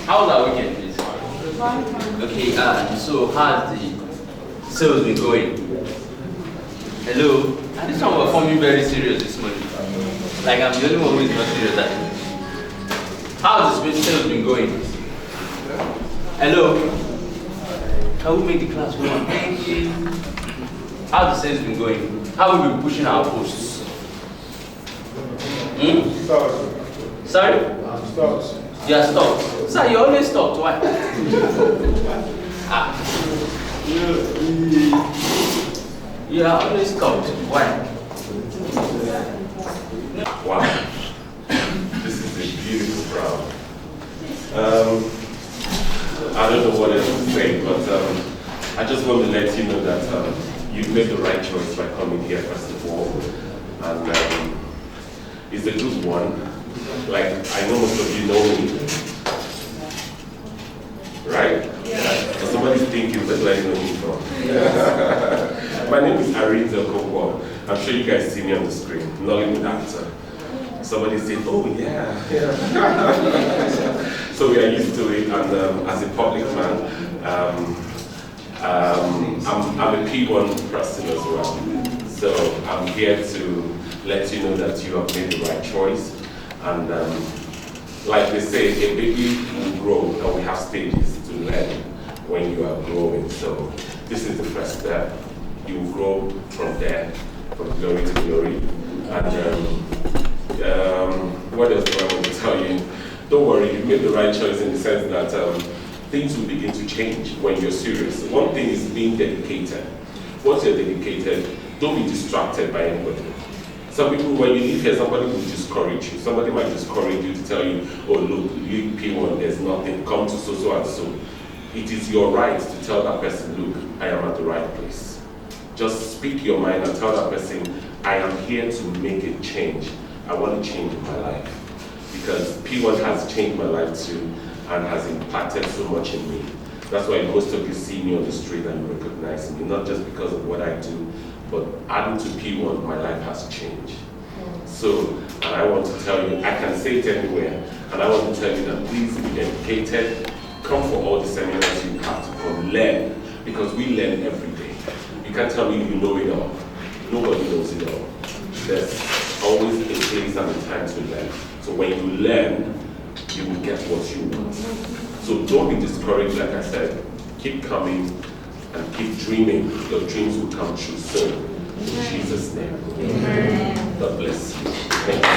How was our weekend, please? Okay, so how's the sales been going? Hello? And this one was forming very serious this morning. Like I'm the only one who is not serious that. How's the sales been going? Hello? Can we make the class go on? Thank you. How's the sales been going? How have we been pushing our posts? Sorry? Stopped. You are stopped. Sir, you always stopped. Why? You are always stopped. Why? Wow. This is a beautiful crowd. I don't know what else to say, but I just want to let you know that you've made the right choice by coming here, first of all. And it's a good one. Like, I know most of you know me. Right? Yeah. So somebody's thinking, where do I know me from? My name is Arinze Okokwo. I'm sure you guys see me on the screen. Nollywood actor. Somebody said, oh yeah. So we are used to it, and as a public man, I'm a P1 person as well. So I'm here to let you know that you have made the right choice. And like they say, a baby will grow, and we have stages to learn when you are growing. So this is the first step. You will grow from there, from glory to glory. And what else do I want to tell you? Don't worry, you made the right choice in the sense that things will begin to change when you're serious. One thing is being dedicated. Once you're dedicated, don't be distracted by anybody. Some people, when you leave here, somebody will discourage you. Somebody might discourage you to tell you, oh look, you P1, there's nothing, come to so and so. It is your right to tell that person, look, I am at the right place. Just speak your mind and tell that person, I am here to make a change. I want to change my life. Because P1 has changed my life too and has impacted so much in me. That's why most of you see me on the street and you recognize me, not just because of what I do, but adding to P1, my life has changed. So, and I want to tell you, I can say it anywhere, and I want to tell you that please be dedicated, come for all the seminars you have to come, learn, because we learn every day. You can't tell me you know it all. Nobody knows it all. There's always a place and a time to learn. So when you learn, you will get what you want. So don't be discouraged, like I said. Keep coming and keep dreaming. Your dreams will come true soon. In Jesus' name. Amen. God bless you. Thank you.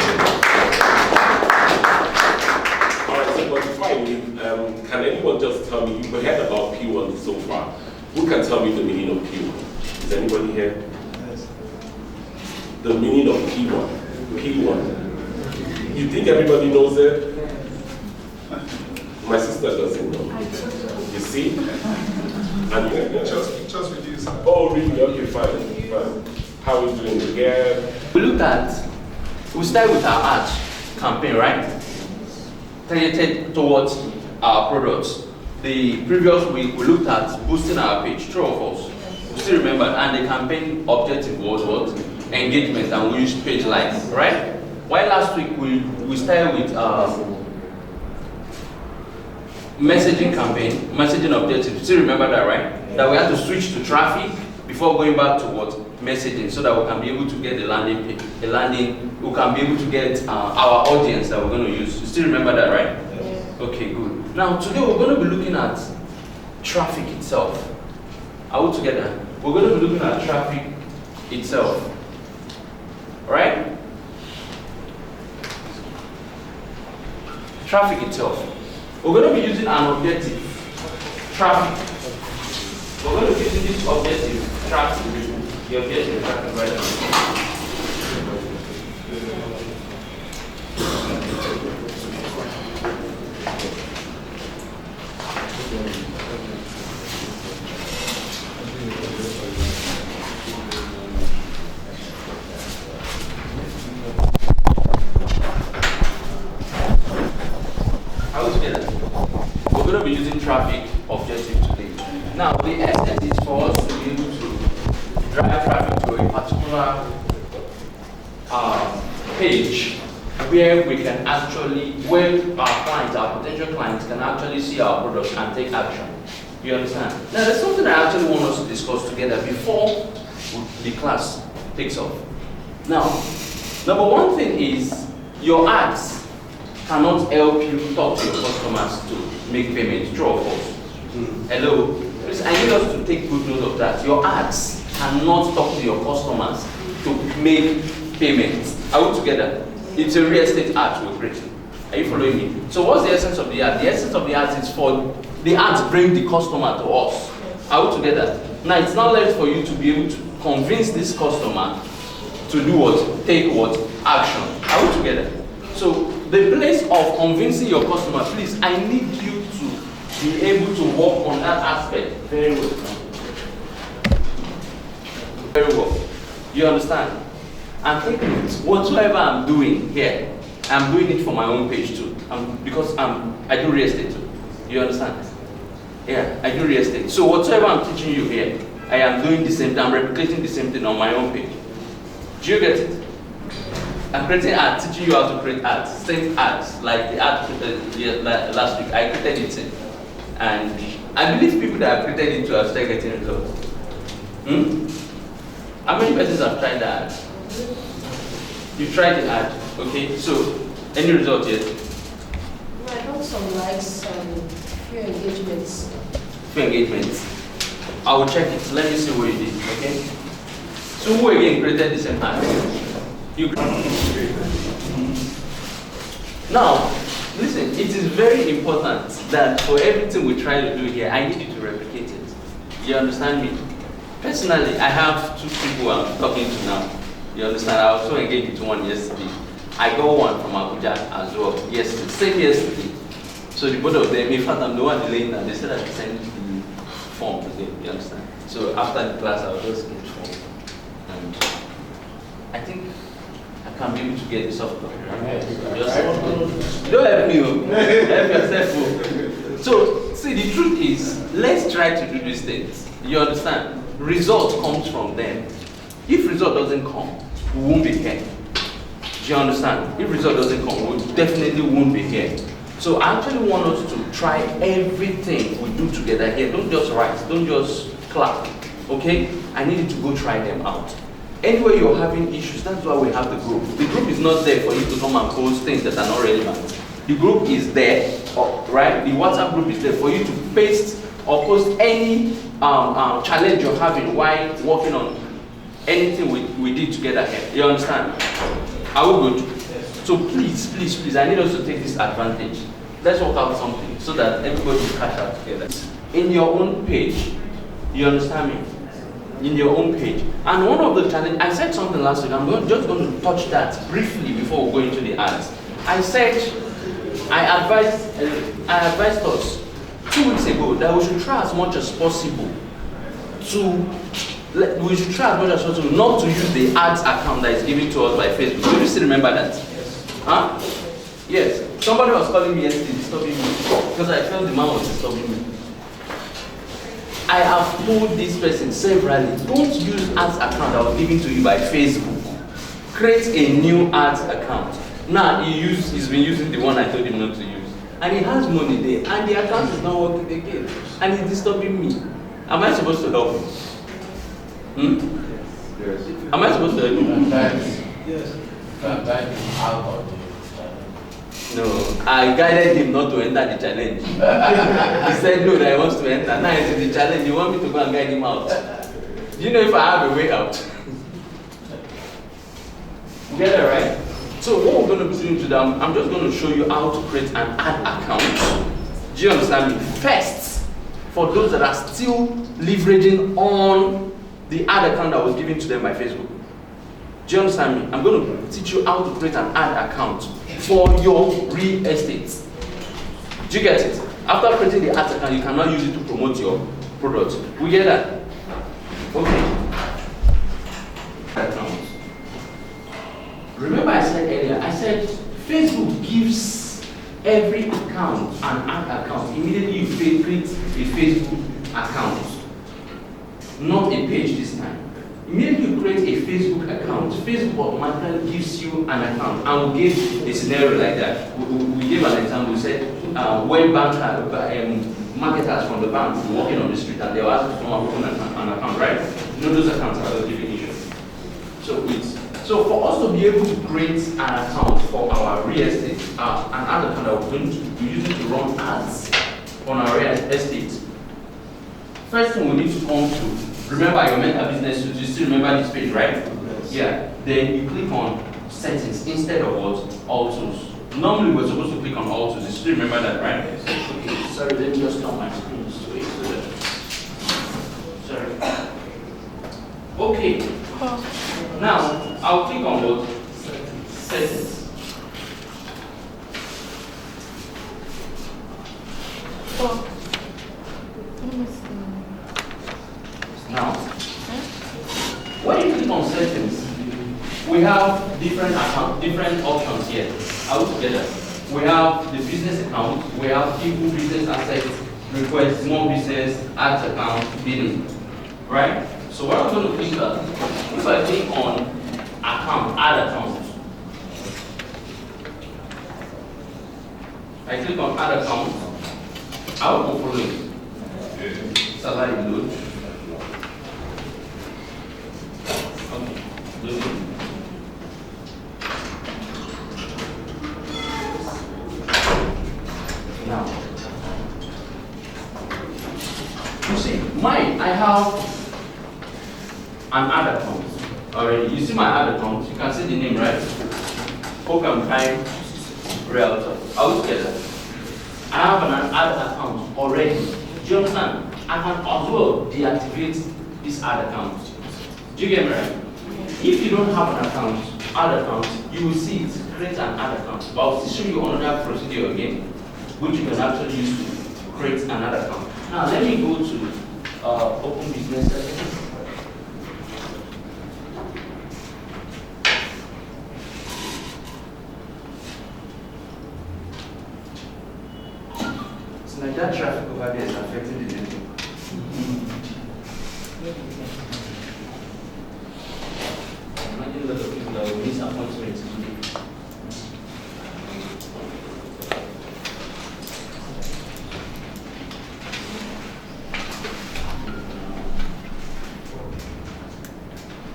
All right, so but before I leave, can anyone just tell me, you've heard about P1 so far. Who can tell me the meaning of P1? Is anybody here? The meaning of P1. P1. You think everybody knows it? My sister doesn't know. You see? And just with you, sir. oh, really? Okay, fine. How are we doing again? We started with our art campaign, right? Targeted towards our products. The previous week, we looked at boosting our page, true of us. We still remember, and the campaign objective was what? Engagement, and we used page likes, right? While last week we started with messaging campaign, messaging objective. Still remember that, right? That we had to switch to traffic before going back to what? Messaging, so that we can be able to get the landing page, we can be able to get our audience that we're going to use. You still remember that, right? Yes. Okay, good. Now today we're going to be looking at traffic itself. Are we together? We're going to be looking at traffic itself. Alright? Traffic itself. We're going to be using an objective, traffic. We're going to be using this objective, traffic. The objective, traffic right now. We're going to be using traffic objective today. Now, the essence is for us to be able to drive traffic to a particular page where we can actually, where our clients, our potential clients can actually see our products and take action. You understand? Now there's something I actually want us to discuss together before the class takes off. Now, number one thing is your ads cannot help you talk to your customers to make payments, true or false? Hello? Please, I need us to take good note of that. Your ads cannot talk to your customers to make payments. Are we together? It's a real estate ad we're creating. Are you following me? So what's the essence of the ad? The essence of the ad is for the ads bring the customer to us. Are we together? Now it's not left for you to be able to convince this customer to do what? Take what? Action. Are we together? So the place of convincing your customer, please, I need you to be able to work on that aspect very well. Very well. You understand? And take note, whatsoever I'm doing here, I'm doing it for my own page too. Because I do real estate too. You understand? Yeah, I do real estate. So whatsoever I'm teaching you here, I am doing the same thing. I'm replicating the same thing on my own page. Do you get it? I'm creating ads, teaching you how to create ads. Same ads, like the ad created last week. I created it in. And I believe people that have created it to have started getting results. How many persons have tried the ad? You tried the ad, okay? So, any result yet? I got some likes and few engagements. Few engagements. I will check it. Let me see what you did, okay? So, who again created the same ad? You. Now, listen, it is very important that for everything we try to do here, I need you to replicate it. You understand me? Personally, I have two people I'm talking to now. You understand? I also engaged with one yesterday. I got one from Abuja as well yesterday, same yesterday. So the both of them, in fact, I'm the one delaying now. They said I should send the form to them. You understand? So after the class, I'll just get the form. And I think I can be able to get the soft copy. Don't help me, help yourself. So, see, the truth is, let's try to do these things. You understand? Result comes from them. If result doesn't come, we won't be here. Do you understand? If result doesn't come, we definitely won't be here. So I actually want us to try everything we do together here. Don't just write, don't just clap, okay? I need you to go try them out. Anywhere you're having issues, that's why we have the group. The group is not there for you to come and post things that are not relevant. The group is there, right? The WhatsApp group is there for you to paste or post any challenge you're having while working on anything we did together here. You understand? Are we good? Yes. So please, please, please, I need us to take this advantage. Let's work out something so that everybody will catch up together. In your own page, you understand me? In your own page. And one of the challenges, I said something last week, just going to touch that briefly before we go into the ads. I said, I advised us 2 weeks ago that we should try as much as possible not to use the ads account that is given to us by Facebook. Do you still remember that? Yes. Huh? Yes. Somebody was calling me yesterday, disturbing me, because I felt the man was disturbing me. I have told this person severally, don't use ads account that was given to you by Facebook. Create a new ads account. Now he's been using the one I told him not to use. And he has money there, and the account is not working again. And he's disturbing me. Am I supposed to help him? Yes. Am I supposed to help him? Yes. No, I guided him not to enter the challenge. He said no, that he wants to enter. Now he's in the challenge. You want me to go and guide him out? Do you know if I have a way out? Get it right? So what we're going to be doing today, I'm just going to show you how to create an ad account. Do you understand me? First, for those that are still leveraging on the ad account that was given to them by Facebook. Do you understand me? I'm going to teach you how to create an ad account for your real estate. Do you get it? After creating the ad account, you cannot use it to promote your product. We get that? Okay. Remember I said earlier, I said Facebook gives every account an ad account. Immediately you create a Facebook account. Not a page this time. Immediately you create a Facebook account, Facebook automatically gives you an account, and we gave a scenario like that. We gave an example. We said when marketers from the bank were walking on the street and they were asked to come open an account, right? You know those accounts are relatively issued. So for us to be able to create an account for our real estate, an ad account that we're going to be using to run ads on our real estate. First thing we need to come to, remember your mental business, you still remember this page, right? Yes. Yeah. Then you click on settings instead of what? All tools. Normally we're supposed to click on all tools. You still remember that, right? Okay. Sorry, let me just turn my screen straight so that. Sorry. Okay. Now I'll click on what? Settings. Now, when you click on settings, we have different options here. All together. We have the business account, we have people, business assets, request, small business, ads account, bidding. Right? So what I'm going to click on, if I click on account, add account. I click on add account, I will go follow it. Salary load. Okay, loading. Now, you see, mine, I have an ad account already. You see my ad account, you can see the name, right? Program Time Realtor. All together. I have an ad account already. Do you understand? I can as well deactivate this ad account. Do you get me right? If you don't have an ad account, you will see it, create an ad account. But I'll show you another procedure again, which you can actually use to create another account. Now let me go to open business settings. It's like that traffic over there is affecting the network. Imagine a lot of people that will miss appointments today.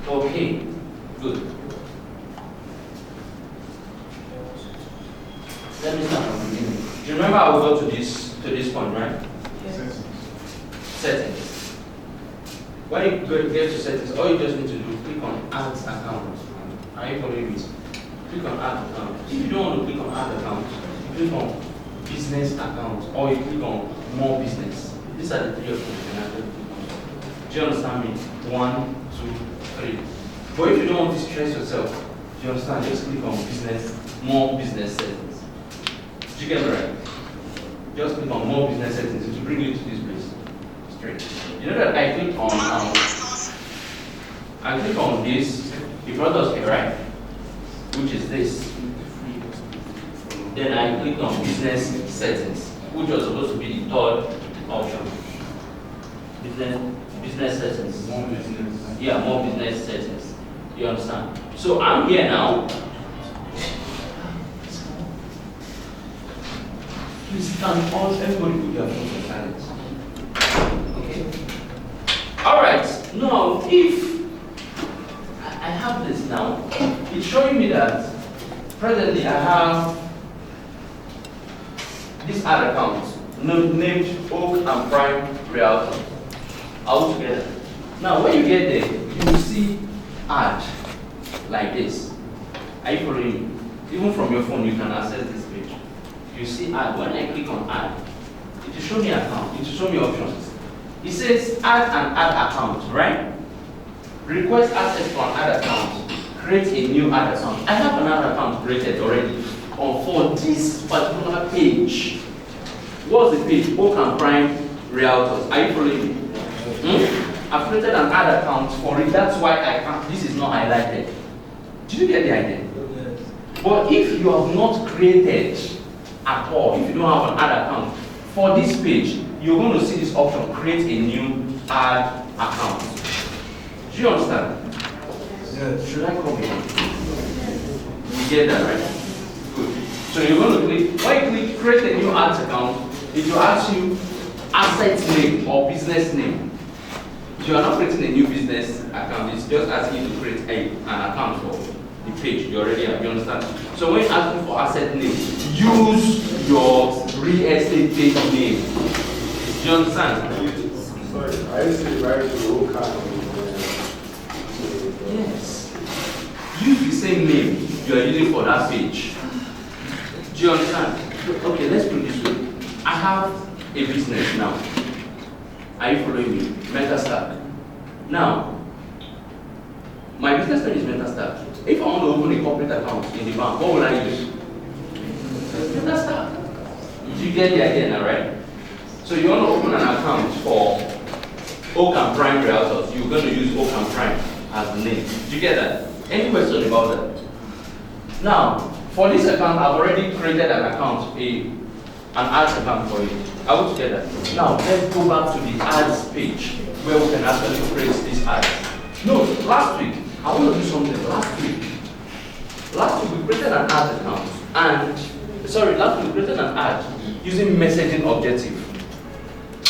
Okay, good. Let me start from the beginning. Do you remember I will go to this point, right? Yes. Settings. When you get to settings, all you just need to do is click on add account. Are you following me? Click on add account. If you don't want to click on add account, you click on business account or you click on more business. These are the three options you can actually click on. Do you understand me? 1, 2, 3. But if you don't want to stress yourself, do you understand? Just click on business, more business settings. Do you get it right? Just click on more business settings. It will bring you to this place. Straight. You know that I click on this, it brought us here, right? Which is this. Then I click on business settings, which was supposed to be the third option. Business settings. More business. Yeah, more business settings. You understand? So I'm here now. Please can all everybody put your phones on silence. Okay. Alright, now if I have this now, it's showing me that presently I have this ad account named Oak and Prime Realtor all together. Now when you get there, you will see ad like this. Are you following me? Even from your phone you can access this page. You see ad. When I click on ad, it will show me account, it will show me options. It says add an ad account, right? Request access for an ad account. Create a new ad account. I have an ad account created already for this particular page. What's the page? Oak and Prime Realtors. Are you following me? I've created an ad account for it. That's why I can't. This is not highlighted. Did you get the idea? Yes. But if you have not created at all, if you don't have an ad account, for this page, you're going to see this option, create a new ad account. Do Do you understand? Yes. Should I come here? You get that, right? Good. So you're going to click, when you click create a new ads account, it will ask you asset name or business name. You are not creating a new business account, it's just asking you to create an account for the page you already have, you understand? So when you're asking for asset name, use your real estate page name. Do you understand? Sorry, I used to write to Oka. Yes. Use the same name you are using for that page. Do you understand? Okay, let's put it this way. I have a business now. Are you following me? Metastack. Now, my business name is Metastack. If I want to open a corporate account in the bank, what will I use? Metastack. Do you get the idea now, right? So you want to open an account for Oak and Prime Realtors, you're going to use Oak and Prime as the name. Do you get that? Any question about that? Now, for this account, I've already created an account, an ads account for you. Are we together? Now, let's go back to the ads page where we can actually create this ads. No, last week, I want to do something. Last week we created an ads account last week we created an ad using messaging objective.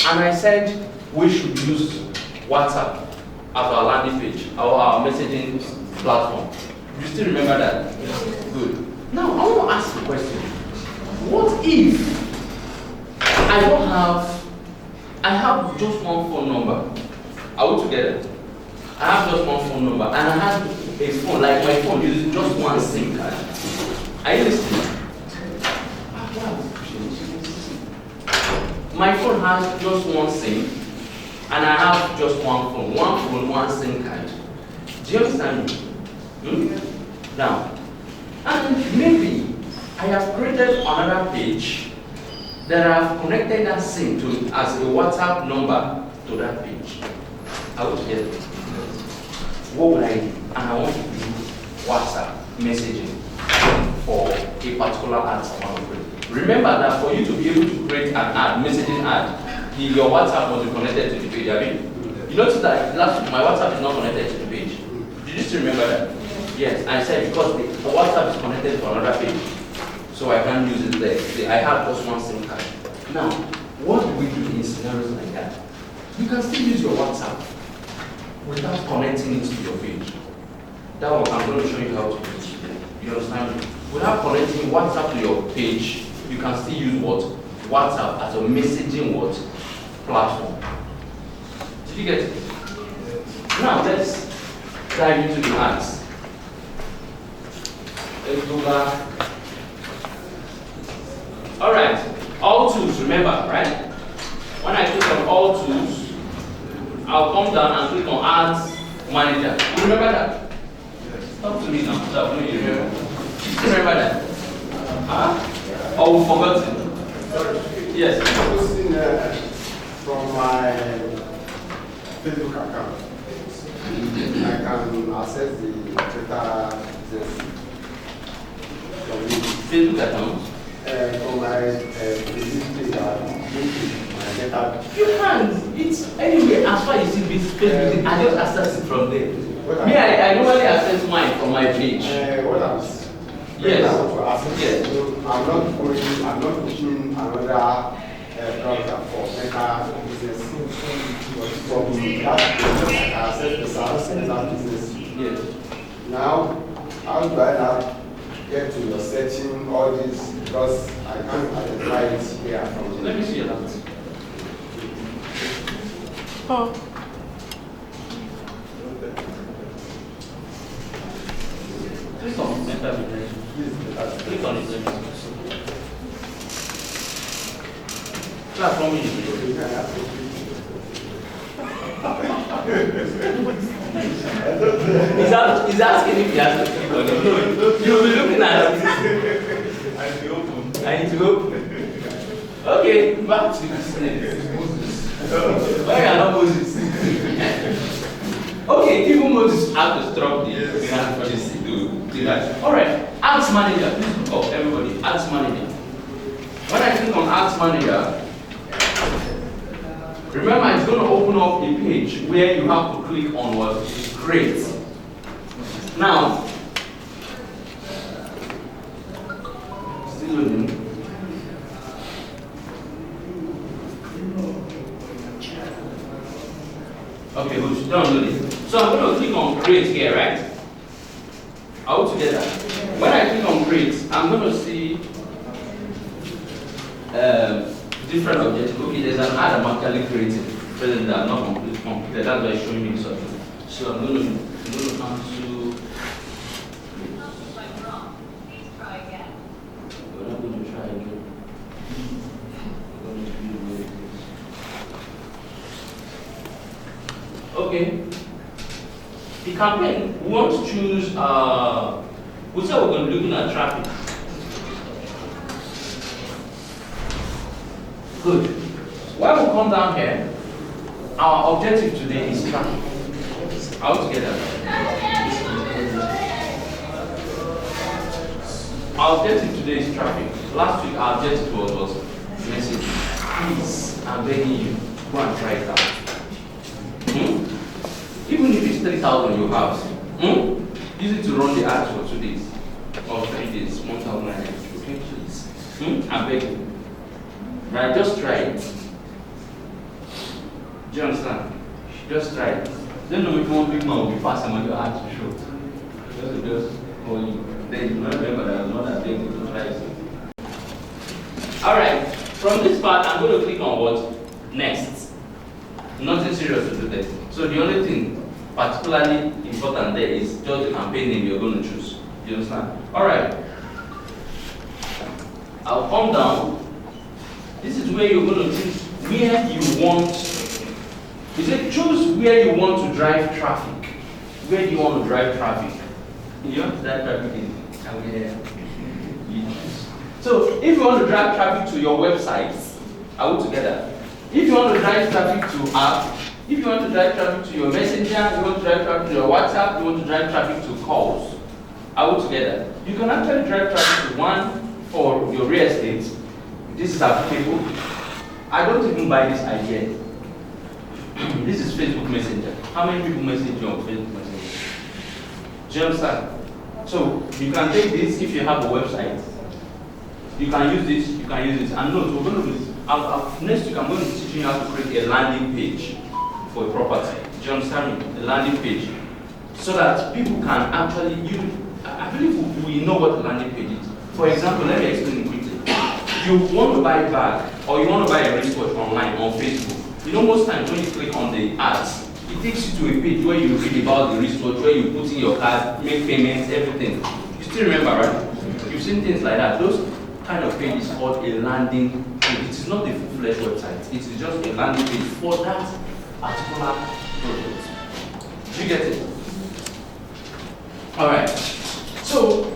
And I said we should use WhatsApp as our landing page, our messaging platform. You still remember that? Yes. Good. Now, I want to ask a question. What if I have just one phone number? Are we together? I have just one phone number and I have a phone, like my phone uses just one SIM card. Are you listening? My phone has just one SIM and I have just one phone, one SIM card. Do you understand me? Now, and maybe I have created another page that I have connected that SIM to as a WhatsApp number to that page. I will get it. What would I do? And I want to do WhatsApp messaging for a particular ad I want to create. Remember that for you to be able to create an ad, messaging ad, your WhatsApp must be connected to the page. I mean, you notice that my WhatsApp is not connected to the page. Did you still remember that? Yes, I said because the WhatsApp is connected to another page, so I can't use it there. I have just one SIM card. Now, what do we do in scenarios like that? You can still use your WhatsApp without connecting it to your page. That one, I'm going to show you how to do it. You understand me? Without connecting WhatsApp to your page, you can still use what? WhatsApp as a messaging platform. Did you get it? Now, let's dive into the ads. Let's go back. All right, all tools, remember, right? When I click on all tools, I'll come down and click on ads manager. You remember that? Talk to me now. So you remember? You remember that? Huh? Oh, we forgot it. Yes. Posting from my Facebook account. I can access the Twitter Facebook account. From my Facebook account. You can. It's anyway, as far as you see this Facebook, I just access it from there. Me, I normally access mine from my page. What else? Yes. Yes. I'm not pushing another browser for meta business. From that business, I access the SaaS business. Yes. Now, how do I now get to your setting all this? Because I can't identify it here from the. Let me see your laptop. Click on meta business. Click on it. Platform is He's asking if he has to click on it. You'll be looking at it. I need to open. Okay, back to the business. Why are not Moses? Okay, even Moses had to drop the hand for this to do that. Alright, Ads Manager. Please look up, everybody. Ads Manager. When I click on Ads Manager, remember it's going to open up a page where you have to click on what? create. Now, still loading. Okay, good. Downloading. So I'm going to click on create here, right? All together. When I click on create, I'm going to see different objectives. Okay, there's an ad I'm actually creating. Presently, I'm not completed. That's why it's showing me something. So I'm going to cancel. We're not going to try again. Okay. The campaign, we want to choose, we said we're going to be looking at traffic. Good. When we come down here, our objective today is traffic. All together. Our objective today is traffic. Last week, our objective was message. Please, I'm begging you, go and try it out. Even if it's 3,000 you have, use it to run the ads for 2 days or 3 days, 1,000. Okay, please. I beg you. Right, just try it. Do you understand? Just try it. Don't know if one big man will be fast and when your ads will show. Just hold you. Then you remember that I'm not that big to try it. Alright, from this part, I'm going to click on what? Next. Nothing serious to do there. So the only thing particularly important there is just the campaign name you're going to choose. You understand? Alright. I'll come down. This is where you're going to choose where you want. You say choose where you want to drive traffic. Where do you want to drive traffic? You want to drive traffic in So if you want to drive traffic to your websites, are we together? If you want to drive traffic to app, if you want to drive traffic to your messenger, you want to drive traffic to your WhatsApp, you want to drive traffic to calls, are we together? You can actually drive traffic to one for your real estate. This is applicable. I don't even buy this idea. This is Facebook Messenger. How many people message you on Facebook Messenger? Do you understand? So you can take this if you have a website. You can use this, you can use this. And note, we're going to do next week I'm going to teach you how to create a landing page for a property. Do you understand me? A landing page. So that people can actually I believe we know what a landing page is. For example, let me explain it quickly. You want to buy a bag or you want to buy a wristwatch online on Facebook. You know, most times when you click on the ads, it takes you to a page where you read about the wristwatch, where you put in your card, make payments, everything. You still remember, right? You've seen things like that. Those kind of page is called a landing page. It is not a full-fledged website. It is just a landing page for that particular product. Do you get it? Alright. So,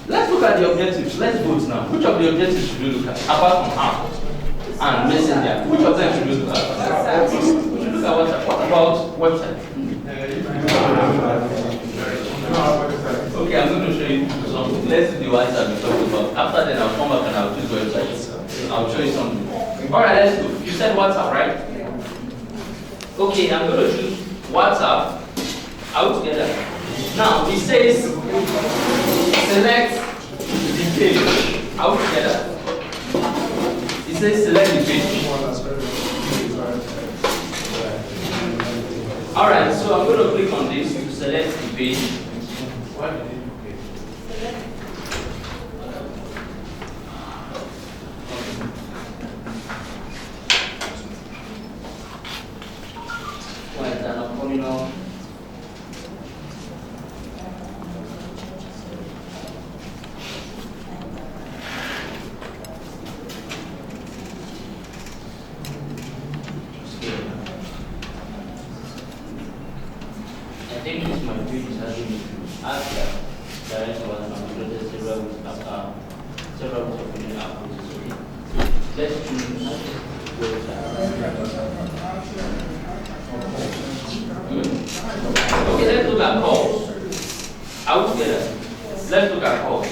let's look at the objectives. Let's vote now. Which of the objectives should we look at? Apart from app and messenger. Which of them should we look at? We should look at WhatsApp. What about website? Okay, I'm going to show you something. Let's do the WhatsApp we talked about. After that, I'll come back and I'll choose websites. I'll show you something. Alright, let's go. You said WhatsApp, right? Okay, I'm going to choose WhatsApp. Out together. Now, it says select the page. Out together. It says select the page. Alright, so I'm going to click on this to select the page. What did it I think this my page is having after direct one several opinion approaches. Let's choose Okay, let's look at calls. Out together. Let's look at calls.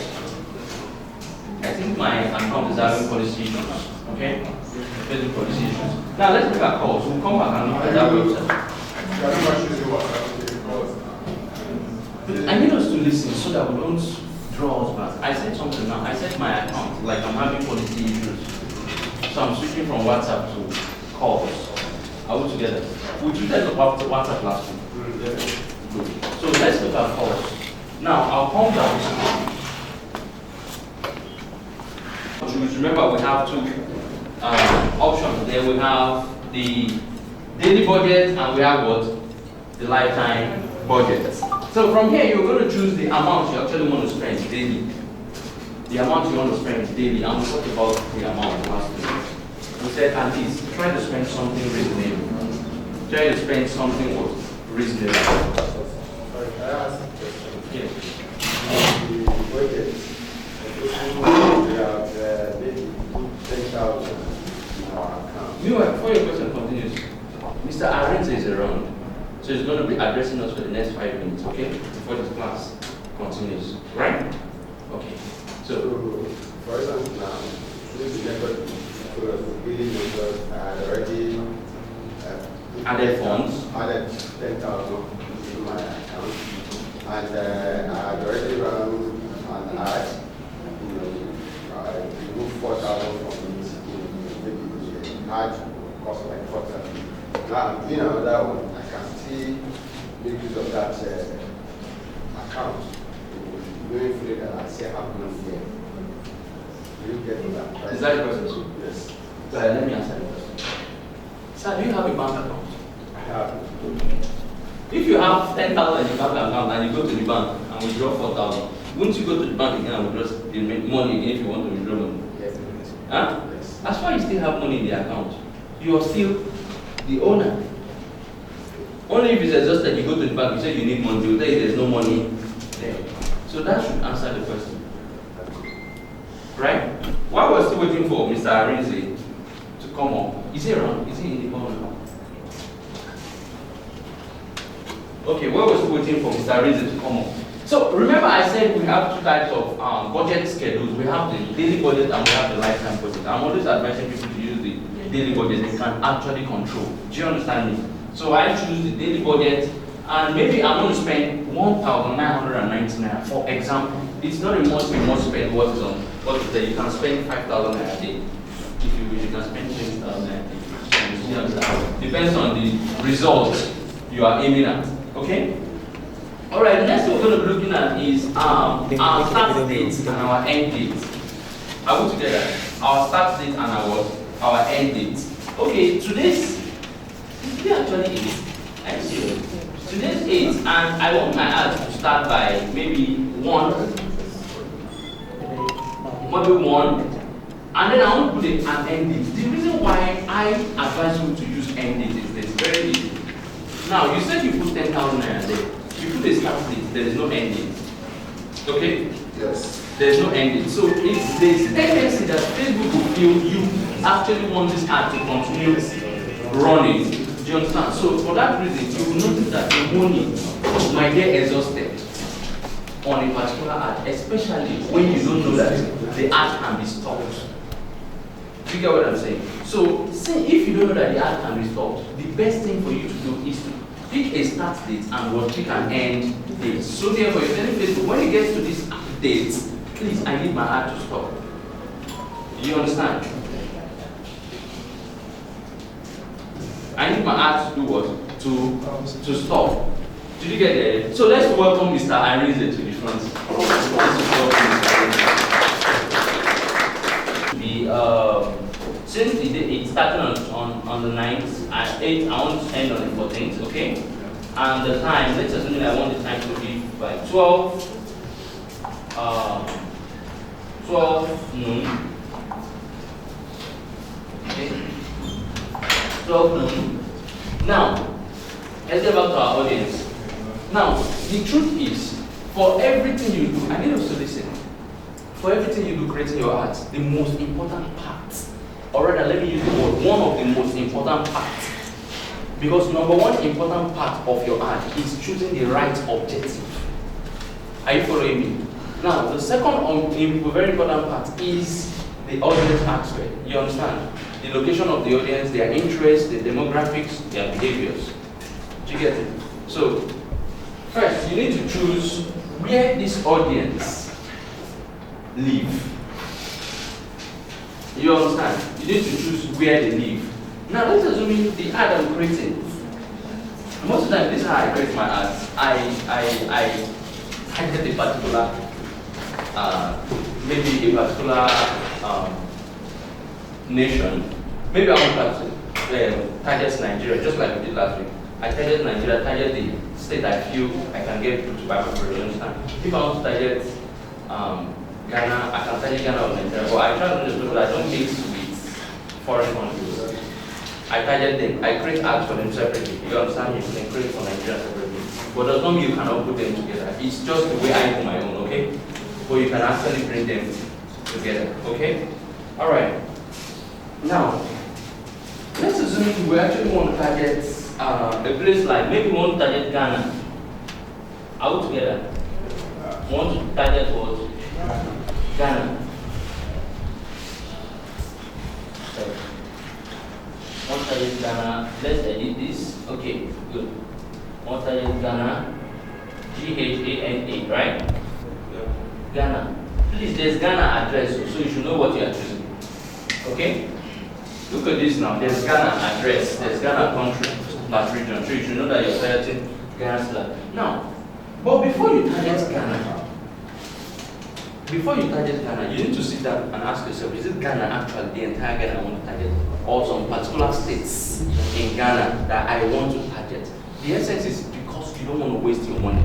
I think my account is having policy issues. Okay? Basic policy issues. Now let's look at calls. We'll come back and look at that website. I need us to listen so that we don't draw us back. I said something now. I said my account, like I'm having quality issues. So I'm switching from WhatsApp to calls. Are we together? We treated WhatsApp last week. Good. So let's look at calls. Now I'll come down. Remember we have two options. There we have the daily budget and we have what? The lifetime budget. So from here you're going to choose the amount you actually want to spend daily. The amount you want to spend daily. And we talked about the amount last week. We said at least try to spend something reasonable. Try to spend something what? Reasonable. Sorry, can I ask a question? Yes. The budget, we have maybe 10,000 in our account. Meanwhile, before your question continues, Mr. Arenze is around, so he's going to be addressing us for the next 5 minutes, okay? Before this class continues, right? Okay. So, For instance, now, since the method was really because I had already added funds. added 10,000 into my account, and I had already run an ad. I removed 4,000 from it. Maybe the ad cost like 4,000. Now I'm doing another one. I can still make use of that account. Knowing fully that I still have money here. Do you get that? Is that the question? Yes. So let me answer the question. Sir, do you have a bank account? I have. If you have 10,000 in your bank account and you go to the bank and withdraw 4,000, wouldn't you go to the bank again and withdraw the money again if you want to withdraw money? Yes. Huh? Yes. As far as you still have money in the account, you are still the owner. Only if it's exhausted, you go to the bank, you say you need money, they'll tell you there's no money there. So that should answer the question. Right? While we're still waiting for Mr. Arinze to come up, is he around? Is he in the corner? Okay, while we're still waiting for Mr. Arinze to come up. So remember I said we have two types of budget schedules. We have the daily budget and we have the lifetime budget. I'm always advising people to use the daily budget they can actually control. Do you understand me? So I choose the daily budget and maybe I'm going to spend 1,990 naira. For example, it's not a must spend what is on what is there. You can spend 5,000 naira a day. If you wish, you can spend 20,000 naira a day. You understand? Depends on the result you are aiming at. Okay? Alright, the next thing we're going to be looking at is our start date and our end date. Are we together? Our start date and our end date. Okay, today's actually 8. Are you serious? Today's 8 and I want my ad to start by maybe 1. Maybe 1. And then I want to put an end date. The reason why I advise you to use end date is this. Very easy. Now, you said you put 10,000 naira there. You put a start date, there is no end date. Okay? Yes. There is no end date. So it's this tendency that Facebook will feel you actually want this ad to continue running. Do you understand? So for that reason, you will notice that the money might get exhausted on a particular ad, especially when you don't know that the ad can be stopped. Do you get what I'm saying? So, say if you don't know that the ad can be stopped, the best thing for you to do is to pick a start date and pick an end date. So therefore, you're telling Facebook, when it gets to this date, please, I need my ad to stop. Do you understand? I need my ad to do what? To stop. Did you get there? So let's welcome Mr. Arinze to the front. Since it started on the 9th at 8, I want to end on the 14th, okay? And the time, let's assume that I want the time to be by 12 noon. Okay? 12 noon. Now, let's get back to our audience. Now, the truth is, for everything you do, I need us to listen. For everything you do creating your art, the most important part, or rather let me use the word, one of the most important parts, because number one important part of your art is choosing the right objective. Are you following me? Now, the second very important part is the audience aspect. You understand? The location of the audience, their interests, the demographics, their behaviors. Do you get it? So, First, you need to choose where this audience live. You understand? You need to choose where they live. Now, let's assume the ad I'm creating. Most of the time, this is how I create my ads. I target a particular, maybe a particular nation. Maybe I want to target Nigeria, just like we did last week. I target Nigeria, target the state I feel I can get through to buy my product. You understand? If I want to target Ghana, I can target Ghana or Nigeria, but I try to understand that I don't mix with foreign countries. I target them, I create ads for them separately. You understand me? You can create for Nigeria separately. But does not mean you cannot put them together. It's just the way I do my own, okay? But you can actually bring them together, okay? Alright. Now, let's assume we actually want to target a place like, maybe we want to target Ghana. Are we together? We want to target what? Ghana. Okay. Want to target Ghana. Let's edit this. Okay, good. Want to target Ghana. Ghana, right? Yeah. Ghana. Please, there's Ghana address, so you should know what you are choosing. Okay? Look at this now. There's Ghana address. There's Ghana country, that region. So you should know that you're targeting Ghana. Now, but before you target Ghana, you need to sit down and ask yourself, is it Ghana actually, the entire Ghana I want to target? Or some particular states in Ghana that I want to target? The essence is because you don't want to waste your money.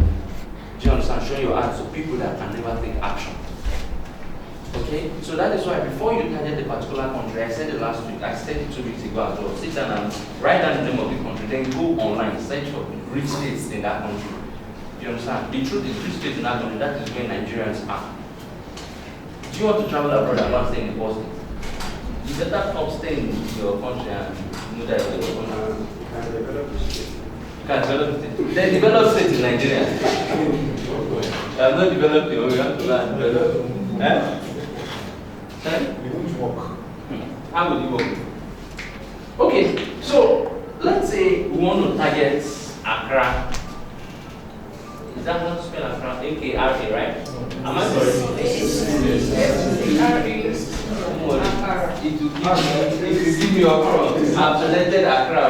Do you understand? Show your ads to people that can never take action. Okay? So that is why before you target a particular country, I said it last week, I said it 2 weeks ago as well, sit down and write down the name of the country, then go online, search for rich states in that country. Do you understand? The truth is, rich states in that country, that is where Nigerians are. Do you want to travel abroad and not stay in the poor state? You better stop staying in your country and know that you're your country. You can develop the state. You can develop the state. Then develop state in Nigeria. You have not developed your own, you have to learn and develop. Eh? Sorry? We won't work. How would you work? Okay, so let's say we want to target Accra. Is that how to spell Accra? A-K-R-A, right? Am I sorry? It will give me your cross. I've selected Accra.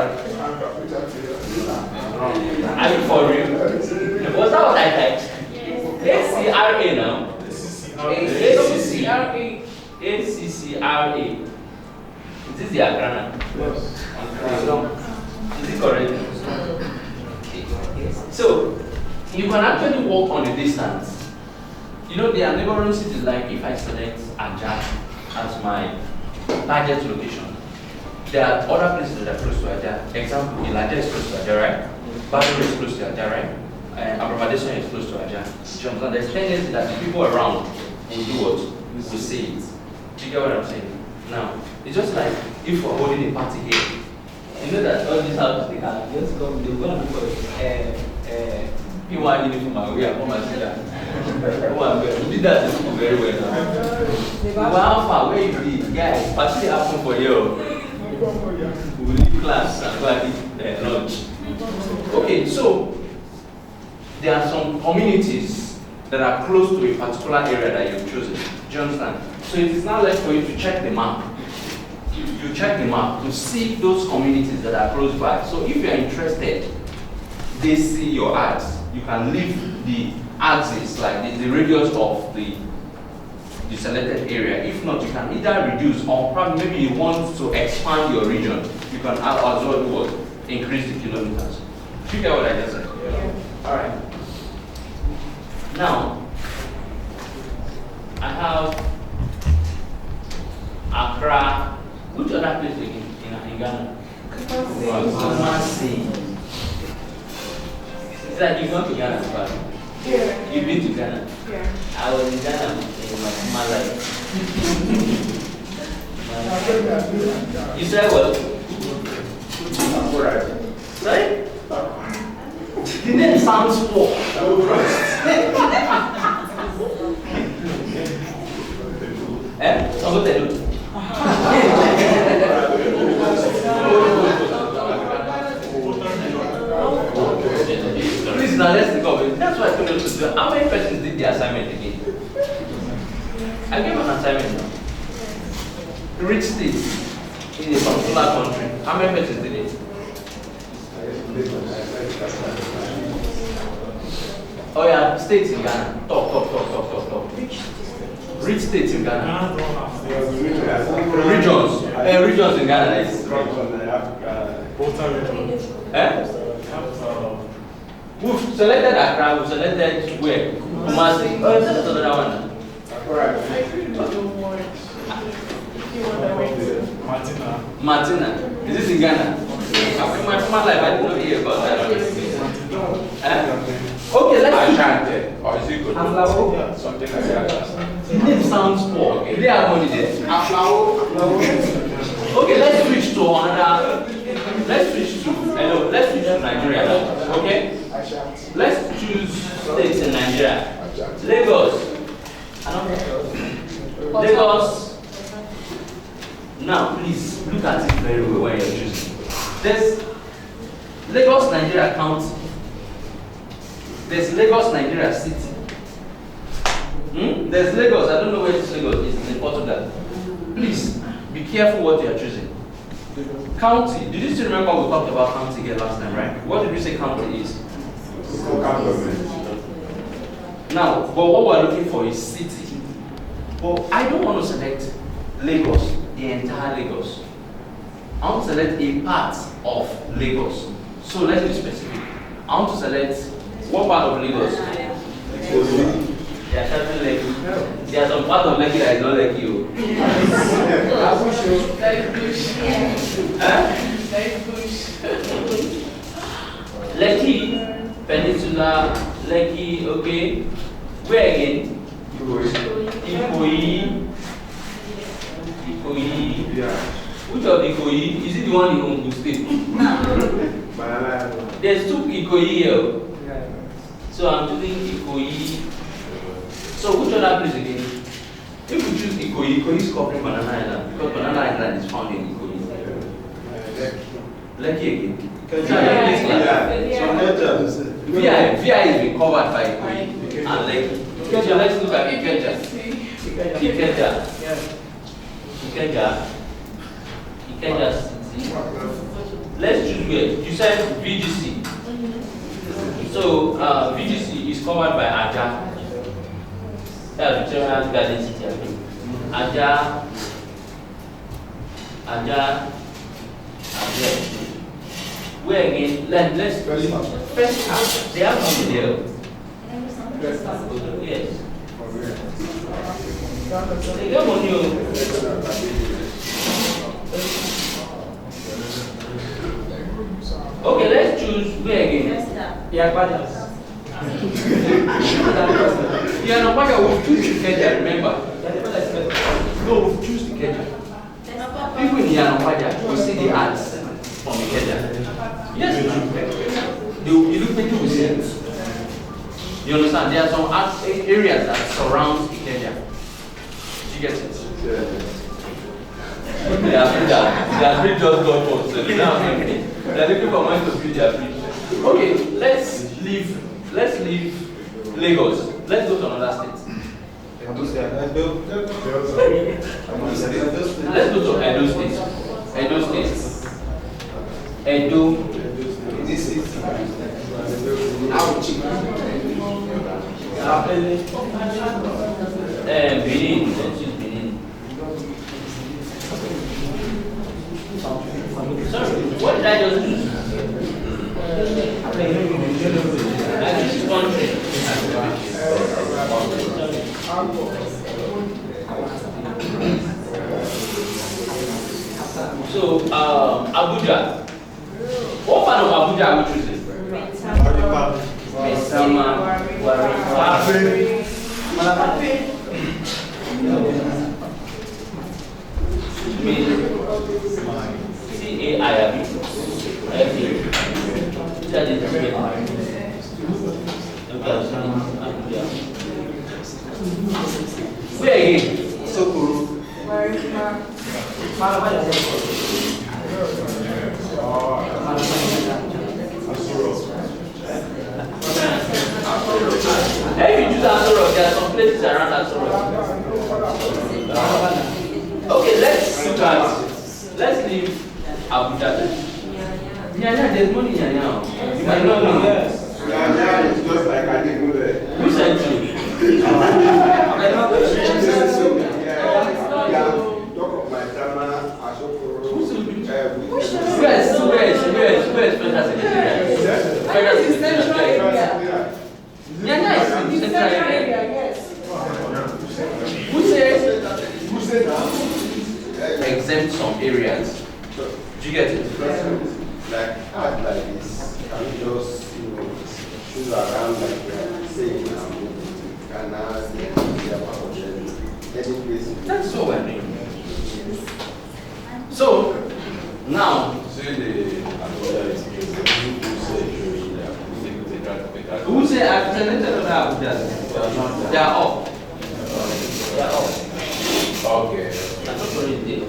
Are you for real? Was that what I typed? A-C-R-A now? A-C-C-R-A. A-C-C-R-A. Is this the Accra? Yes. Is it correct? Okay. So, you can actually walk on a distance. You know, there are neighboring cities like if I select Ajah as my target location, there are other places that are close to Ajah. Example, Ilaja is close to Ajah, right? Badru is close to Ajah, right? And Abramadeshan is close to Ajah. There's tendency that the people around will do what? Will say it. Do you get what I'm saying? Now, it's just like if we're holding a party here. You know that all these houses, they can just come, they're going to put people are uniform and we are come and see that. We did that in school very well now. How far where you be? Guys, party happen for you. We will leave class and go and eat lunch. Okay, so there are some communities that are close to a particular area that you've chosen. Do you understand? So it is now left for you to check the map. You check the map to see those communities that are close by. So if you are interested, they see your ads. You can leave the axis, like the radius of the selected area. If not, you can either reduce or probably maybe you want to expand your region. You can as well do what? Increase the kilometers. Do you get what I just said? Yeah. All right. Now, I have Accra. Which other place in Ghana? Kumasi. It's like you've gone to Ghana as well. Yeah. You've been to Ghana? Yeah. I was in Ghana in my life. You said what? Sorry? The name sounds poor. Someone Please now let's go. How many persons did the assignment again? I gave an assignment now. Rich states in a particular country. How many persons did it? Oh yeah, states in Ghana. Talk. Rich states in Ghana. Regions. Regions in Ghana. We've selected Accra, we've selected where? Kumasi. Oh, that's another one. Martina. Is this in Ghana? In my former life, I did not hear about that. Okay, let's Ashanti, or is it good? Something like that. The name sounds poor. They are money there. Okay, let's switch to another. Let's switch to Nigeria now. Okay? Let's choose states in Nigeria. Lagos. Lagos. Now, please look at it very well when you're choosing. There's Lagos, Nigeria County. There's Lagos, Nigeria City. There's Lagos. I don't know where this Lagos is in Portugal. Please be careful what you are choosing. County. Did you still remember we talked about county here last time, right? What did we say county is? Now, but what we're looking for is city. But I don't want to select Lagos, the entire Lagos. I want to select a part of Lagos. So let's be specific. I want to select what part of Lagos? There are certain Lekki. There are some part of Lekki that is not Lekki. Lekki, Peninsula, Lekki, okay. Where again? Ikoyi. Yeah. Which of Ikoyi? Is it the one in Ogun State? There's two Ikoyi here. So I'm choosing Ikoyi. So which other place again? If we choose Ikoyi, Ikoyi is covering Banana Island because Banana Island is found in Ikoyi. Lekki again. VI is being covered by Ikoyi and Lekki. So let's look at Ikeja. Ikeja City. Let's choose where. You said VGC. So VGC is covered by Aja. That's Victoria Garden City. Aja. Where again? Let's first half. They have money there. Yes. They have money. Okay, let's choose where again? Yakwaja. We'll choose Ikeja, remember? No, we'll choose Ikeja. People in Yakwaja will see the ads from Ikeja. Yes, you look people will see it. You understand? There are some areas that surround Ikeja. You get it? Yeah. They are free just God for so they are looking for money to build their bridge. Okay, let's leave Lagos. Let's go to another state. Let's go to Edo State. Edo. This is Benin. Let's use Benin. Sorry, what did I just do? I just country. So, Abuja. What part of Abuja are we choosing? Mesama, C-A-I-B. Where again? Sokoro. If you choose Aso Rock, there are some places around Aso Rock. Okay, let's leave Abuja. Nyanya, there's money in Nyanya. You might not know. Nyanya is just like I didn't go there. Who sent you? Talk of my drama, Ashokoro. Where's Federal Secretariat? Federal Secretariat. Nyanya is in Central area. Who says exempt some areas? Do you get it? Like art like this, can you just choose around like say in Ghana, any place? That's what we're doing. So now, who say I've selected on Abuja? They are off. They are off. Okay. That's what it is.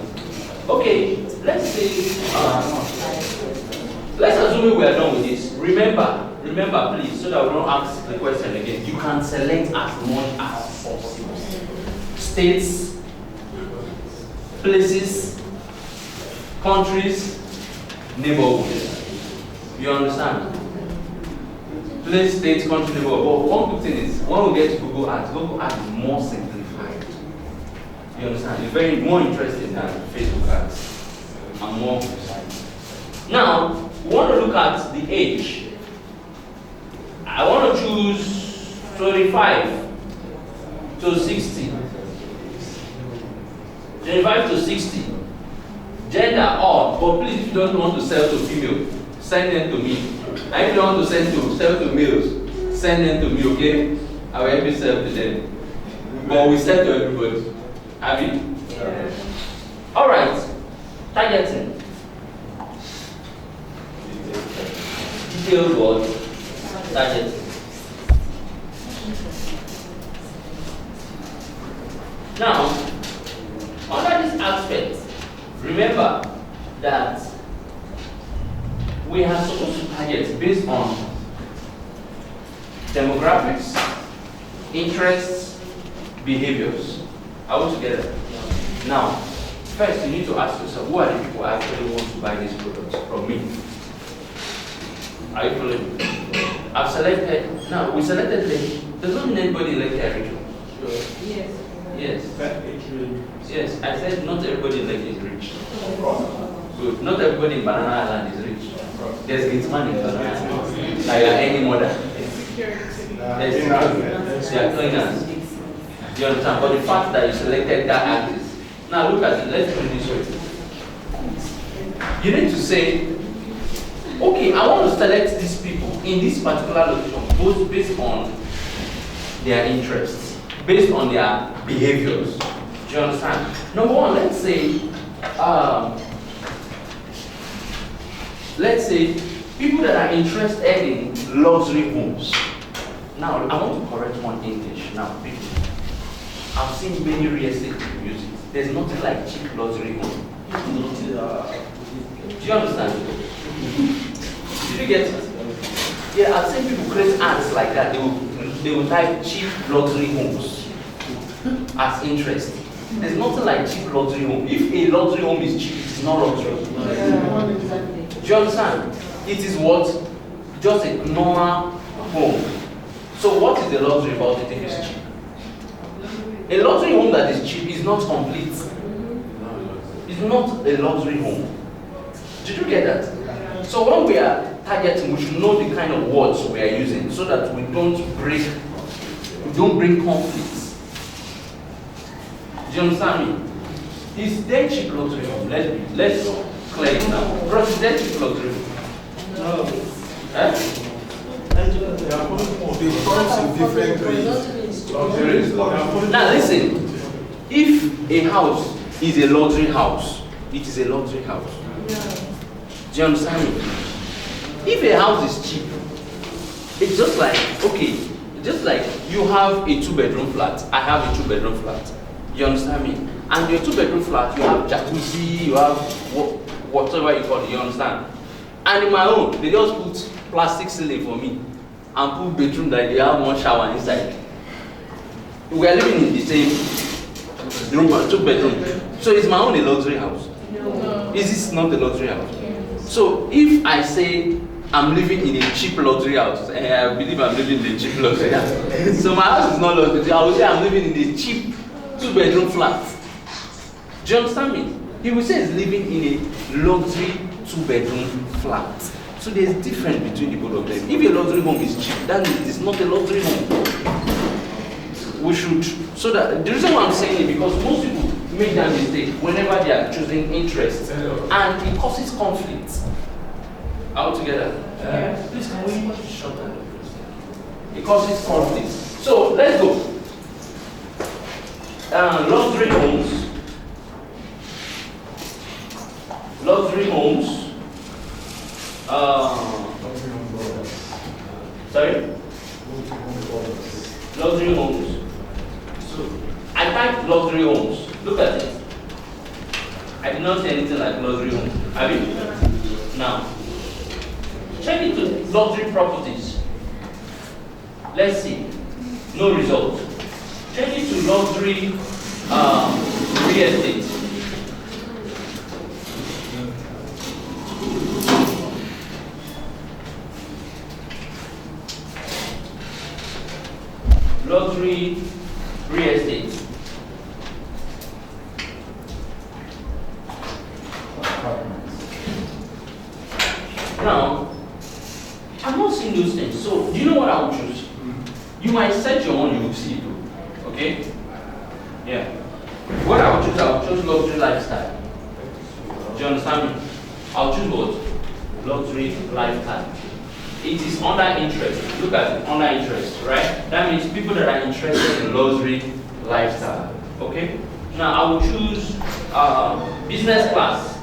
Okay, let's say, let's assume we are done with this. Remember, please, so that we don't ask the question again. You can select as much as possible. States, places, countries, neighborhoods. You understand? Place, state, country, neighborhood. But one good thing is, when we get to Google Ads is more simplified. You understand? It's very more interesting than Facebook ads and more precise. Now, we want to look at the age. I want to choose 25 to 60. 25 to 60. Gender odd, but please, if you don't want to sell to female, send them to me. And if you don't want to sell to males, send them to me, okay? I will help you sell to them. But we sell to everybody. Have you? Yeah. All right. Targeting. Detailed what? Targeting. Now, under this aspect, remember that we are supposed to target based on demographics, interests, behaviors. Are we together? Now, first you need to ask yourself, who are the people who actually want to buy these products from me? Are you following me? I've selected, now we selected Lekki. Does not mean anybody in Lekki are rich. Sure. Yes. Yes. Yes, I said not everybody in Lekki is rich. Good. Not everybody in Banana Island is rich. There's Gitman in Banana Island. Like any mother. There's cleaners. You understand? But the fact that you selected that artist. Now look at it, let's put it this way. You need to say, okay, I want to select these people in this particular location, both based on their interests, based on their behaviors. Do you understand? Number one, let's say people that are interested in luxury homes. Now, I want to correct one English. Now, people, I've seen many real estate people use it. There's nothing like cheap luxury home. Do you understand? Did you get it? Yeah, I've seen people create ads like that. They will type cheap luxury homes as interest. There's nothing like cheap luxury home. If a luxury home is cheap, it's not luxury. Do you understand? It is what? Just a normal home. So what is the luxury about it if it's cheap? A luxury home that is cheap is not complete. It's not a luxury home. Did you get that? So when we are targeting, we should know the kind of words we are using so that we don't bring conflicts. Do you understand me? Is there cheap luxury home? Let's clear it now. Because is there cheap luxury home? They come in different grades. Now listen, if a house is a luxury house, it is a luxury house. Do you understand me? If a house is cheap, it's just like, okay, just like you have a 2-bedroom flat, I have a 2-bedroom flat. You understand me? And your 2-bedroom flat, you have jacuzzi, you have whatever you call it, you understand? And in my own, they just put plastic ceiling for me. and put bedroom that they have one shower inside. We are living in the same room, 2 bedroom. So is my own a luxury house? No. Is this not a luxury house? So if I say I'm living in a cheap luxury house, I believe I'm living in a cheap luxury house. So my house is not luxury. I will say I'm living in a cheap 2-bedroom flat. Do you understand me? He will say he's living in a luxury 2-bedroom flat. So there's a difference between the both of them. If a luxury home is cheap, then it's not a luxury home. We should, so that the reason why I'm saying it, because most people make that mistake whenever they are choosing interest, and it causes conflict. Altogether. Please, can we shut down? It causes conflict. So let's go. Luxury homes. Luxury homes. Sorry? Luxury homes. So I typed luxury homes. Look at it. I did not say anything like luxury homes. Have you? Now, check into luxury properties. Let's see. No result. Check into luxury real estate. Luxury real estate. Now, I'm not seeing those things. So, do you know what I would choose? You might set your own, you will see it. Okay? Yeah. What I would choose luxury lifestyle. Do you understand me? I'll choose what? Luxury lifestyle. It is under interest. Look at it, under interest, right? That means people that are interested in luxury lifestyle. Okay? Now I will choose business class.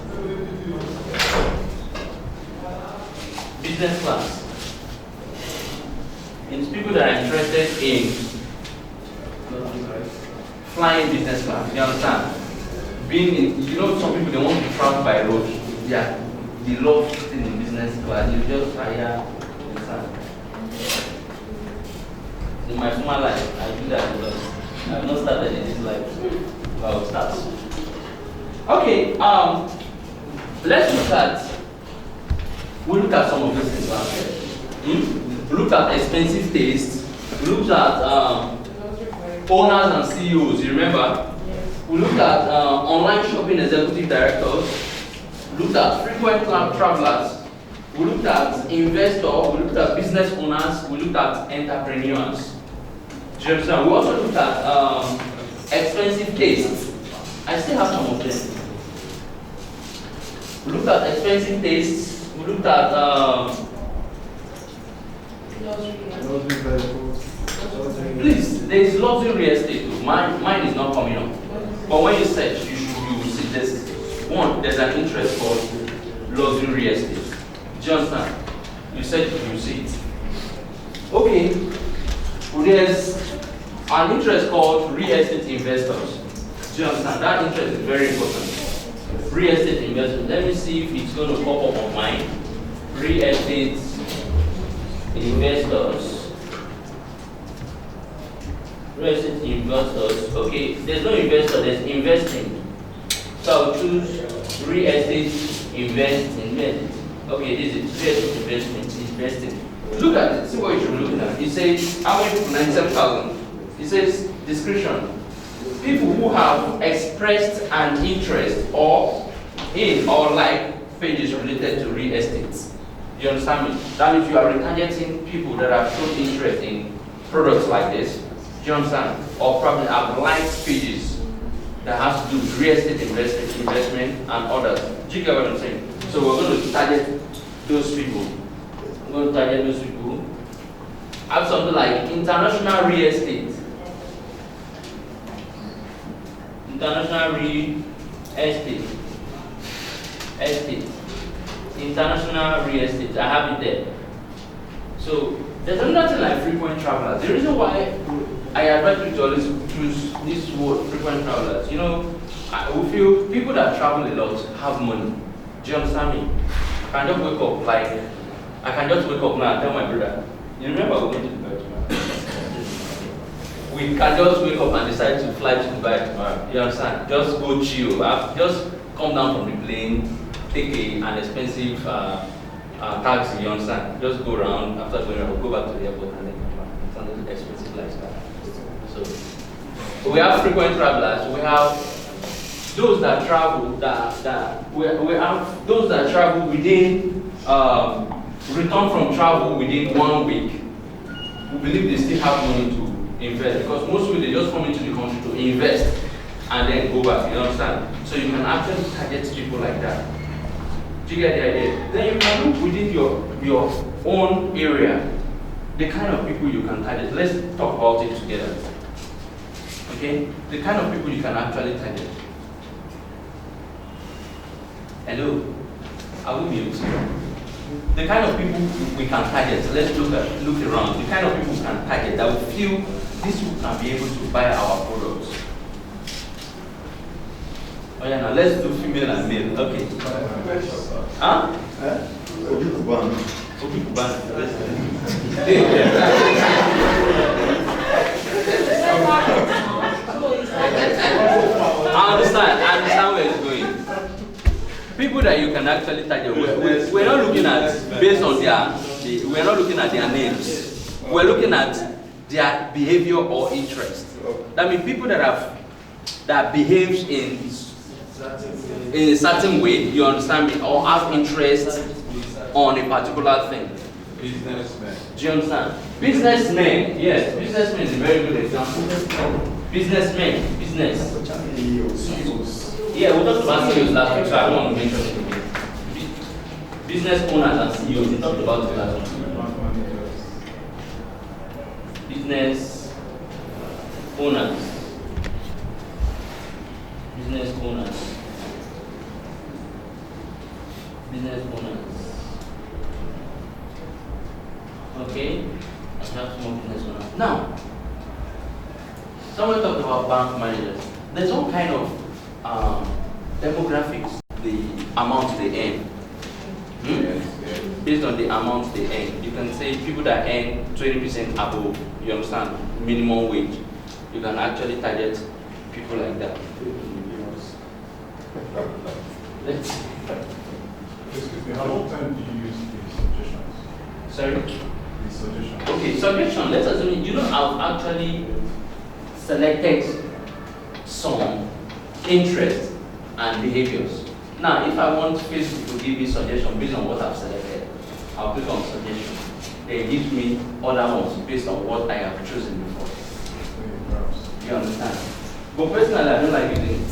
Business class. It's people that are interested in flying business class. You understand? Being in, you know, some people they want to travel by road. Yeah, they love sitting in business class. You just hire. In my former life, I do that a lot. I have not started in this life. Well, start. Okay, let's look at. We look at some of these things last year. We looked at expensive taste. We looked at owners and CEOs. You remember? We looked at online shopping executive directors. We looked at frequent travelers. We looked at investors, we looked at business owners, we looked at entrepreneurs. Do you understand? We also looked at expensive tastes. I still have some of them. We looked at expensive tastes, we looked at please, there is luxury real estate too. Mine is not coming up. But when you search, you will see this. One, there's an interest for luxury real estate. Do you understand? You said you see it. Okay. Well, there's an interest called real estate investors. Do you understand? That interest is very important. Real estate investors. Let me see if it's going to pop up on mine. Real estate investors. Real estate investors. Okay. There's no investor. There's investing. So I'll choose real estate investing. Okay, this is real estate investing. Look at it, see what you should be looking at. It says, how many people? 97,000. It says, description. People who have expressed an interest or in or like pages related to real estate. Do you understand me? That means you are retargeting people that have shown interest in products like this. Do you understand? Or probably have liked pages that has to do with real estate investment and others. Do you get what I'm saying? So we're going to target those people. We're going to target those people. Have something like international real estate. International real estate. International real estate. I have it there. So there's nothing like frequent travelers. The reason why I advise you to always choose this word, frequent travelers. You know, we feel people that travel a lot have money. Do you understand me? I can just wake up now and tell my brother, You remember we went to Dubai? We can just wake up and decide to fly to Dubai. You understand? Just go chill. Just come down from the plane, take an expensive taxi. You understand? Just go around. After going around, go back to the airport and then come back. It's an expensive lifestyle. So we have frequent travelers. We have those that travel we have those that travel within return from travel within 1 week. We believe they still have money to invest because most people they just come into the country to invest and then go back. You understand? So you can actually target people like that. Do you get the idea? Then you can look within your own area the kind of people you can target. Let's talk about it together. Okay? The kind of people you can actually target. Hello? I will be able to. The kind of people we can target, let's look around. The kind of people we can target that will feel these people can be able to buy our products. Oh yeah, now let's do female and male. Okay. Huh? I understand where it's going. People that you can actually target, we're not looking at based on we're not looking at their names. We're looking at their behavior or interest. That means people that behaves in a certain way, you understand me, or have interest on a particular thing. Businessmen. Do you understand? Businessmen, yes, businessmen is a very good example. Businessmen, business. Yeah, we talked about CEOs last week, so I don't want to mention it again. Business owners and CEOs, we talked about it last week. Business owners. Business owners. Business owners. Okay? I have small business owners. Now, someone talked about bank managers. There's all kind of demographics, the amount they earn. Based on the amount they earn. You can say people that earn 20% above, you understand, minimum wage. You can actually target people like that. Let's see. Excuse me, how long time do you use these suggestions? Sorry? These suggestions. Okay, suggestion. Let's assume, I've actually selected some interests and behaviors. Now, if I want Facebook to give me suggestion based on what I've selected, I'll click on suggestion. Then it gives me other ones based on what I have chosen before. You understand? But personally, I don't like using it.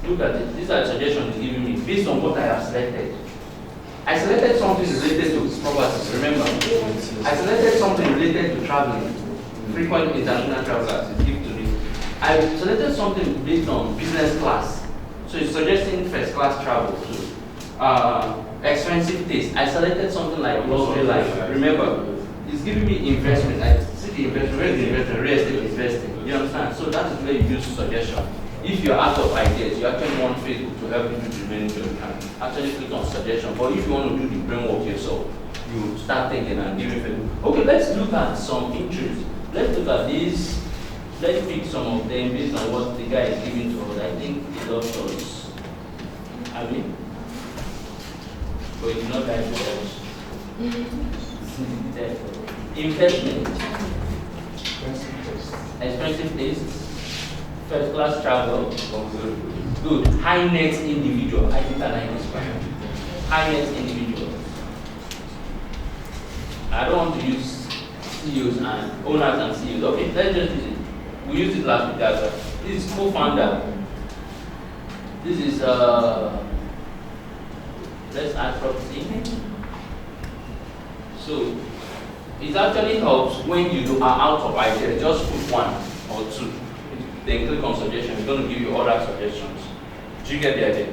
Look at it. These are suggestions it's giving me based on what I have selected. I selected something related to properties, remember? I selected something related to traveling. Frequent international travelers, it gives to me. I selected something based on business class. So it's suggesting first class travel too. Expensive taste. I selected something like luxury life. Remember, it's giving me investment. I see the investment, where is the investment? Real estate investing. You understand? So that is where you use suggestion. If you're out of ideas, you actually want Facebook to help you to manage your account. Actually click on suggestion. But if you want to do the brainwork yourself, you start thinking and giving Facebook. Okay, let's look at some interests. Let's look at these. Let's pick some of them based on what the guy is giving to us. I think he loves us. I mean, but it's not that much. Investment. Expensive taste. First class travel. Good. High net individual. I think I like this one. High net individual. I don't want to use CEOs and owners and CEOs. Okay, let's just use it. We used it last week as well. This is co-founder. This is let's add property. So it actually helps when you are out of ideas. Just put one or two. Then click on suggestion. It's going to give you other suggestions. Do you get the idea?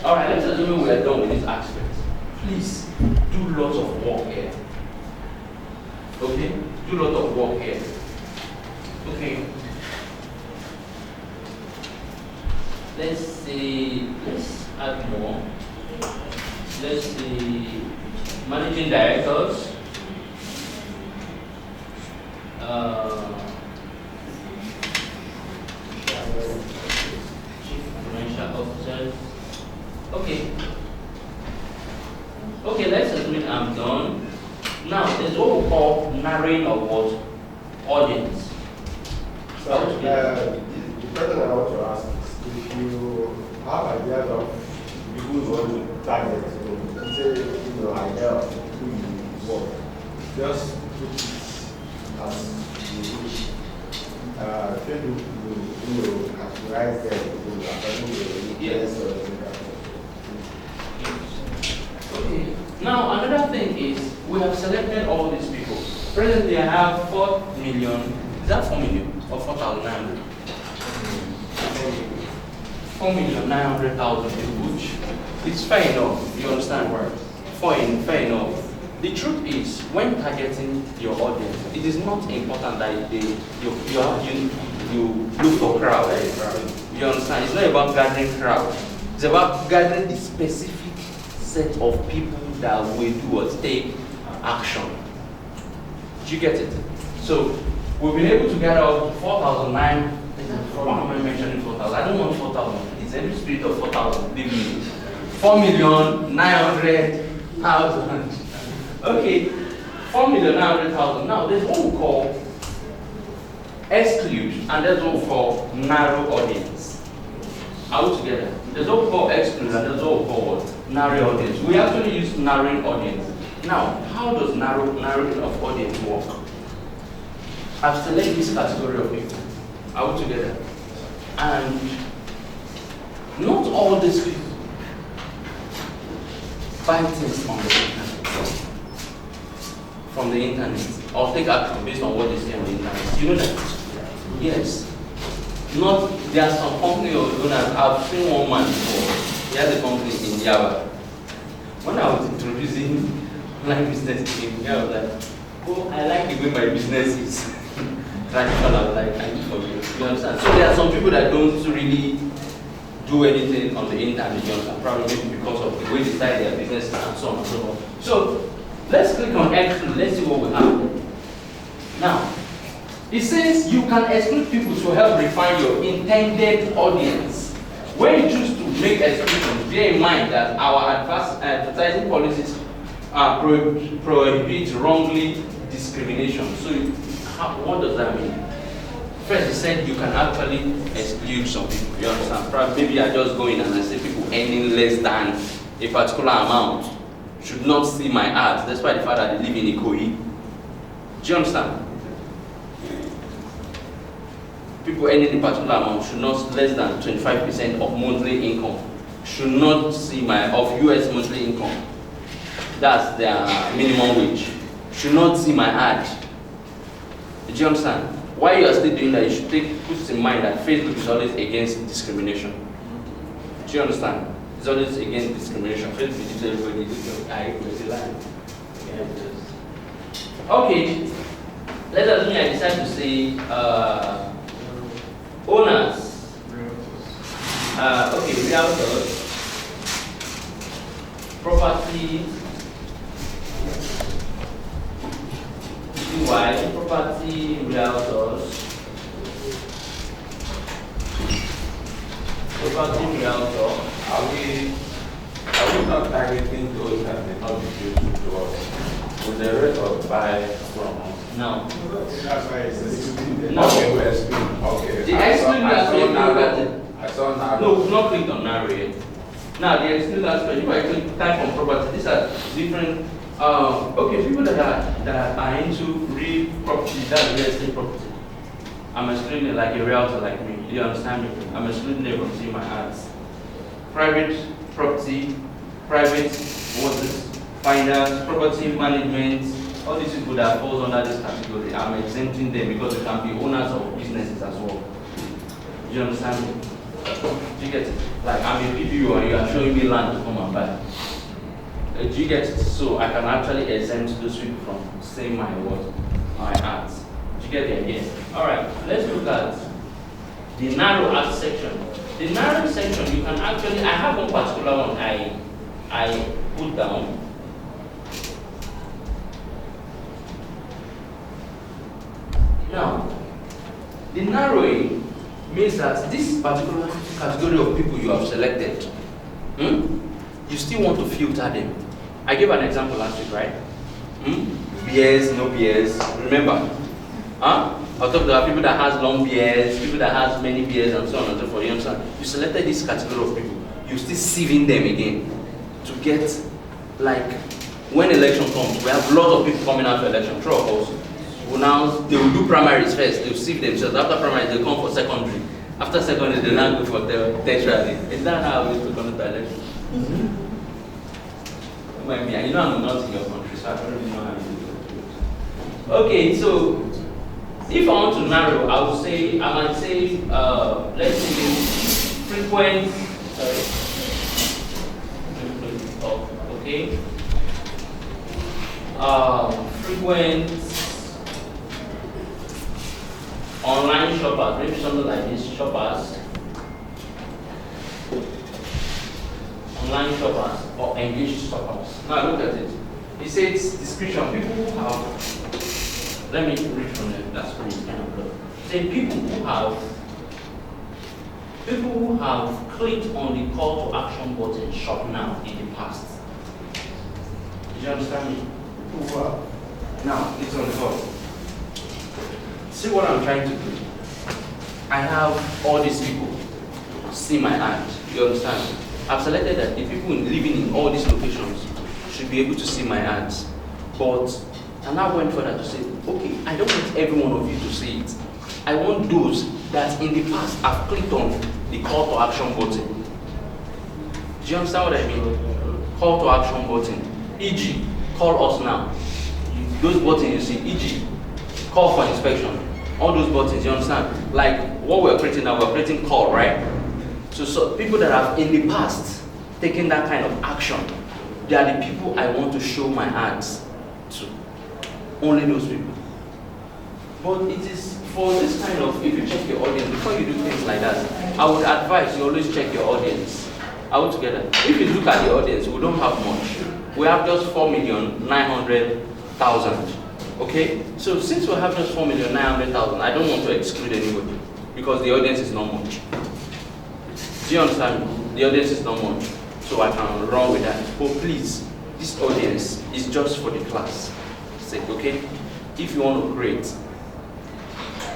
Alright, let's assume we are done with this aspect. Please do lots of work here. Okay? Do lots of work here. Okay. Let's see. Let's add more. Let's see. managing directors, chief financial officers. Okay. Okay, let's admit I'm done. Now, there's what we call narrowing of what? Audience. So, the question I want to ask is, if you have ideas of people you want to target, say, idea of who you want, just put it as you wish. Facebook will, categorize them according to the interest or the Okay. Now, another thing is, we have selected all these people. Presently, I have 4 million. Is that 4 million or 4,900? 4,900,000 people, which it's fair enough. You understand? Fair enough. The truth is, when targeting your audience, it is not important that you look for crowd. You understand? It's not about gathering crowd. It's about gathering the specific set of people that will do or take action. Do you get it? So we've been able to gather up to 4,009. Why am I mentioning 4,000? I don't want 4,000. It's every spirit of 4,000. Believe me. 4,900,000. Okay, 4,900,000. Now there's what we call exclude, and there's what we call narrow audience. Are we together? There's what we call exclude, and there's what we call narrow audience. We actually use narrowing audience. Now, how does narrowing of audience work? I've selected this category of people. Are we together? And not all these people buy things on the internet. From the internet, or take action based on what they see on the internet. You know that? Yes. Not, there are some company owners, I've seen one man before. He has a company in Java. When I was introducing my business to him, I was like, oh, I like the way my business is. Traditional, I was like, I need for you. You understand? So there are some people that don't really do anything on the internet, you understand? Probably maybe because of the way they start their business and so on and so forth. So let's click on exclude. Let's see what we have. Now, it says you can exclude people to help refine your intended audience. When you choose to make exclusions, bear in mind that our advertising policies prohibit wrongly discrimination. So, what does that mean? First, it said you can actually exclude some people. You understand? Probably maybe I just go in and I say people earning less than a particular amount should not see my ads. That's why the fact that they live in Ikoyi. Do you understand? People earning a particular amount should not less than 25% of monthly income should not see my of US monthly income. That's their minimum wage. Should not see my ad. Do you understand? While you are still doing that, you should put in mind that Facebook is always against discrimination. Do you understand? It's always against discrimination. Facebook is everybody is lying. Okay. Let us say I decide to say owners. Okay, realtors. Property. Property realtors. Property realtor. Are we not targeting those that may not be useful to us? Would the rate of buy from us? No. That's why it's excluded. No. Okay, we're excluding. Okay. The exclude aspect, I saw narrow. no, we've not clicked on narrow yet. Now, the exclude aspect, if I click type on property, these are different. Okay, people that are into real property, that's real estate property. I'm excluding it like a realtor like me. You understand me? I'm excluding them from seeing my ads. Private property, private finders, property management, all these people that falls under this category, I'm exempting them because they can be owners of businesses as well. Do you understand me? Do you get it? Like I'm a PPO and you are showing me land to come and buy. Do you get it? So I can actually exempt those people from saying my ads. Do you get the idea? Alright, let's look at the narrow ad section. The narrow section, you can actually, I have one particular one I put down. narrowing means that this particular category of people you have selected, you still want to filter them. I gave an example last week, right? Beards, no beards. Remember? I talked about people that has long beards, people that has many beards, and so on and so forth. You understand? You selected this category of people. You're still sieving them again to get, like, when election comes, we have lots of people coming out for election. True, of course. They will do primaries first. They will sieve themselves. After primaries, they come for secondary. After secondary, they now go for tertiary. Is that how we used to conduct the election? Well, you know I'm not in your country, so I don't really know how you do it. Okay, so if I want to narrow, I might say, let's say frequent, okay, frequent online shoppers, maybe something like this, shoppers, online shoppers, or engaged shoppers. Now look at it. It says description, people who have, let me read from it, that's pretty kind of good. Say people who have clicked on the call to action button shop now in the past. Did you understand me? People who have, now it's on the call. See what I'm trying to do? I have all these people see my ad. You understand? I've selected that the people living in all these locations should be able to see my ads. But I now went further to say, okay, I don't want every one of you to see it. I want those that in the past have clicked on the call to action button. Do you understand what I mean? Call to action button. E.g., call us now. Those buttons you see, e.g., call for inspection. All those buttons, you understand? Like what we're creating now, we're creating call, right? So people that have in the past taken that kind of action, they are the people I want to show my ads to. Only those people. But it is for this kind of, if you check your audience, before you do things like that, I would advise you always check your audience. Are we together? If you look at the audience, we don't have much. We have just 4,900,000. Okay? So since we have just 4,900,000, I don't want to exclude anybody because the audience is not much. Do you understand me? The audience is not much. So I can run with that. But please, this audience is just for the class sake, okay? If you want to create,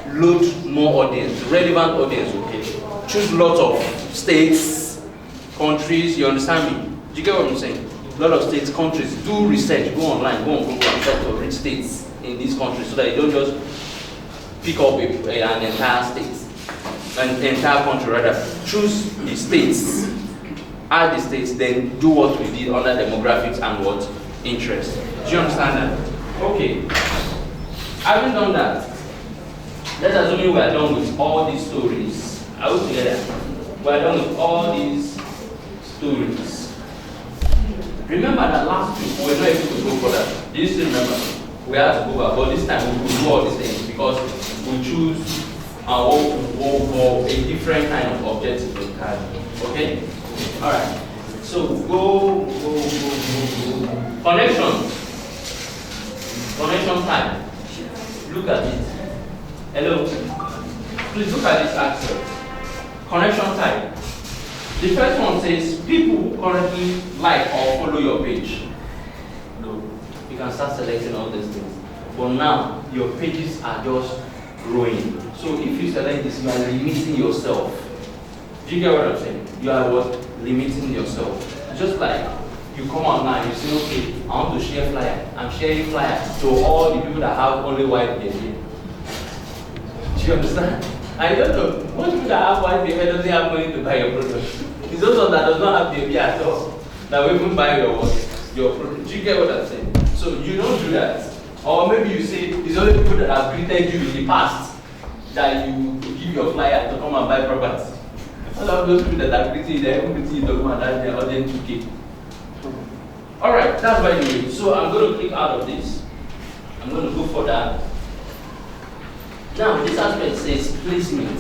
load more audience, relevant audience, okay? Choose lots of states, countries, you understand me? Do you get what I'm saying? A lot of states, countries, do research, go online, go on Google and search for rich states in these countries so that you don't just pick up an entire state, an entire country rather. Choose the states, add the states, then do what we did under demographics and what interest. Do you understand that? Okay. Having done that, let's assume we are done with all these stories. Are we together? We are done with all these stories. Remember that last week we were not able to go further. Do you still remember? We had to go back, but this time we could do all these things because we choose for a different kind of objective to carry. Okay? Alright. So go. Connection type. Look at it. Hello? Please look at this answer. Connection type. The first one says people who currently like or follow your page. No. You can start selecting all these things. But now your pages are just growing. So if you select this, you are limiting yourself. Do you get what I'm saying? You are what? Limiting yourself. Just like you come out now and you say, okay, I want to share flyer. I'm sharing flyer to all the people that have only white behavior. Do you understand? I don't know. Most people that have white behavior doesn't have money to buy your product. It's those ones that does not have behavior at all that will even buy your product. Do you get what I'm saying? So you don't do that. Or maybe you say it's only people that have greeted you in the past that you give your flyer to come and buy property. All of those people that are greeting you, they're even greeting you to come and buy their audience 2K. Alright, that's by the way. So I'm going to click out of this. I'm going to go for that. Now this aspect says placement.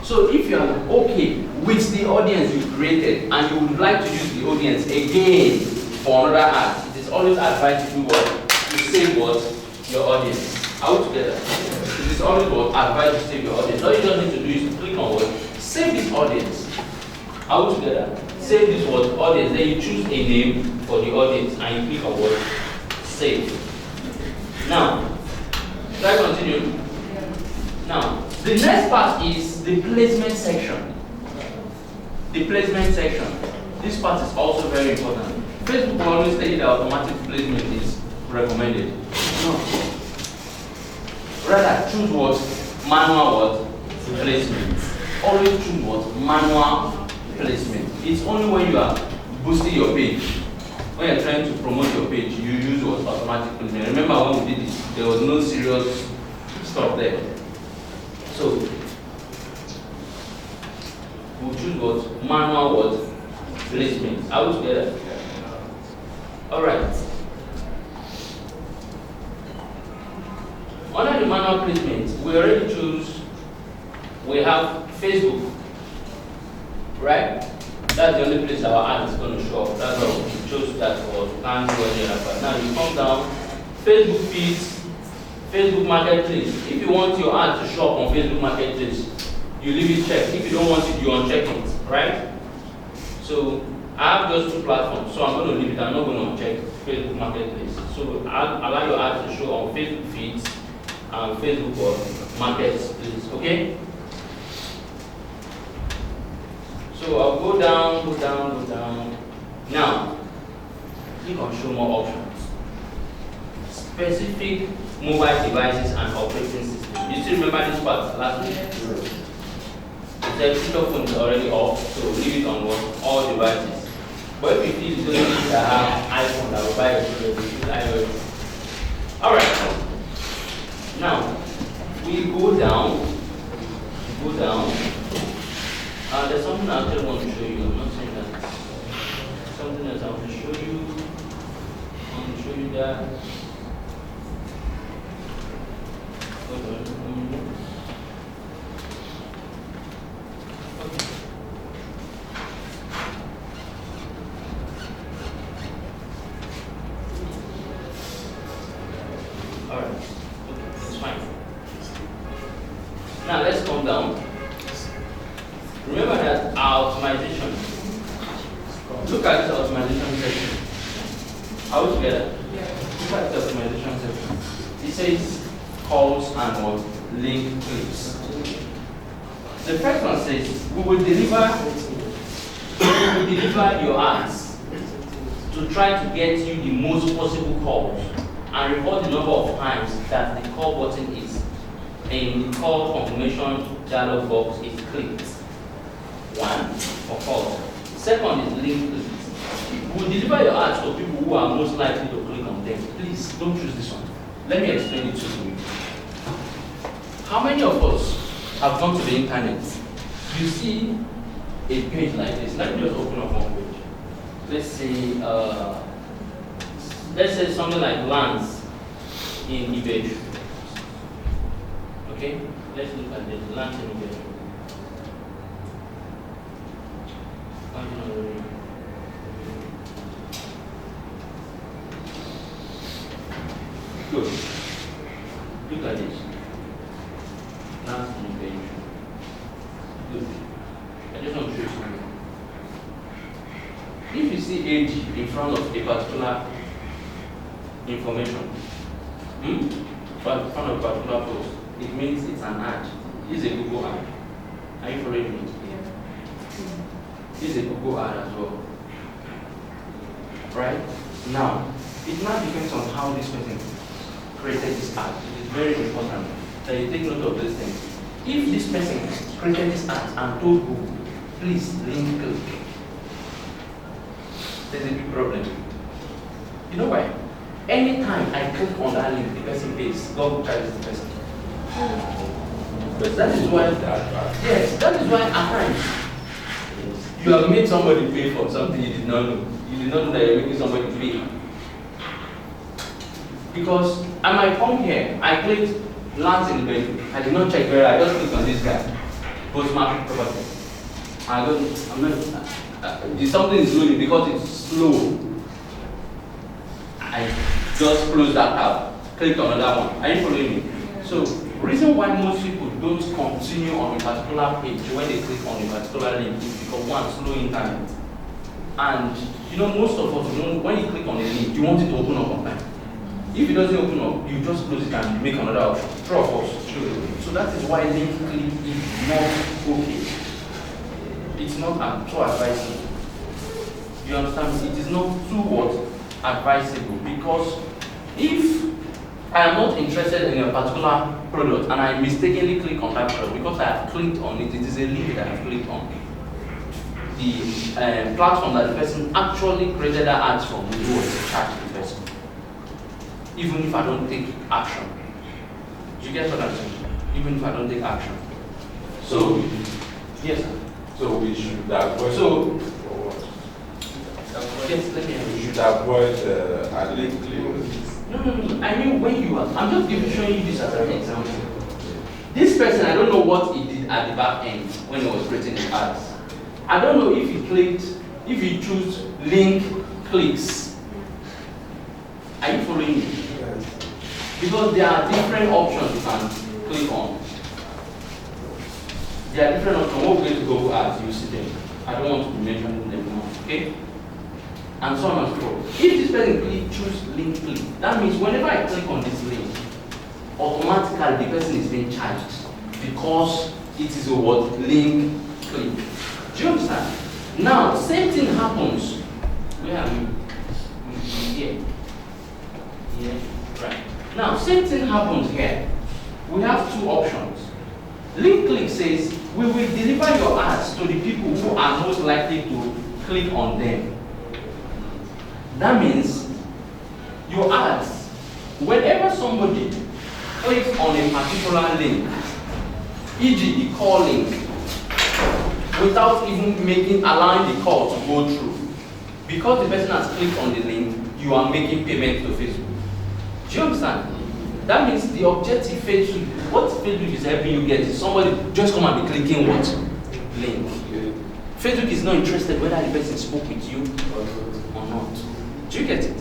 So if you are okay with the audience you created and you would like to use the audience again for another ad, it is always advised to do what? To save what? Your audience. Are we together? It is always what advised to save your audience. All you just need to do is to click on what save this audience. Are we together? Save this what audience. Then you choose a name for the audience and you click on what save. Now, should I continue? Now, the next part is the placement section. The placement section. This part is also very important. Facebook will always tell you that automatic placement is recommended. No. Rather, choose what? Manual what? Placement. Always choose what? Manual placement. It's only when you are boosting your page, when you're trying to promote your page, you use what? Automatic placement. Remember when we did this, there was no serious stuff there. So, we'll choose what? Manual what? Placement. Are we together? Alright. Under the manual placement, we already choose, we have Facebook, right? That's the only place our ad is going to show up. That's why we chose that for can't do any other part. Now you come down, Facebook feeds, Facebook Marketplace. If you want your ad to show up on Facebook Marketplace, you leave it checked. If you don't want it, you uncheck it, right? So I have just two platforms, so I'm going to leave it. I'm not going to check Facebook Marketplace. So I'll allow your ad to show on Facebook feeds and Facebook or Marketplace, okay? So I'll go down, go down, go down. Now, click on show more options. Specific mobile devices and operating systems. You still remember this part last week? The feature phone is already off, so leave it on what? All devices. But if you feel it's only that have iPhone that will buy a phone, use iOS. Alright. Now, we go down. There's something I actually want to show you. I'm not saying that. Something else I want to show you. I want to show you that. Hold on. Okay. Alright. Okay, it's fine. Now let's come down. Remember that our optimization. Look at this optimization section. Are we together? Yeah. Look at the optimization section. It says calls and what? Link clicks. The first one says we will deliver your ads to try to get you the most possible calls and report the number of times that the call button is in the call confirmation dialog box is clicked. One, of course. Second is link clicks. We'll deliver your ads to people who are most likely to click on them. Please don't choose this one. Let me explain it to you. How many of us have gone to the internet? You see a page like this. Let me just open up one page. Let's say something like lands in eBay. Okay? Let's look at this. Lands in eBay. Good. Look at this. Lands in eBay. Good. I just want to show you something. If you see age in front of a particular information, in front of a particular post, it means it's an ad. It's a Google ad. Are you following me? Yeah. It's a Google ad as well. Right? Now, it now depends on how this person created this ad. It is very important that you take note of these things. If this person created this ad and told Google, please link click, there's a big problem. You know why? Anytime I click on that link, the person pays, Google charges the person. But that is why, yes, that is why at times you have made somebody pay for something you did not know. You did not know that you're making somebody pay. Because I might come here, I clicked lands in the bedroom. I did not check where I just clicked on this guy. Post-market property. Something is loading because it's slow. I just closed that tab, clicked on another one. Are you following me? So reason why most people don't continue on a particular page when they click on a particular link is because one, slow internet. And you know, most of us, when you click on a link, you want it to open up on time. If it doesn't open up, you just close it and make another option. True of us. So that is why link click is not okay. It's not too advisable. You understand? It is not too what? Advisable. Because if I am not interested in a particular product and I mistakenly click on that product because I have clicked on it, it is a link that I have clicked on. The platform that the person actually created that ads from will do what? Charge the person. Even if I don't take action. You get what I'm saying? Even if I don't take action. So, yes, sir. So we should avoid. So, yes, let me. We should avoid a link click. No. I mean, when you are, I'm just showing you this as an example. This person, I don't know what he did at the back end when he was creating the ads. I don't know if he clicked, if he chose link clicks. Are you following me? Because there are different options you can click on. There are different options. What we're going to go ads, you see them. I don't want to be mentioning them now, okay? And so on and so forth. If this person choose link click, that means whenever I click on this link, automatically the person is being charged because it is a what? Link click. Do you understand? Now, same thing happens. Where are you? Here. Here. Right. Now, same thing happens here. We have two options. Link click says we will deliver your ads to the people who are most likely to click on them. That means your ads, whenever somebody clicks on a particular link, e.g. the call link, without even allowing the call to go through, because the person has clicked on the link, you are making payment to Facebook. Do you understand? That means the objective Facebook, what Facebook is helping you get is somebody just come and be clicking what? Link. Facebook is not interested whether the person spoke with you or not. Do you get it?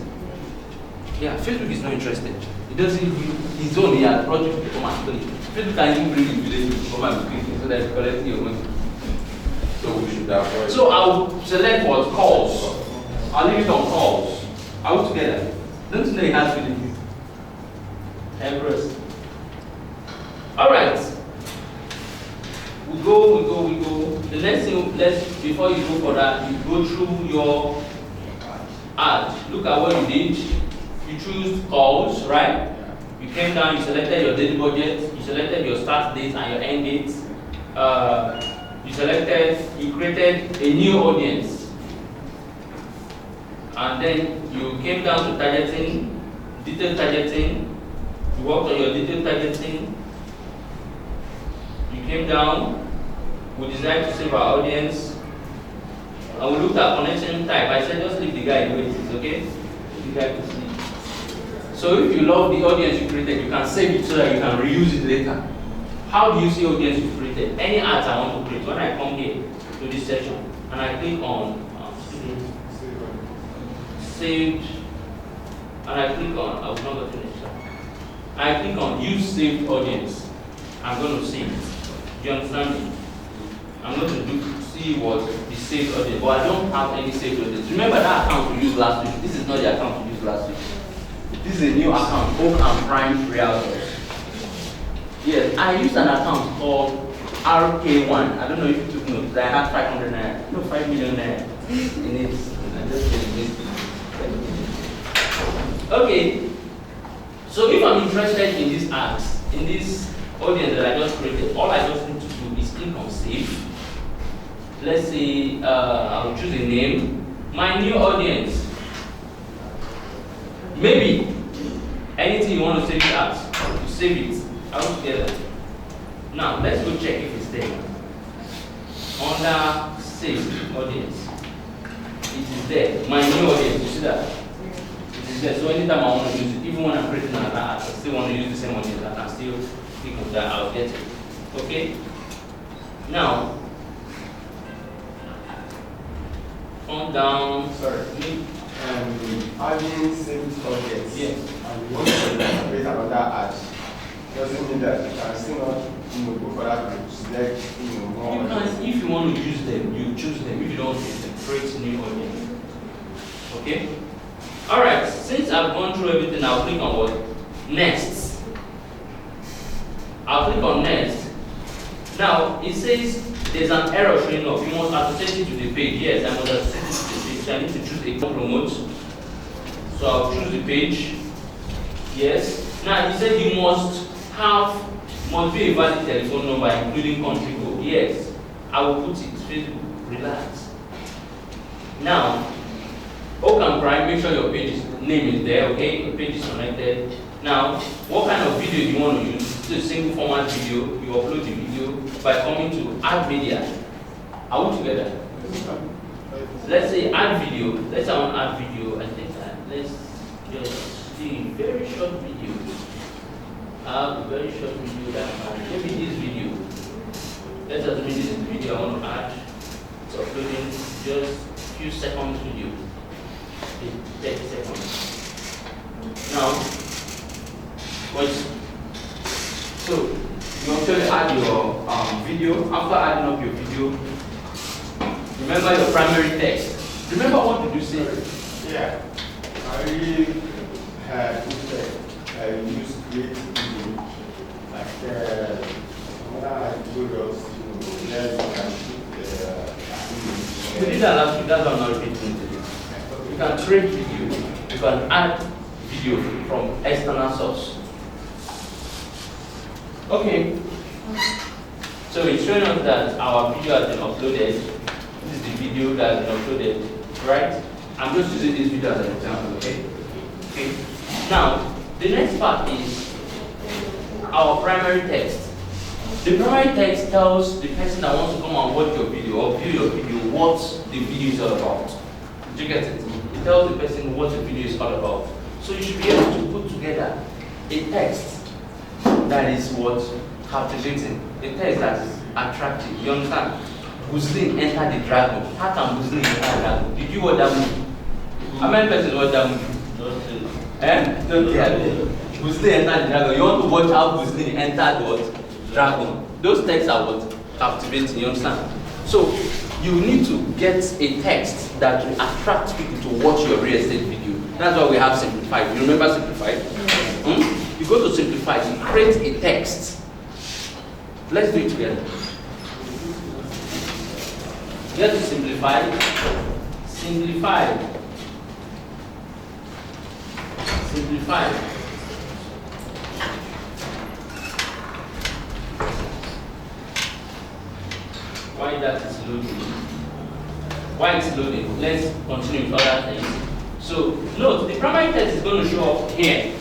Yeah, Facebook is not interested. It doesn't even, his own, he has brought you to come and click. Facebook can even bring you village to come and click so that you collect your money. So we should avoid. So I'll select what? Calls. I'll leave it on calls. Are we together? Don't you know it has feelings? Empress. Alright. We go. The next thing, before you go further, you go through your ad. Look at what you did. You choose calls, right? You came down, you selected your daily budget, you selected your start date and your end date. You created a new audience. And then you came down to targeting, detailed targeting. You worked on your detailed targeting. You came down. We decided to save our audience. And we looked at connection type. I said just leave the guy the way it is, okay? Leave the guy to sleep. So if you love the audience you created, you can save it so that you can reuse it later. How do you see audience you created? Any ads I want to create, when I come here to this section and I click on saved, and I click on, I will not go finish that. I click on use saved audience. I'm going to save. Do you understand me? I'm going to see what the saved audience, but I don't have any saved audience. Remember that account we used last week? This is not the account we used last week. This is a new account, Oak and Prime Realtors. Yes, I used an account called RK1. I don't know if you took notes. I had 5 million in it. I just missed it. Okay. So if I'm interested in these ads, in this audience that I just created, all I just need to do is click on save. Let's say I'll choose a name. My new audience. Maybe anything you want to save it as, you save it all together. Now let's go check if it's there. Under save audience, it is there. My new audience, you see that? It is there. So anytime I want to use it, even when I'm creating another ad, I still want to use the same audience, I can still click on that, I'll get it. Okay? Now, come down, Having saved audience. Yes. And we want to create another ad. doesn't mean that you can still not, go for that to select, more. You can, if you want to use them, you choose them. If you don't use them, create new audience. Okay? Alright, since I've gone through everything, I'll click on what? Next. I'll click on next. Now, it says there's an error showing up. You must associate it to the page. Yes, I must associate it to the page. I need to choose a promote. So I'll choose the page. Yes. Now, it says you must be a valid telephone number, including country code. Yes. I will put it. Facebook. Relax. Now, Open Prime, make sure your name is there, okay? Your page is connected. Now, what kind of video do you want to use? It's a single format video. You upload the video by coming to Add Media. Are we together? Let's say Add Video. Let's say I want to add video. I think let's just see a very short video. I have a very short video that maybe this video. Let's assume this is the video I want to add. It's uploading just a few seconds video. 30 seconds. Now, so you actually add your video. After adding up your video, remember your primary text. Remember what did you say? Yeah, I really had used create video, like tutorials, We did that last week. That's why I'm not repeating today. You can create video. You can add video from external source. Okay. So it's showing us that our video has been uploaded. This is the video that has been uploaded, right? I'm just using this video as an example, okay? Okay. Now, the next part is our primary text. The primary text tells the person that wants to come and watch your video or view your video what the video is all about. Did you get it? It tells the person what the video is all about. So you should be able to put together a text that is what captivating, a text that is attractive. You understand? Guzlin entered the dragon. How can Guzlin enter the dragon? Did you watch that movie? How many persons watch that movie? Don't care. Guzlin entered the dragon. You want to watch how Guzlin entered what? Dragon. Those texts are what? Captivating. You understand? So you need to get a text that will attract people to watch your real estate video. That's why we have Simplified. You remember Simplified? You go to Simplified, you create a text. Let's do it together. Get to Simplified. Simplified. Simplified. Why that is loading? Why it's loading? Let's continue with other things. So note, the primary text is going to show up here.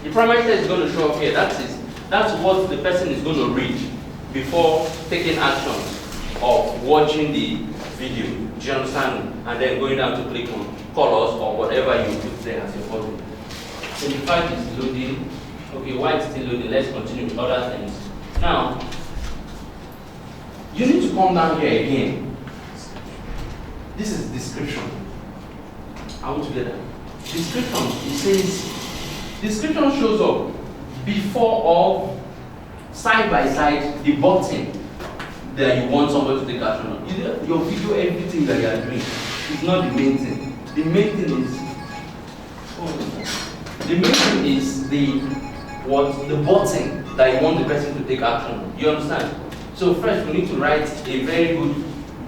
The primary text is going to show up here. That's it. That's what the person is going to read before taking action of watching the video. Do you understand? And then going down to click on colors or whatever you put there as your button. Simplified is loading. Okay, why it's still loading? Let's continue with other things. Now, you need to come down here again. This is description. Are we together? Description, it says, description shows up before or side by side the button that you want somebody to take action on. Your video, everything that you are doing is not the main thing. The main thing is the button that you want the person to take action on. You understand? So first we need to write a very good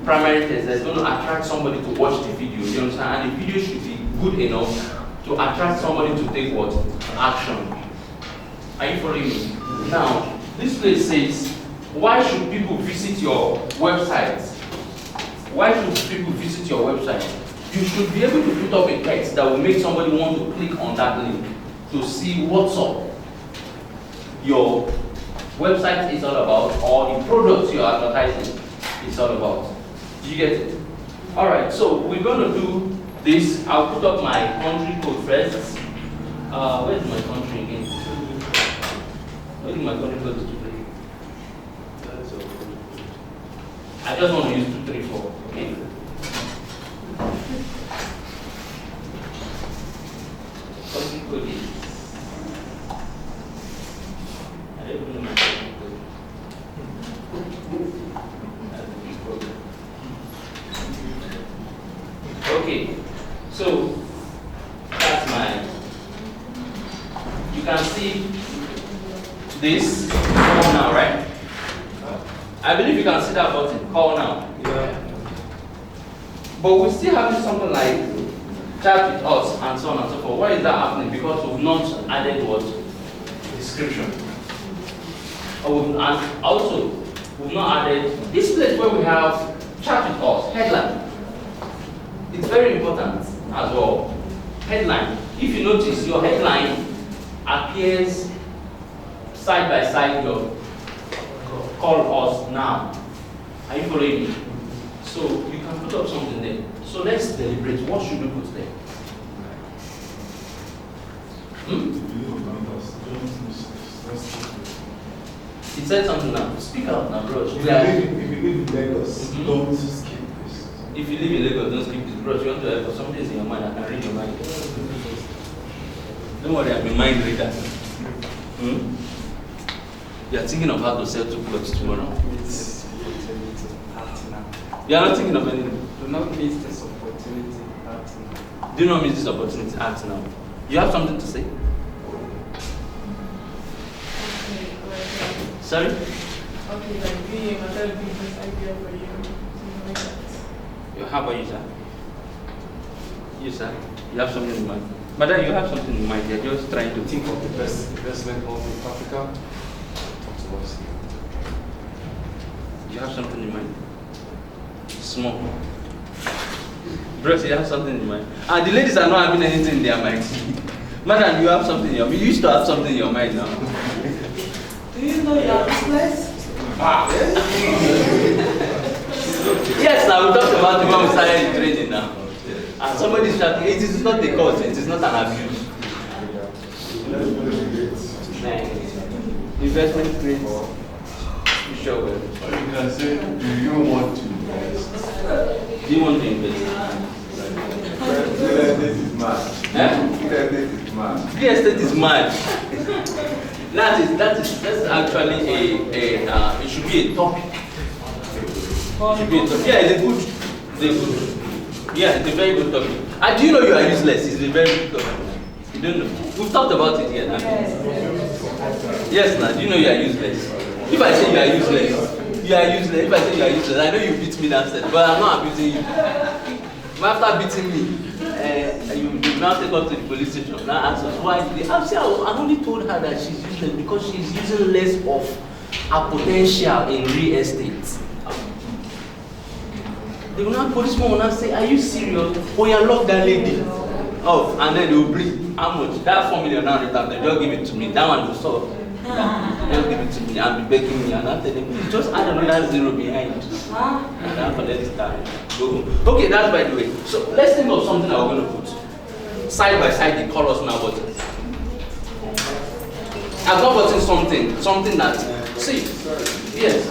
primary text that's going to attract somebody to watch the video. You understand? And the video should be good enough to attract somebody to take what? Action. Are you following me? Now, this place says, why should people visit your website? Why should people visit your website? You should be able to put up a text that will make somebody want to click on that link to see what's up your website is all about, or the products you're advertising is all about. Do you get it? Alright, so we're going to do this. I'll put up my country code first. Where's my country again? Where is my country code to play? I just want to use 234, okay? Country code is Okay, so that's my. You can see this call now, right? I believe you can see that button, call now. Yeah. But we still have something like chat with us and so on and so forth. Why is that happening? Because we've not added what? Description. And also, we've not added this place where we have chat with us, headline. It's very important as well. Headline. If you notice, your headline appears side by side your call us now. Are you following me? So you can put up something there. So let's deliberate. What should we put there? It said something now. Speak out now, bro. If you live in Lagos, don't skip this. If you live in Lagos, don't skip this, bro. You want to help us. Something is in your mind. I can read your mind. Don't worry, I'm a mind reader. You are thinking of how to sell 2 plots tomorrow. You are not thinking of anything. Do not miss this opportunity. Do not miss this opportunity. Act now. You have something to say? Sorry? Okay, like being a hotel business idea for you. Something like that. How about you, sir? You, sir? You have something in mind? Madam, you have something in mind. You're just trying to Think of the best investment hub in Africa. Talk to us. You have something in mind? Small. Bros, you have something in mind. And the ladies are not having anything in their mind. Madam, you have something in your mind. You used to have something in your mind now. Do you know your business? Yes, now we talked about it when we started the training now. And somebody is shouting, it is not a cause, it is not an abuse. Investment grade. You sure will. Or you can say, do you want to invest? Do you want to invest? Real estate is mad. Real estate is mad. Real estate is mad. That's actually it should be a topic. It should be a topic. Yeah, it's a good. Yeah, it's a very good topic. And do you know you are useless? It's a very good topic. You don't know. We've talked about it here now. Yes, now. Do you know you are useless? If I say you are useless, you are useless. If I say you are useless, I know you beat me downstairs, but I'm not abusing you. But after beating me, you now take us to the police station. Now ask us why. I only told her that she's useless because she's using less of her potential in real estate. The policeman will not say, are you serious? Oh, you lock that lady off, and then they will bring how much? That 4 million now, they just give it to me. That one will solve. Just give it to me and be begging me, and I'm telling me, just add another zero behind. And I'll collect this time. Okay, that's by the way. So let's think of something that we're going to put side by side. They call us now button. I've not button something that. See, yes.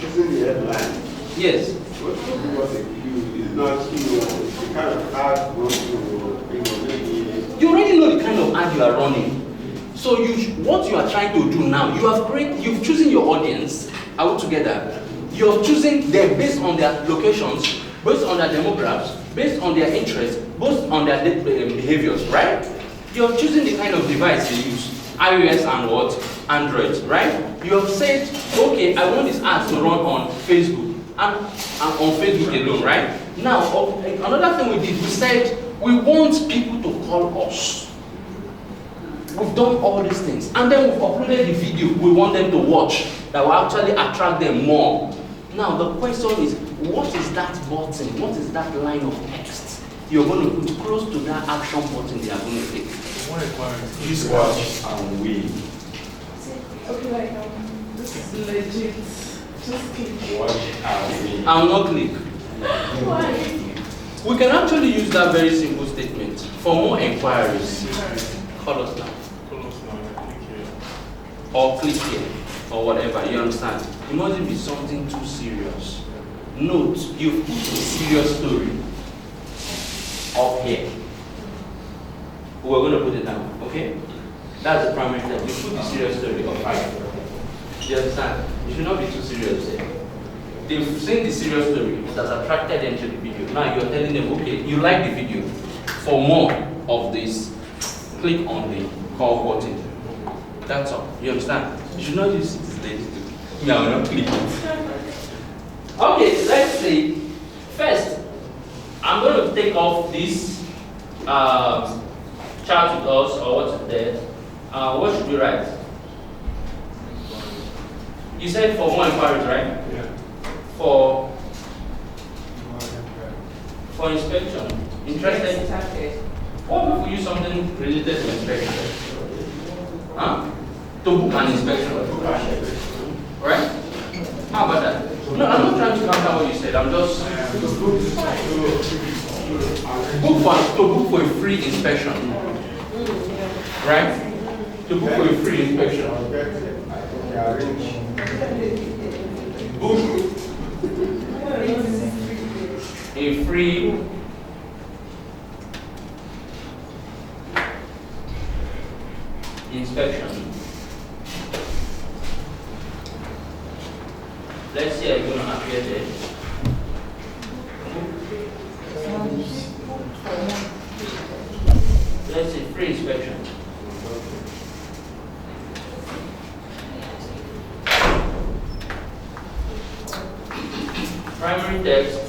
Choosing the headline. Yes. Because it's not, the kind of ad goes to, maybe. You already know the kind of ad you are running. So what you are trying to do now, you've chosen your audience, are we together? You're choosing them based on their locations, based on their demographics, based on their interests, based on their behaviors, right? You're choosing the kind of device they use, iOS and what? Android, right? You have said, okay, I want this ad to run on Facebook, and on Facebook alone, right? Now, another thing we did, we said we want people to call us. We've done all these things, and then we've uploaded the video we want them to watch that will actually attract them more. Now, the question is, what is that button? What is that line of text you're going to put close to that action button they are going to take? Just watch and wait. Okay, like, this is legit. Just click. Watch and wait. I will not click. Why? We can actually use that very simple statement. For more inquiries, call us now. Or click here, or whatever, you understand? It mustn't be something too serious. Note, you've put a serious story up here. We're going to put it down, okay? That's the primary step. You put the serious story up here. Do you understand? You should not be too serious here. they've seen the serious story, it has attracted them to the video. Now you're telling them, okay, you like the video. For more of this, click on the call button. That's all. You understand? You should not use it lazy to. No, not click it. Okay, let's see. First, I'm going to take off this chart with us, or what's there. What should we write? You said for more inquiries, right? Yeah. For inspection. Interested? What if we use something related to inspection? Huh? To book an inspection. Right? How about that? No, I'm not trying to counter what you said. I'm just book for a free inspection. Right? To book for a free inspection. Book a free inspection. Let's see, I'm going to appear there. Let's see, free inspection. Primary text.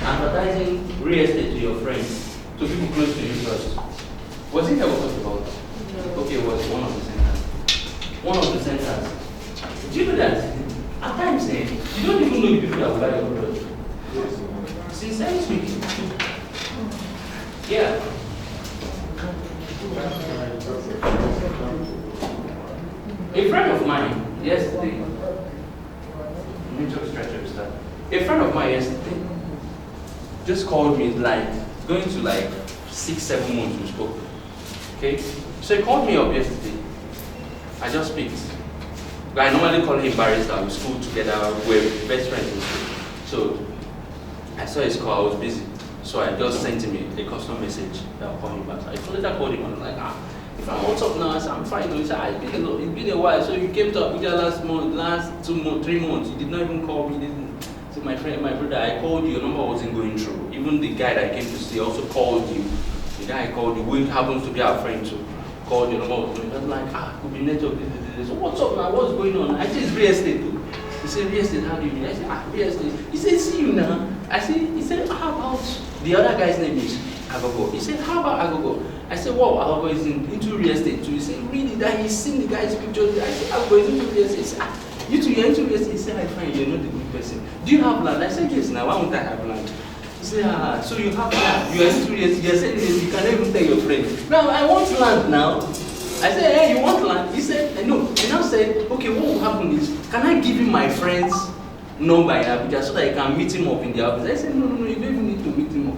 Advertising real estate to your friends, to people close to you first. Was it here we talked about? No. Okay, it was one of the centers. One of the centers. Do you know that? At times, you don't even know the people that will buy your product. Sincerely speaking. Yeah. A friend of mine yesterday. Let me just try to understand. A friend of mine yesterday just called me, like, going to like 6-7 months we spoke. Okay? So he called me up yesterday. I just picked. I normally call him barrister. We school together, we're best friends in school. So I saw his call, I was busy. So I just sent him a custom message that I'll call him back. I later called him and I was like, if I'm what's up now, I said, I'm fine. He said, it's been a while. So you came to Abuja last 2 months, 3 months. You did not even call me. So my brother, I called you, your number wasn't going through. Even the guy that I came to see also called you. The guy I called you, who happens to be our friend too, called your number was going. I was like, could be network, this. So what's up now? What's going on? I said, it's real estate too. He said, real estate, how do you mean? I said, real estate. He said, see you now. He said, how about the other guy's name is Agogo? He said, how about Agogo? I said, wow, Agogo is into real estate too. He said, really? That he's seen the guy's pictures? I said, Agogo is into real estate. He said, you two, you're into real estate. He said, I find you're not a good person. Do you have land? I said, yes, now, why won't I have land? He said, so you have land. You are into real estate. You're saying this, you cannot even tell your friend. Now, I want land now. I said, hey, you want land? He said, no. He now said, okay, what will happen is, can I give him my friend's number in Abuja so that I can meet him up in the office? I said, no, you don't even need to meet him up.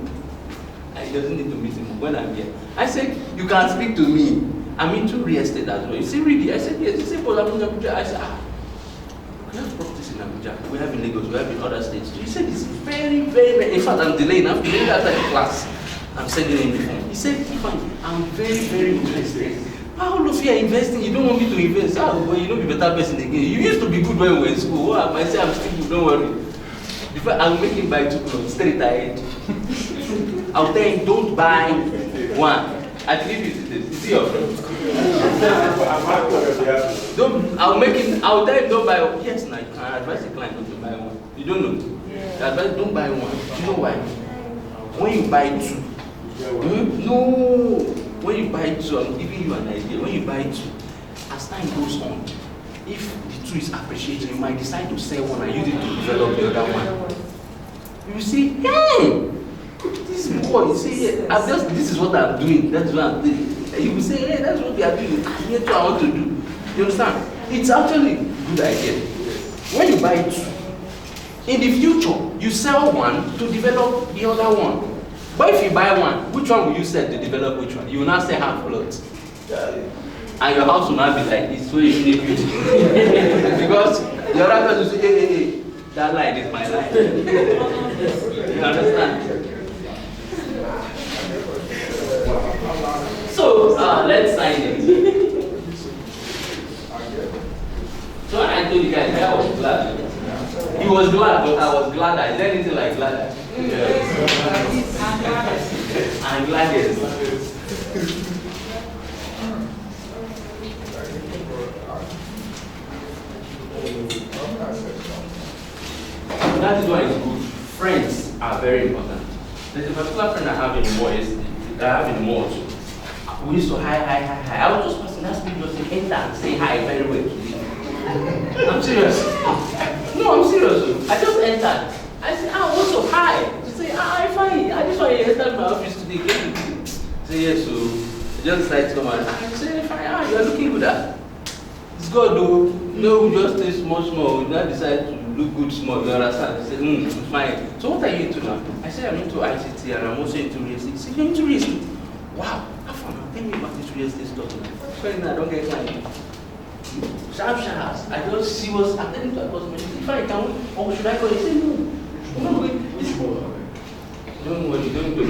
He doesn't need to meet him up when I'm here. I said, you can speak to me. I'm into real estate as well. He said, really? I said, yes. He said, but I'm in Abuja. I said, we have properties in Abuja. We have in Lagos. We have in other states. He said, it's very, very, in fact, I'm delaying. I'm delaying after the class. I'm sending him the phone. He said, I'm very, very interested. How of you are investing? You don't want me to invest? Well, you don't be a better person again. You used to be good when we were in school. What I say, I'm still good, don't worry. Before I'll make him buy 2 clothes, straight ahead. I'll tell him, don't buy one. I believe you this. Is he your friend? I'll tell you don't buy one. Yes, now you can advise the client not to buy one. You don't know. The advice don't buy one. You know why? When you buy two, no. When you buy two, I'm giving you an idea. When you buy two, as time goes on, if the two is appreciated, you might decide to sell one and use it to develop the other one. You see, hey, this boy, you see, this is what I'm doing. That's what I'm doing. You will say, hey, that's what we are doing. Here too, I want to do. You understand? It's actually a good idea. When you buy two, in the future, you sell one to develop the other one. But if you buy one, which one will you sell to develop which one? You will not sell half plots. And your house will not be like this, so you need it. Because the other person will say, hey, that line is my line. You understand? So, let's sign it. So I told you guys, I was glad. He was glad, but I was glad. Is there anything like glad? Yes. I'm glad, yes. That is why it's good. Friends are very important. There's a particular friend I have in the mall too. We used to hi. I was just passing that speed just to enter and say hi very well to you. I'm serious. No, I'm serious. I just entered. I said, what's up? Hi. She said, I'm fine. I just want you to enter my office today. Can you? Say yes, so I just decided to come and I said, fine, you are looking good. It's good though. No, we just stay small. We now decide to look good small. You understand? I said, it's fine. So what are you into now? I said, I'm into ICT and I'm also into real estate. She said, you're into real estate? Wow, how fun. Tell me about this real estate stuff. So I don't get client. Sharp. I just she was attending to a customer. She said, if I can, or should I call? He said, no. Don't worry. Don't worry, don't do it.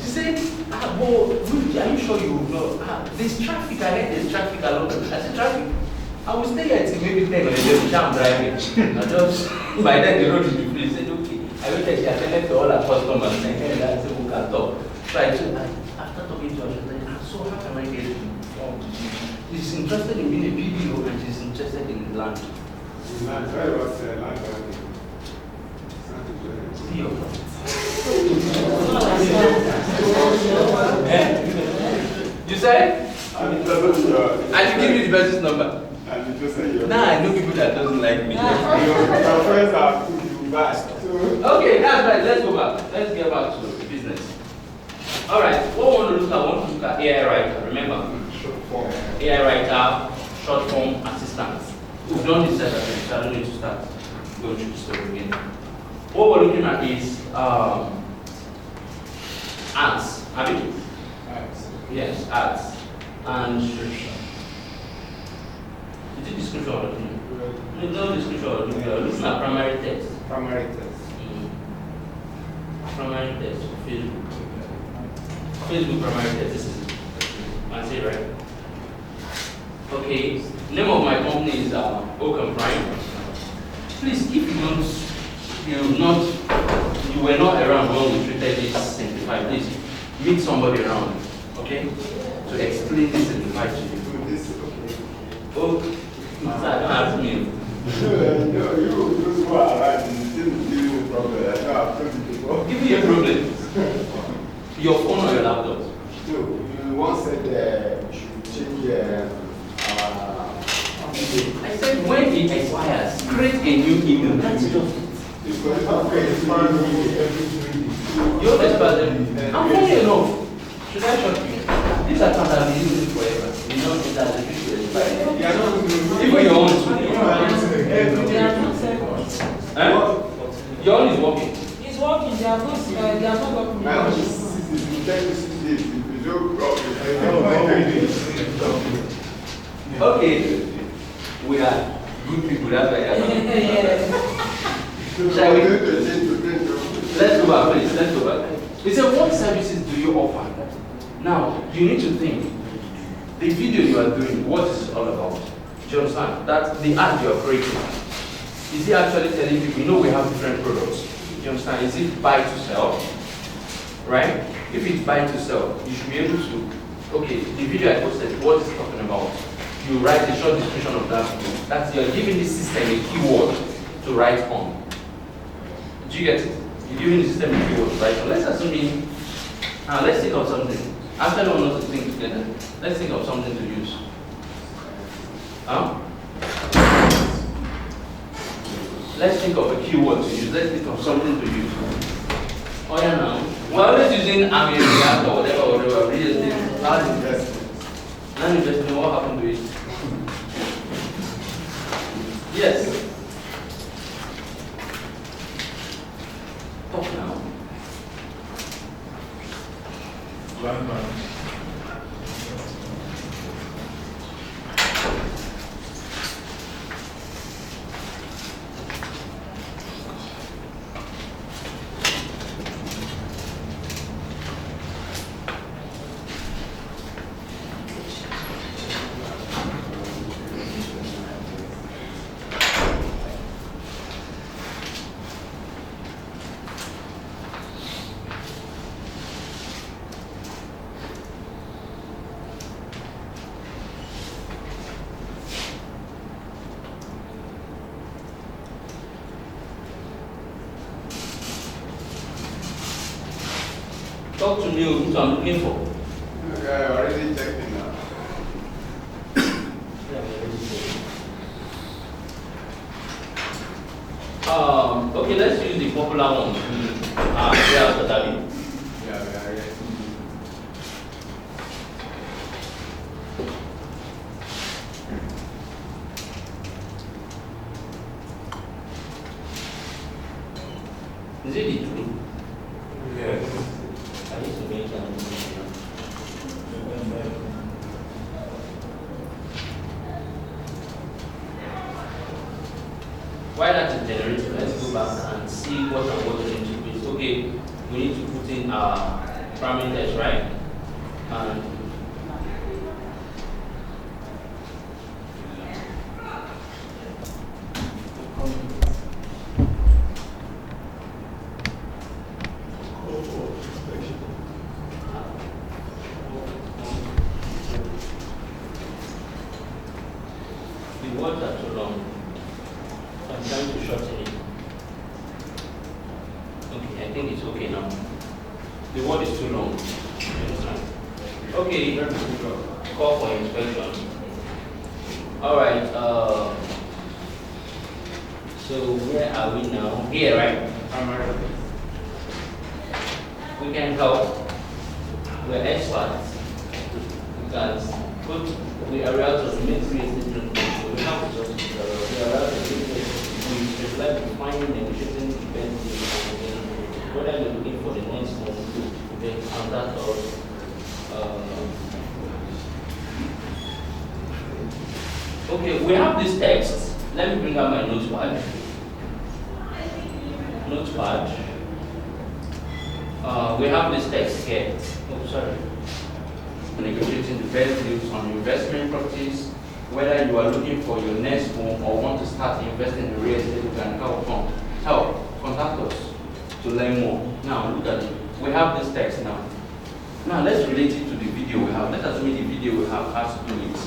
She said, are you sure you will know? There's traffic, I heard there's traffic along. I said, traffic? I will stay here till maybe 10 or 11, I'm driving. I just, by then the road is free. He said, okay. I waited, she attended to all her customers and I said, who can talk? So I said, after talking to her, she said, so how can I get informed? She's interested in being a PBO and she's interested in land. Land, where was land? You said? I should give you the business number. Nah, I know people that doesn't like me. Your friends are too bad. Okay, that's right. Let's go back. Let's get back to business. All right. What we want to look at? We want to look at AI writer. Remember, AI writer, short form assistance. We've done this setup, so I don't need to start going through the story again. What we're looking at is ads. Have you? Yes, ads. And is it description or opinion? No description or opinion. We are looking at primary text. Primary text for Facebook. Facebook primary text. This is I say right. Okay. Name of my company is Oaken Prime. Please, if you were not around when we treated this simplified, please meet somebody around, okay? To explain this simplified to you. Oh, don't ask me. No, you who are right, you didn't give me a problem. I know I've told you before. Give me a problem. Your phone or your laptop? No, you once said you should change I said when it expires, create a new email. That's just it. You don't expire them. I'm funny enough. Should I shock you? These account have been using forever. You don't think that the future is expire. Even your own too. Your own is working. It's working. They are not working. My own is 6 days. No problem. Okay. We are good people. That's why I am. Shall we? Let's go back, please. Let's go back. He said, what services do you offer? Now, you need to think. The video you are doing, what is it all about? Do you understand? That's the ad you are creating. Is he actually telling people, you know we have different products? Do you understand? Is it buy to sell? Right? If it's buy to sell, you should be able to Okay, the video I posted, what is it talking about? You write a short description of that video. That's you're giving the system a keyword to write on. Do you get it? You're giving the system a keyword to write on. Let's assume let's think of something. After we want to think together, let's think of something to use. Let's think of a keyword to use. Let's think of something to use. Oh yeah, now. We're always using React or whatever. We just did land investment. Land investment, what happened to it? Yes. Talk now. Landmark. Talk to me, who I'm looking for. Okay, I already checked it now. Okay, let's use the popular one. Yeah, totally. Yeah, yeah. Is it the truth? Yes. I need to make an While that is generated, let's go back and see what I'm going to introduce. Okay, we need to put in our parameters, right? And the words are too long. I'm trying to shorten it. Okay, I think it's okay now. The word is too long. You understand? Okay, call for inspection. Alright, so where are we now? Here, right? We can help. We're experts. Because we are allowed to make decisions. We have to we are allowed to make we specialize in finding negotiating events whether you're looking for the next one, then and that or okay, we have this text. Let me bring up my notepad. We have this text here. Oh, sorry. Negotiating the best deals on investment properties. Whether you are looking for your next home or want to start investing in real estate, you can contact us to learn more. Now, look at it. We have this text now. Now, let's relate it to the video we have. Let us assume the video we have has to do with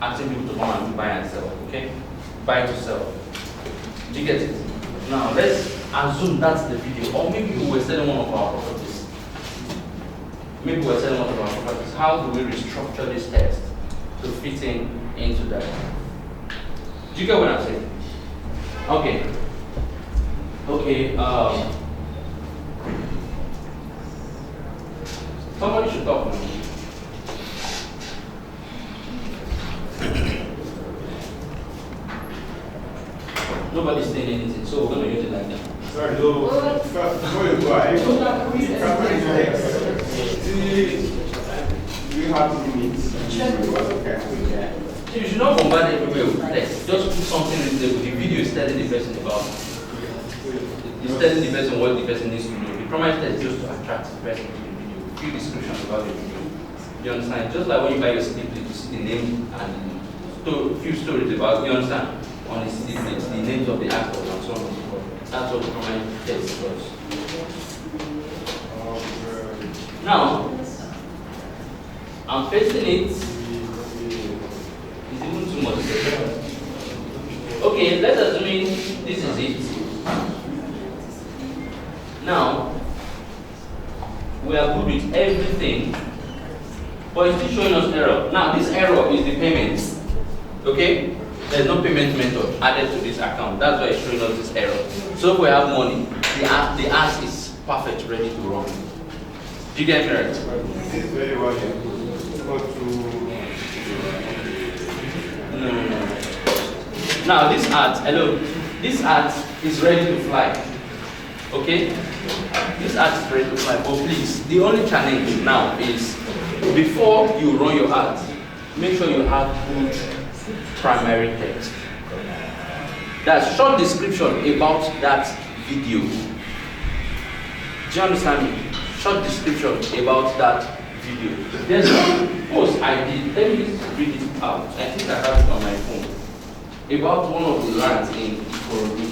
asking people to come and buy and sell. Okay? Buy to sell. Do you get it? Now, let's assume that's the video. Or maybe we were selling one of our properties. Maybe we're selling one of our properties. How do we restructure this text to fit into that? Do you get what I'm saying? Okay. Somebody should talk to me. Nobody's saying anything, so we're going to use it like that. Sorry, before you go, I you have to meet. Okay. So you should not bombard everywhere with text. Just put something in there. The video is telling the person about it. It's telling the person what the person needs to know. The primary text is just to attract the person to the video. Few descriptions about the video. You understand? Just like when you buy your CD plate, you see the name and few stories about. You understand? On the CD plate, the names of the actors and so on and so forth. That's what the primary text does. Now, I'm pasting it. It's even too much. Okay, let's assume this is it. Now, we are good with everything, but it's still showing us error. Now, this error is the payment. Okay? There's no payment method added to this account. That's why it's showing us this error. So if we have money, the app is perfect, ready to run. Do you get me right? This is very well. No. Now this ad is ready to fly. Okay? This ad is ready to fly. But please, the only challenge now is before you run your ad, make sure you have good primary text. That's short description about that video. Do you understand me? Short description about that video. There's one post I did. Let me read it out. I think I have it on my phone. About one of the lands in Ikorodu.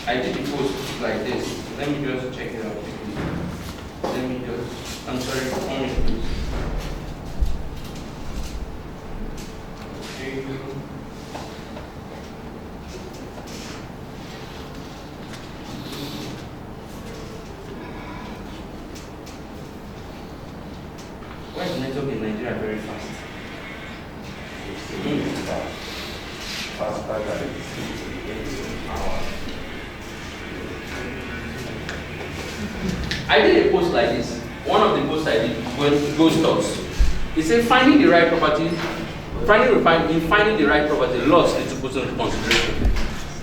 I did the post like this. Let me just check it out quickly. I'm sorry, one minute please. Why is network in Nigeria very fast? Faster than I did a post like this. One of the posts I did goes thoughts. It said finding the right property, in finding the right property, laws need to put into consideration.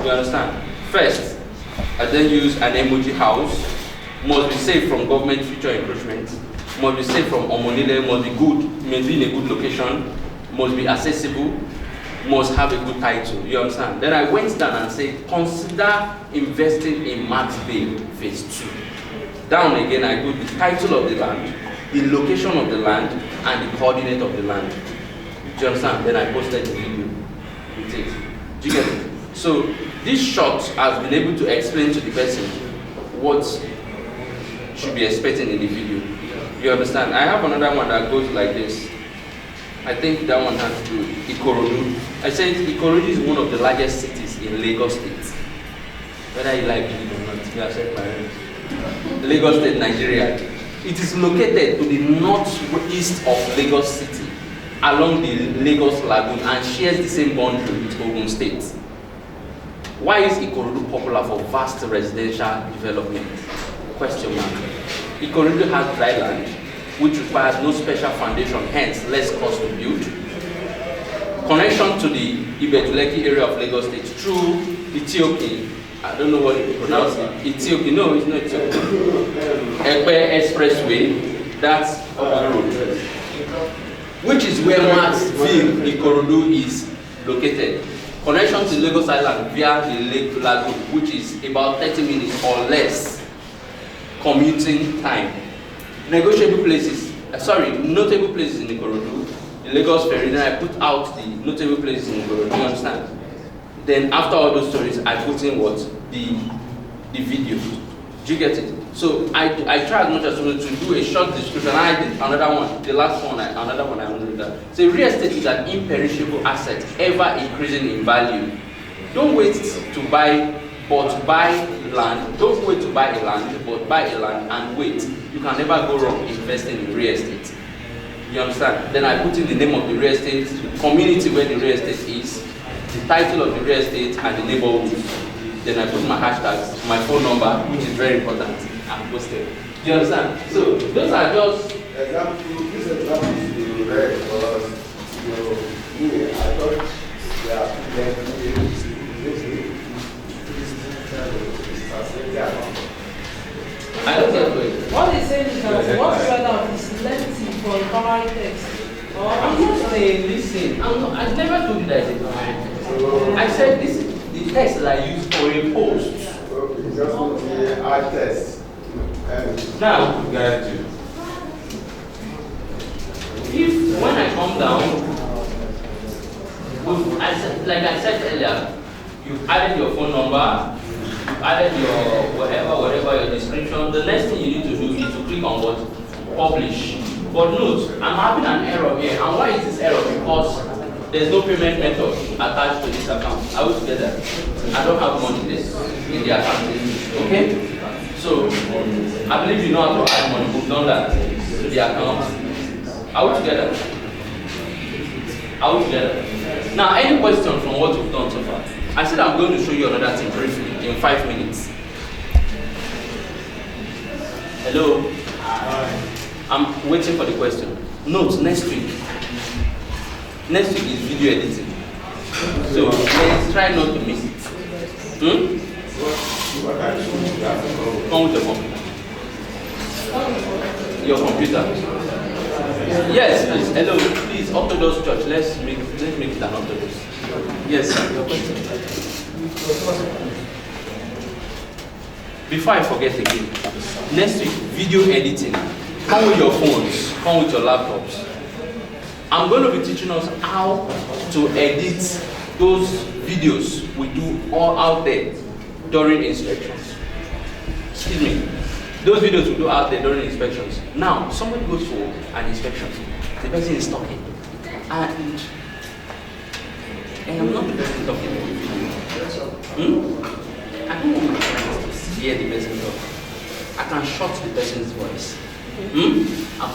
You understand? First, I then use an emoji house, must be safe from government future encroachment, must be safe from omonile, must be good, must be in a good location, must be accessible, must have a good title. You understand? Then I went down and said, consider investing in Max Bay Phase 2. Down again, I put the title of the land, the location of the land, and the coordinate of the land. Do you understand? Then I posted the video with it. Do you get it? So this shot has been able to explain to the person what should be expecting in the video. You understand? I have another one that goes like this. I think that one has to do with Ikorodu. I said Ikorodu is one of the largest cities in Lagos State. Whether you like it or not, you accept my name. Lagos State, Nigeria. It is located to the northeast of Lagos City, along the Lagos Lagoon, and shares the same boundary with Ogun State. Why is Ikorodu popular for vast residential development? Question mark. Ikorodu has dry land, which requires no special foundation, hence less cost to build. Connection to the Ibetuleki area of Lagos State through Ethiopia. I don't know what you pronounce it. Ethiopia, no, it's not Ethiopia. Ekpe Expressway, that's Obaga Road. Which is where Maxville, Ikorodu is located. Connection to Lagos Island via the Lake Lagoon, which is about 30 minutes or less commuting time. Notable places in Ikorodu, in Lagos Ferry. Then I put out the notable places in Ikorodu. You understand? Then after all those stories, I put in what? The video. Do you get it? So I tried as much as possible to do a short description. I did another one. The last one, another one I want to do that. So real estate is an imperishable asset, ever increasing in value. Don't wait to buy, but buy land. Don't wait to buy a land, but buy a land and wait. You can never go wrong investing in real estate. You understand? Then I put in the name of the real estate, community where the real estate is, the title of the real estate, and the neighborhood. Then I put my hashtags, my phone number, which is very important, and posted. Do you understand? So those are just This example is very because I thought they are I don't get it. What they say is that what's read out is lengthy for a primary text. I'm not saying listen. I never told you that it's a primary text. I said this is the text that I use for a post. Okay, just put the art test. Now, Got you. if when I come down, like I said earlier, you've added your phone number, you've added your whatever your description. The next thing you need to do is to click on what? Publish. But note, I'm having an error here. And why is this error? Because there's no payment method attached to this account. I will together. I don't have money in the account. Okay? So, I believe you know how to add money. We've done that to the account. Are we together? Are we together? Now, any question from what we've done so far? I said I'm going to show you another thing briefly in 5 minutes. Hello? I'm waiting for the question. Note, next week. Next week is video editing. So let's try not to miss it. Come with your computer. Yes, please. Hello, please. Orthodox Church. Let's make it an Orthodox. Yes, sir. Your question. Before I forget again, next week video editing. Come with your phones. Come with your laptops. I'm going to be teaching us how to edit those videos we do all out there during inspections. Excuse me. Those videos we do out there during inspections. Now, somebody goes for an inspection. The person is talking. And I'm not the person talking in the video. I don't want my friends to hear the person talk. I can shut the person's voice. And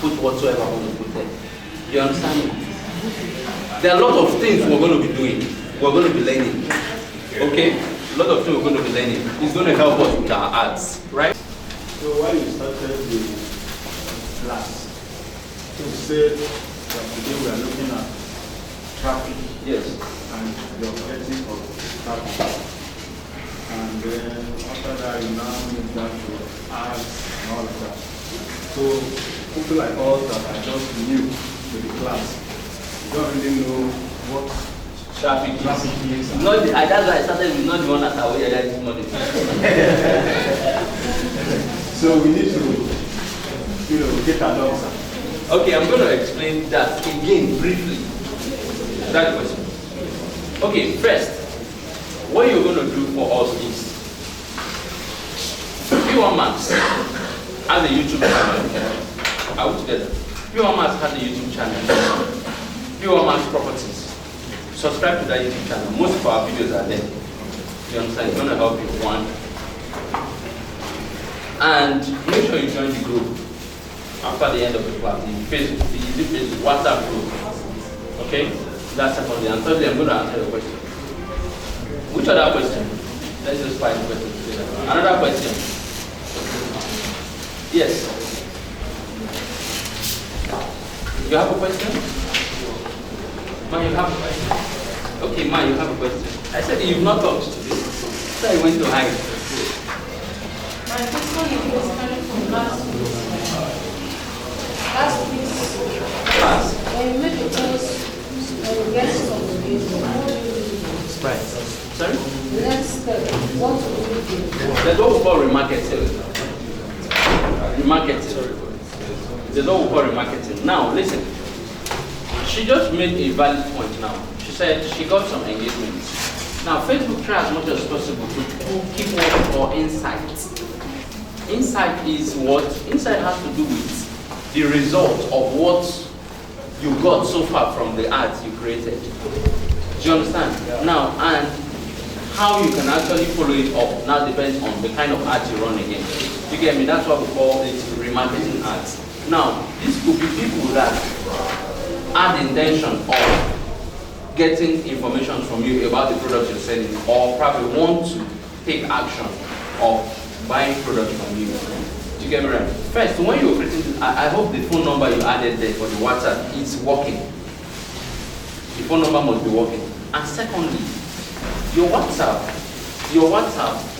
put whatsoever I want to put there. You understand me? There are a lot of things we're going to be doing. We're going to be learning. Okay? A lot of things we're going to be learning. It's going to help us with our ads, right? So when you started the class, you said that today we are looking at traffic. Yes. And the objective of traffic. And then after that, you now move down to ads and all of that. So people like us that are just new to the class, you don't really know what Traffic is. Not the, that's why I started with not the one that I wear this morning. So we need to, get along. Okay, I'm going to explain that again briefly. That question. Okay, first, what you're going to do for us is, P1 Max has a YouTube channel. Are we together? P1 Max has a YouTube channel. P1 Max Properties. Subscribe to that YouTube channel. Most of our videos are there. You understand? It's going to help you, one. And make sure you join the group after the end of the class. The Facebook, WhatsApp group. Okay? That's secondly. And thirdly, I'm going to answer your question. Which other question? Let's just find the question together. Another question. Yes. You have a question? Ma, you have a question? Okay, Ma, you have a question. I said you've not talked to this. So I went to hide. My question is coming from last week. Last week's Class. when you make a post, when you get some engagement, what do you do? Right. Sorry? The next step, what do you do? There's what we call remarketing. Remarketing. There's what we call remarketing. Now, listen. She just made a valid point now. She said she got some engagements. Now, Facebook try as much as possible to keep what we call insight. Insight is what? Insight has to do with the result of what you got so far from the ads you created. Do you understand? Yeah. Now, and how you can actually follow it up now depends on the kind of ads you run again. You get me? That's what we call it remarketing ads. Now, this could be people that had the intention of getting information from you about the products you're selling, or probably want to take action of buying products from you. Do you get me right? First, when you're creating this, I hope the phone number you added there for the WhatsApp is working. The phone number must be working. And secondly, your WhatsApp,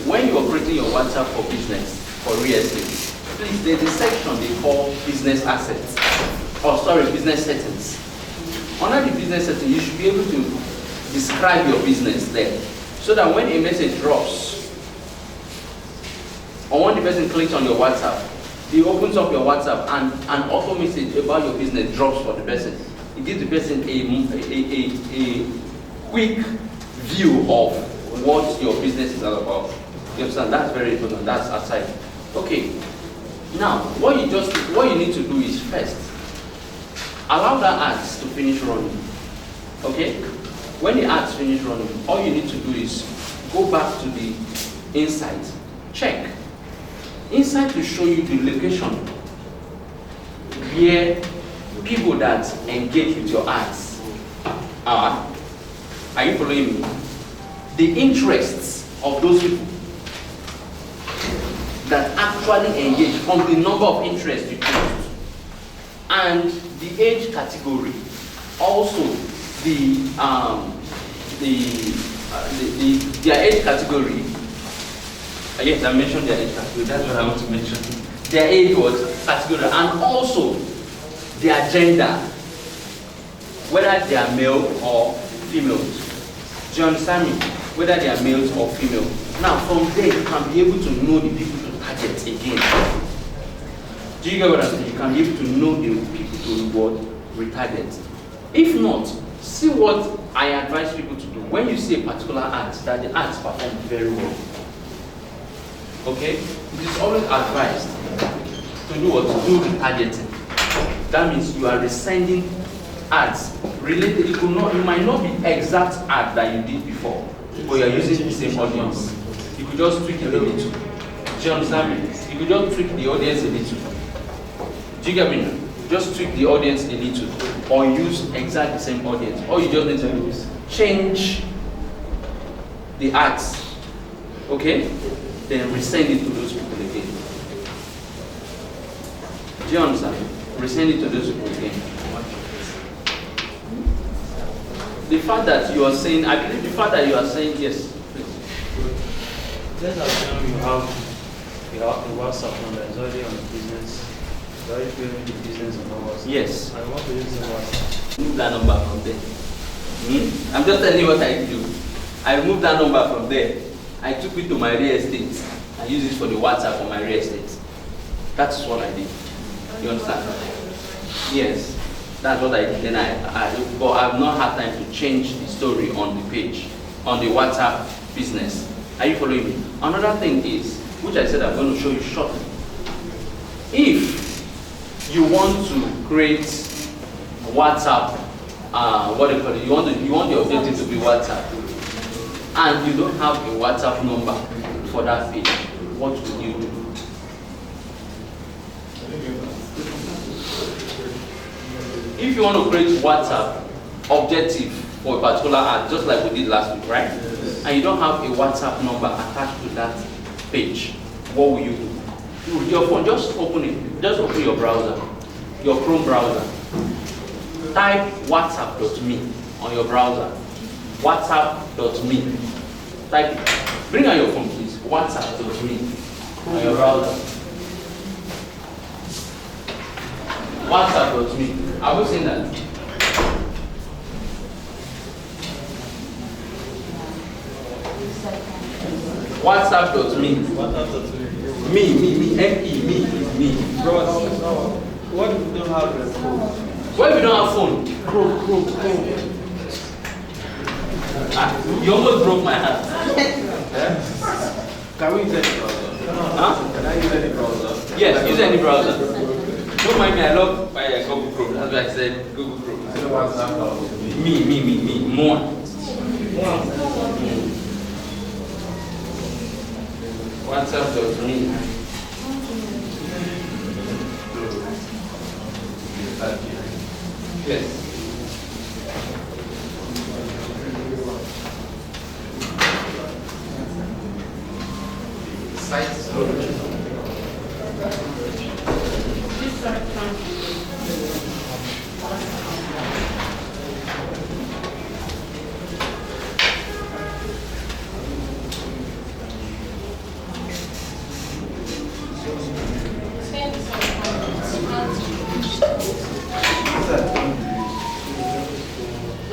when you're creating your WhatsApp for business, for real estate, please, there's a section they call business assets. Business settings. Under the business settings, you should be able to describe your business there. So that when a message drops, or when the person clicks on your WhatsApp, he opens up your WhatsApp and an auto message about your business drops for the person. It gives the person a quick view of what your business is all about. You understand? That's very important. That's aside. Okay. Now, what you need to do is first, allow that ads to finish running. Okay? When the ads finish running, all you need to do is go back to the insight, check. Insight will show you the location where people that engage with your ads are. Are you following me? The interests of those people that actually engage from the number of interests you choose, and the age category, also their age category. Yes, I mentioned their age category. That's what I want to mention. Their age was category, and also their gender, whether they are male or females. Do you understand me? Whether they are males or female. Now, from there, you can be able to know the people to target again. Do you get what I'm saying? You can be able to know the people to reward, retarget. If not, see what I advise people to do. When you see a particular ad, that the ads perform very well. Okay? It is always advised to do what? To do retargeting. That means you are resending ads related. You might not be exact ad that you did before, but you are using the same audience. You could just tweak it a little. Do you understand me? You could just tweak the audience a little. Do you get me now? Just tweak the audience a little, or use exactly the same audience. All you just need to do is change the ads, okay? Then resend it to those people again. Do you understand? Resend it to those people again. The fact that you are saying, I believe the fact that you are saying yes, please. Let's assume you have a WhatsApp number that's already on the business. You're already doing the business on WhatsApp. Yes. I want to use the WhatsApp. Move that number from there. I'm just telling you what I do. I removed that number from there. I took it to my real estate and used it for the WhatsApp for my real estate. That's what I did. You understand? Yes. That's what I did. Then but I've not had time to change the story on the page, on the WhatsApp business. Are you following me? Another thing is, which I said I'm going to show you shortly. If you want to create WhatsApp, what do you call it? You want your objective to be WhatsApp, and you don't have a WhatsApp number for that page. What would you do? If you want to create WhatsApp objective for a particular ad, just like we did last week, right? And you don't have a WhatsApp number attached to that page, what will you do? With your phone, just open it. Just open your browser, your Chrome browser. Type whatsapp.me on your browser. Whatsapp.me. Type it. Bring out your phone, please. Whatsapp.me on your browser. WhatsApp.me. Have you seen that? WhatsApp.me. Me, M-E, me. Bro, what if we don't have a phone? What if you don't have phone? Chrome. You almost broke my heart. Can we use any browser? Huh? Can I use any browser? Yes, use any browser. Don't mind me, I love my Google Chrome. That's why I said Google Chrome. I don't want that. Me. More. WhatsApp.me. Yes. Site is loaded.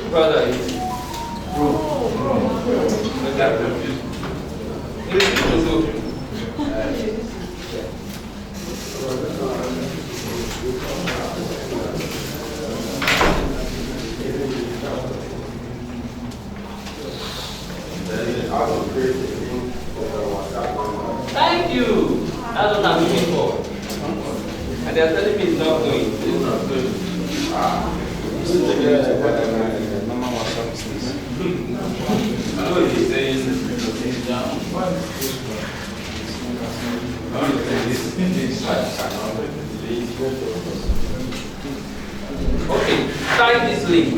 Brother, it's look at confused. Please go. Thank you. That's what I'm looking for. And they're telling me it's not going. It's not going. Normal WhatsApp business. Okay, type this link.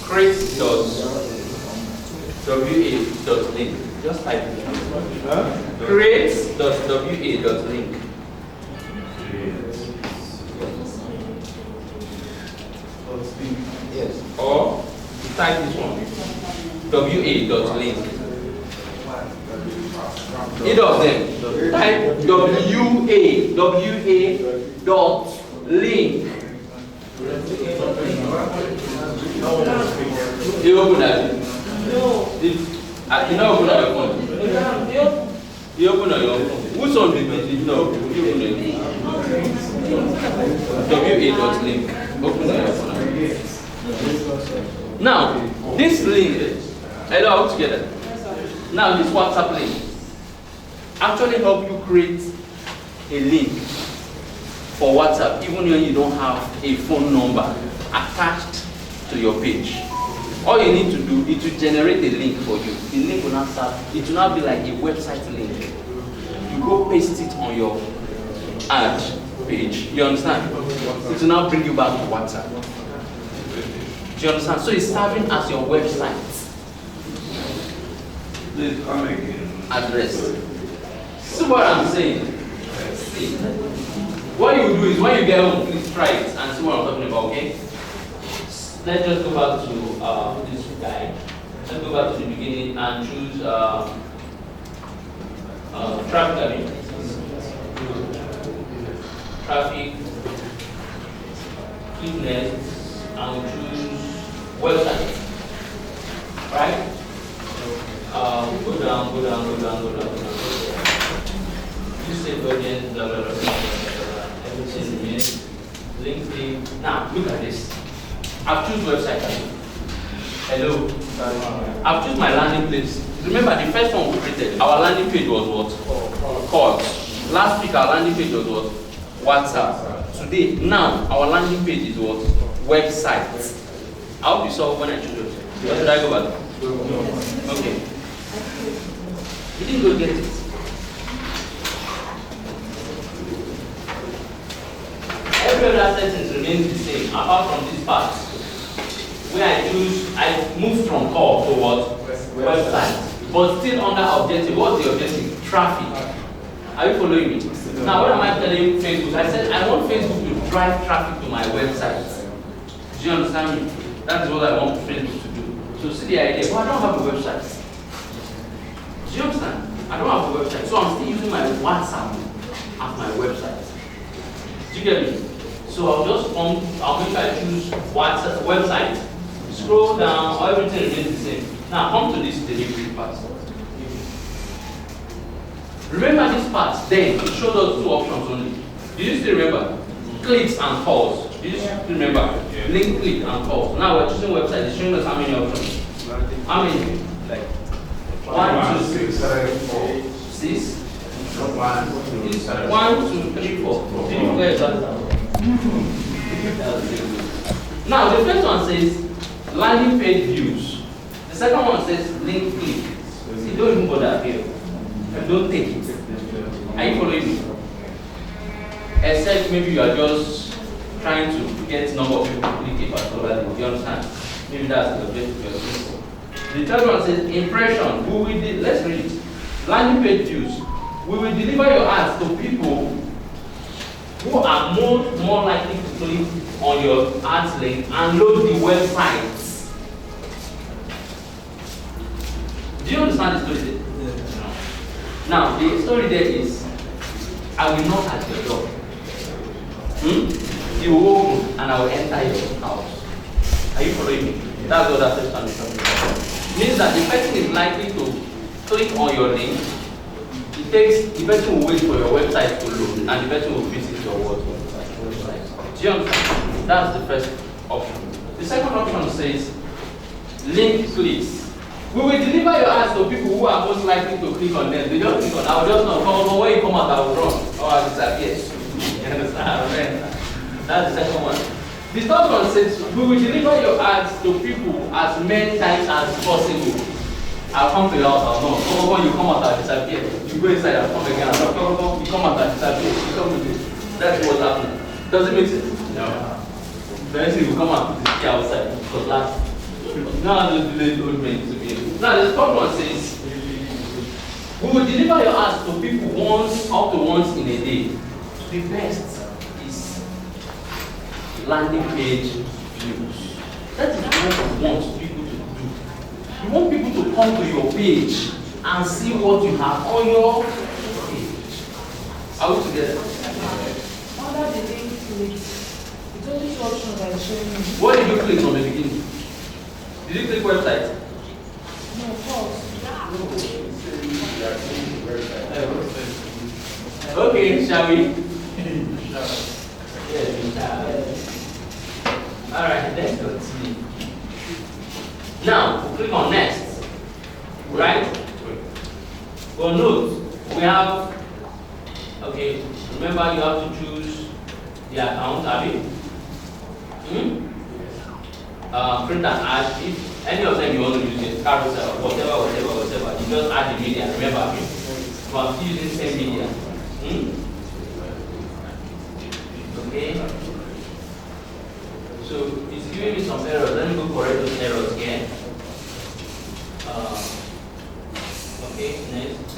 Create.wa.link. Just type it. Create.wa.link. Yes. Or type this one. wa.link. Either of them. Type wa.link. You open that? No. You know open on your phone? You open on your phone. Which one did you know? You open it. wa.link. Open on your phone. Now, this link, hello, all together. Now, this WhatsApp link actually help you create a link for WhatsApp, even when you don't have a phone number attached to your page. All you need to do is to generate a link for you. The link will not start, it will not be like a website link. You go paste it on your ad page. You understand? It will now bring you back to WhatsApp. Do you understand? So it's serving as your website. Please come again. Address. See what I'm saying? See. What you do is when you get home, please try it and see what I'm talking about, okay? Let's just go back to this guy. Let's go back to the beginning and choose traffic. Traffic. Click next and choose website. Right? Go down. You say audience, blah, blah, blah, blah, blah, blah. Everything remains. LinkedIn. Now, look at this. I've chosen website. Hello. I've chosen my landing page. Remember, the first one we created, our landing page was what? Calls. Last week, our landing page was what? WhatsApp. Today, now, our landing page is what? Website. I hope you saw when I chose it. Where should I go back? Okay. You didn't go get it. Every other settings remains the same, apart from this part, where I moved from call to what? Website. But still under objective. What's the objective? Traffic. Are you following me? Now, what am I telling Facebook? I said I want Facebook to drive traffic to my website. Do you understand me? That's what I want Facebook to do. So see the idea. Well, I don't have a website. Do you understand? I don't have a website. So I'm still using my WhatsApp as my website. Do you get me? So I'll make sure I choose WhatsApp website, scroll down, everything remains the same. Now come to this delivery part. Remember this part, then it showed us two options only. Do you still remember? Clicks and calls. Do you still remember? Link, click, and calls. Now we're choosing website, it's showing us how many options? How many? Like 1, 2, 6, 7, 4, 6. 1, 2, 3, 4. Did you forget that? Now the first one says landing page views. The second one says link click. See, don't even bother here. Don't take it. Are you following me? Except maybe you are just trying to get number of people to click a particular link. You understand? Maybe that's the objective you're looking for. The third one says impression. Let's read it. Landing page views. We will deliver your ads to people who are more likely to click on your ads link and load the website. Do you understand the story there? Now, the story there is, I will knock at your door. You will open and I will enter your house. Are you following me? That's what that first one is talking about. It means that the person is likely to click on your link. The person will wait for your website to load and the person will visit your website. Do you understand? That's the first option. The second option says link clicks. We will deliver your ads to people who are most likely to click on them. They just click on. I will just not come. But when you come out, I will run. Or I will disappear. You understand? That's the second one. The third one says, we will deliver your ads to people as many times as possible. I'll come to your house, I'll know. When you come out, I'll disappear. You go inside, I'll come again. I'll come. You come out, I'll disappear. You come with me. That's what's happening. Does it make sense? No. Then you come out, you stay outside. Because last. Now the delayed old men to be. Now the third one says, we will deliver your ads to people up to once in a day. The best is landing page views. That is what you want people to do. You want people to come to your page and see what you have on your page. Are we together? Under the link click, it's only two options that is showing me. What did you click on the beginning? Did you click website? No, pause. Okay, shall we? Alright, let's continue. Now, we'll click on next. Right? For note, we have, okay, remember you have to choose the account, have you? Print an ad. If any of them you want to use it, carousel, whatever, you just add the media, remember, but I'm still using the same media. Okay? So it's giving me some errors. Let me go correct those errors again. Okay, next.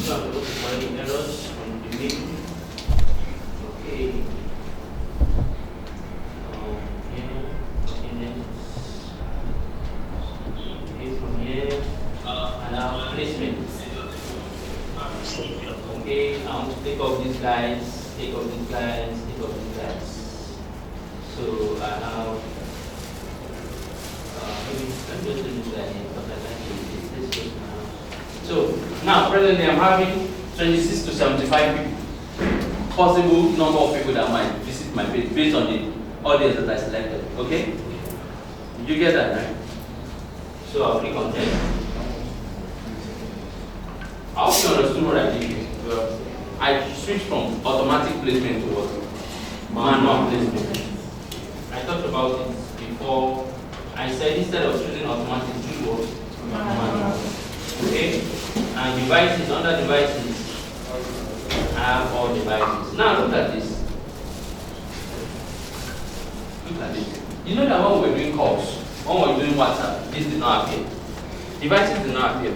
So I'm going to correct the errors from the beginning. Okay. Placement. Okay, I want to take off these guys, take off these guys. So I have, maybe let me just do this guy here because I like this now. So now presently I'm having 26 to 75 people. Possible number of people that might visit my page based on the audience that I selected. Okay? Did you get that, right? So I'll click on that. I hope you understood what I did here. I switched from automatic placement to what? Manual placement. I talked about it before. I said instead of choosing automatic, choose what? Manual. Okay? And devices, under devices, I have all devices. Now look at this. Look at this. You know that when we were doing calls, when we were doing WhatsApp, this did not appear. Devices did not appear.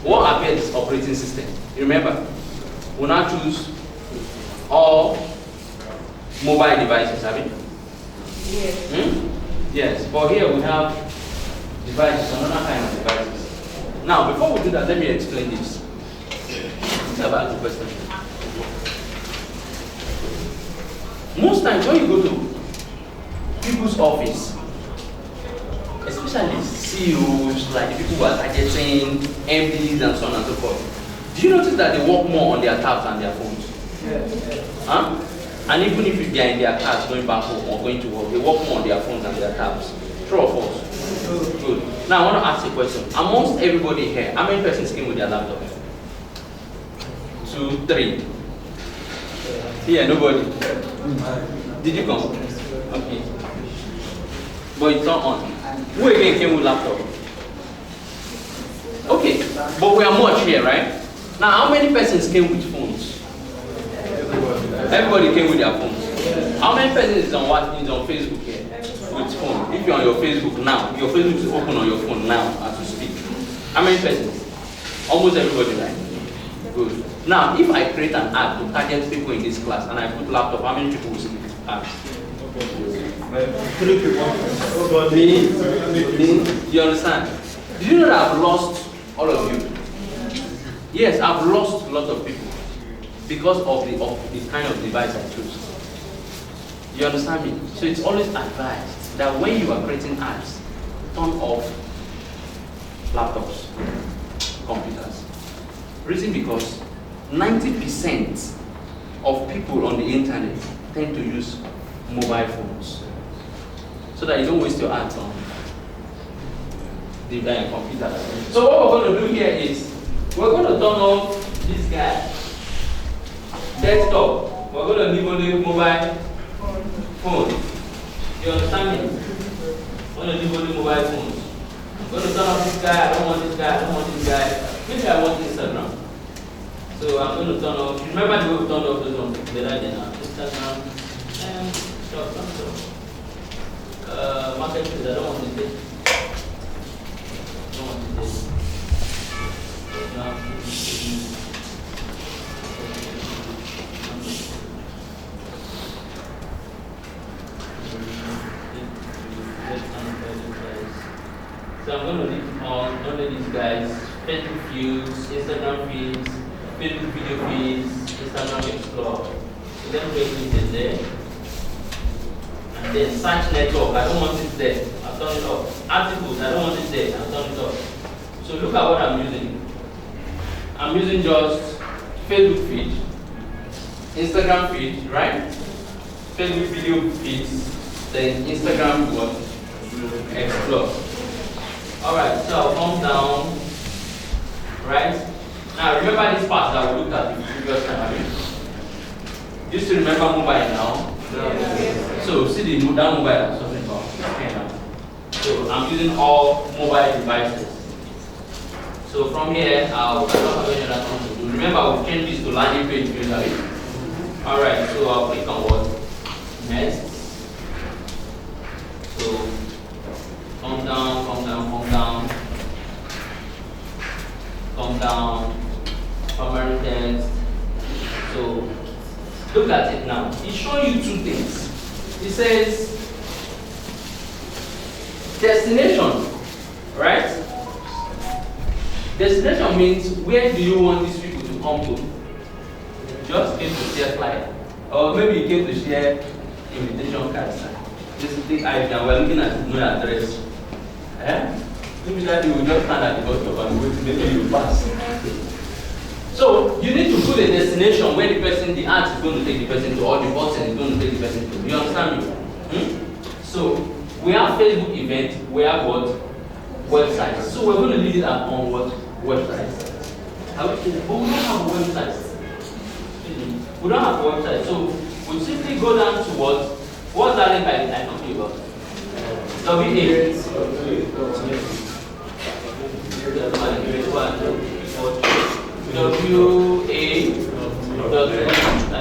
What appears is operating system. You remember? We'll now choose all mobile devices, have you? Yes. Yes, but here we have devices, another kind of devices. Now, before we do that, let me explain this. About the question. Most times when you go to people's office, especially CEOs, like the people who are targeting MDs and so on and so forth, do you notice that they work more on their tabs than their phones? Yes. Huh? And even if they are in their cars going back home or going to work, they work more on their phones than their tabs. True or false? Good. Now I want to ask a question. Amongst everybody here, how many persons came with their laptop? 2, 3. Here, nobody. Did you come? Okay. But it's not on. Who again came with laptop? Okay, but we are much here, right? Now, how many persons came with phones? Everybody came with their phones. How many persons is on Facebook here with phone? If you're on your Facebook now, your Facebook is open on your phone now as we speak. How many persons? Almost everybody, right? Good. Now, if I create an app to target people in this class and I put laptop, how many people will see this app? 3 people. Me? You understand? Do you know that I've lost all of you? Yes, I've lost a lot of people because of the kind of device I chose. You understand me? So it's always advised that when you are creating apps, turn off laptops, computers. Reason because 90% of people on the internet tend to use mobile phones. so that you don't waste your hands on the computer. So what we're going to do here is we're going to turn off this guy. Desktop. We're going to leave only mobile phone. You understand me? We're going to leave only mobile phones. I'm going to turn off this guy. I don't want this guy. I don't want this guy. Maybe I want Instagram. So I'm going to turn off. You remember the way we turned off those ones? Instagram and stuff. Marketplace. I don't want this. I don't want this. So I'm going to leave on only these guys: Facebook views, Instagram feeds, Facebook video feeds, Instagram Explore. So then Facebook is there. And then search network, I don't want it there. I'll turn it off. Articles, I don't want it there. I'll turn it off. So look at what I'm using. I'm using just Facebook feed, Instagram feed, right? Facebook video feeds, then Instagram what? Explore. Alright, so I'll come down, right? Now remember this part that we looked at the previous time, I mean? You still remember mobile now? Yeah. So see the that mobile I'm talking about. Okay now. So I'm using all mobile devices. So from here, I don't have any other thing to do. Remember, we've changed this to landing page usually. Alright, so I'll click on what? Next. So come down, come down, come down. Come down. Primary text. So look at it now. It's showing you two things. It says destination, right? Destination means where do you want these people to come to? Just came to share flyer. Or maybe you came to share invitation cards. This is the idea. We're looking at no address. Maybe that you will just stand at the bus stop and wait, maybe you pass. So you need to put a destination where the person, the art is going to take the person to, or the person is going to take the person to. You understand me? So we have Facebook event, we have what? Websites. So we're going to leave it at on what? Websites. But we don't have a website. We don't have a website. So we simply go down to what? What's that link I talked about? I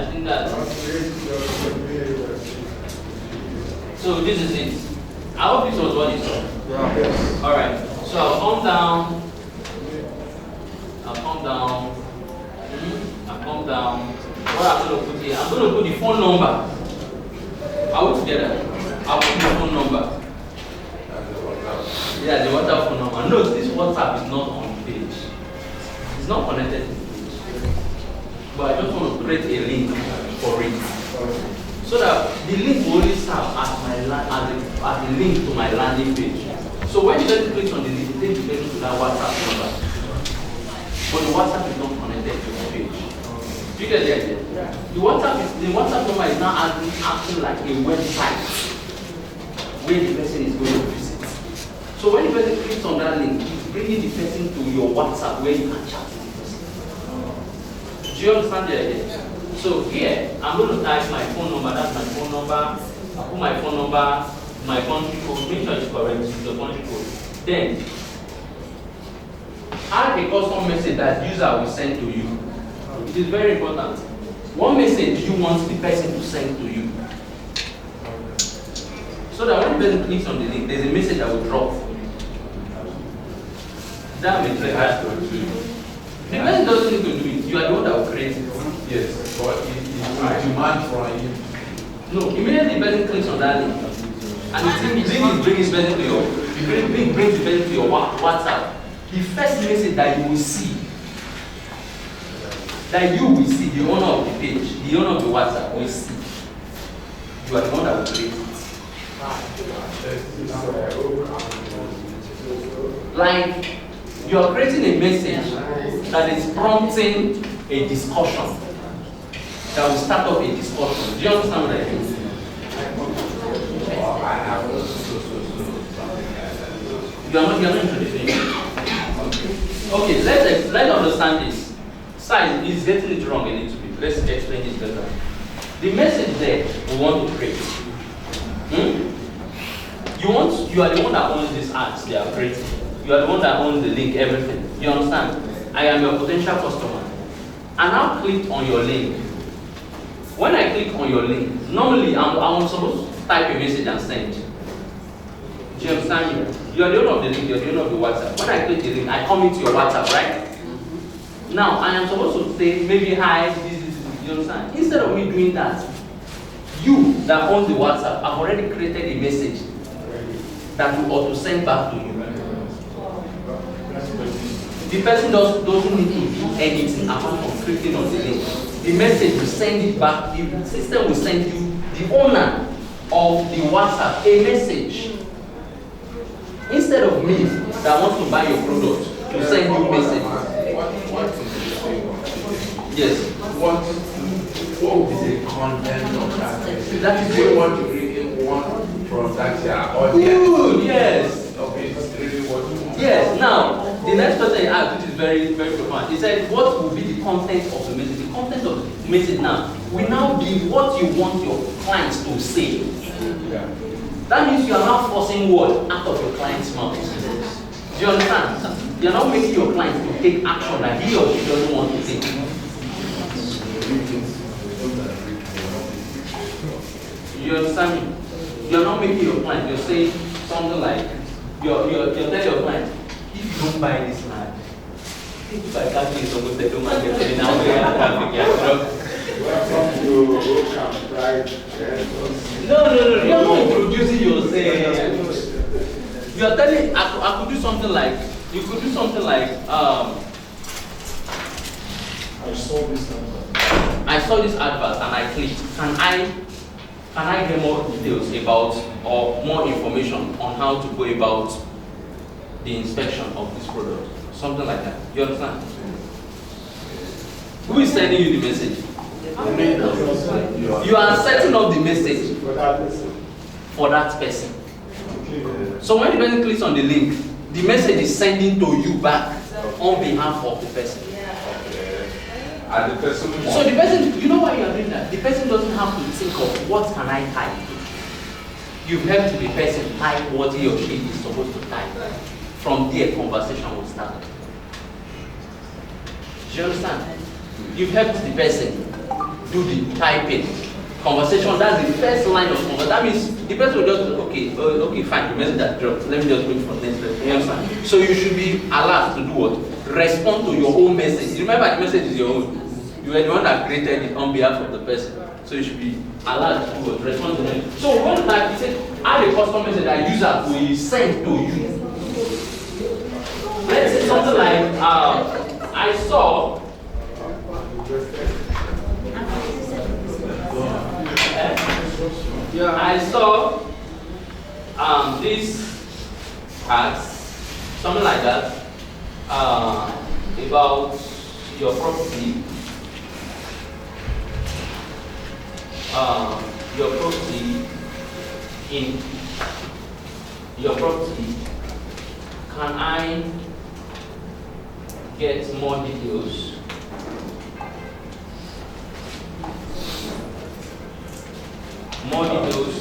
think that. So this is it. I hope this was what you saw. Yeah. Alright. So I'll come down. I'll come down. What I'm going to put here? I'm going to put the phone number. Are we together? I'll put the phone number. Yeah, the WhatsApp phone number. Note this WhatsApp is not on the page. It's not connected to the page. But I just want to create a link for it. So that the link will only serve as a link to my landing page. So when you just click on the link, it takes you to that WhatsApp number. But the WhatsApp is not connected to the page. Do you get the idea? Yeah. The WhatsApp number is now acting like a website where the person is going to visit. So when the person clicks on that link, it's bringing the person to your WhatsApp where you can chat with the person. Do you understand the idea? So here, I'm going to type my phone number. That's my phone number. I put my phone number, my country code. Make sure it's correct with the country code. Then, add a custom message that user will send to you. It is very important. What message do you want the person to send to you? So that when the person clicks on the link, there's a message that will drop for you. That makes sense. The person doesn't need to do it. You are the one that will create it. Yes, but it demand from you. No, immediately the person clicks on that link, and the link brings the person to your WhatsApp. The first message that you will see, the owner of the page, the owner of the WhatsApp will see. You are the one that will create it. Like you are creating a message that is prompting a discussion. That will start off a discussion. Do you understand what I mean? not introducing you. Okay, let's understand this. Size is getting it wrong a little bit. Let's explain this better. The message there we want to create. You are the one that owns these ads they are creating. You are the one that owns the link, everything. You understand? I am your potential customer. I now click on your link. When I click on your link, normally I'm supposed to type a message and send. Do you understand me? You are the owner of the link, you are the owner of the WhatsApp. When I click the link, I come into your WhatsApp, right? Now I am supposed to say maybe hi, this, you understand? Instead of me doing that, you that owns the WhatsApp have already created a message that will auto send back to you. The person doesn't need to do anything apart from clicking on the link. The message will send it back. The system will send you, the owner of the WhatsApp, a message. Instead of me that wants to buy your product to send you messages. Yes. What will be the content of that message? That is Do you want to bring one from that your audience? good, yes. Okay, it's really what you want. Yes. Now, the next question he asked, which is very, very profound, he said, what will be the content of the message? The content of the message now will now be what you want your clients to say. Yeah. That means you are now forcing word out of your client's mouth. Do you understand? You are not making your client to take action that he or she doesn't want to take. You understand me? You are not making your client. You're saying something like, you're telling your client, if you don't buy this land, if I can't get someone that don't want to get it now, we have to Welcome to Ocean Pride. No, you're not introducing yourself. You are telling, I could do something like, you could do something like, I saw this number. I saw this advert and I clicked. Can I get more details about or more information on how to go about the inspection of this product? Something like that. You understand? Who is sending you the message? You are setting up the message For that person. for that person. So when the person clicks on the link, the message is sending to you back on behalf of the person. And the person So the person, you know why you are doing that? The person doesn't have to think of what can I type. You help the person type what he or she is supposed to type. From there, conversation will start. Do you understand? You've helped the person do the typing. Conversation, that's the first line of conversation. That means the person will just, okay, fine, the message that dropped. Let me just wait for next person. You understand? So you should be allowed to do what? Respond to your own message. Remember, the message is your own. You are the one that created it on behalf of the person. So you should be allowed to do what? Respond to them. So when that he said, add a custom message that user will send to you. Let's say something like, I saw. I saw this ads, something like that, about your property. Your property. Can I get more details? More details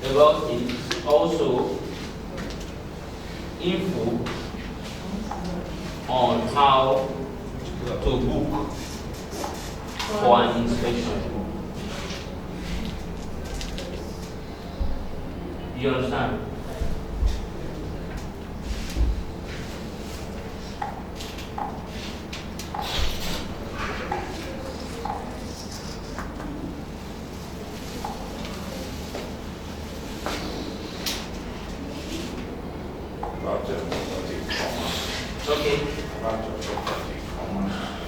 about it, also info on how to book for an inspection. You understand? Okay.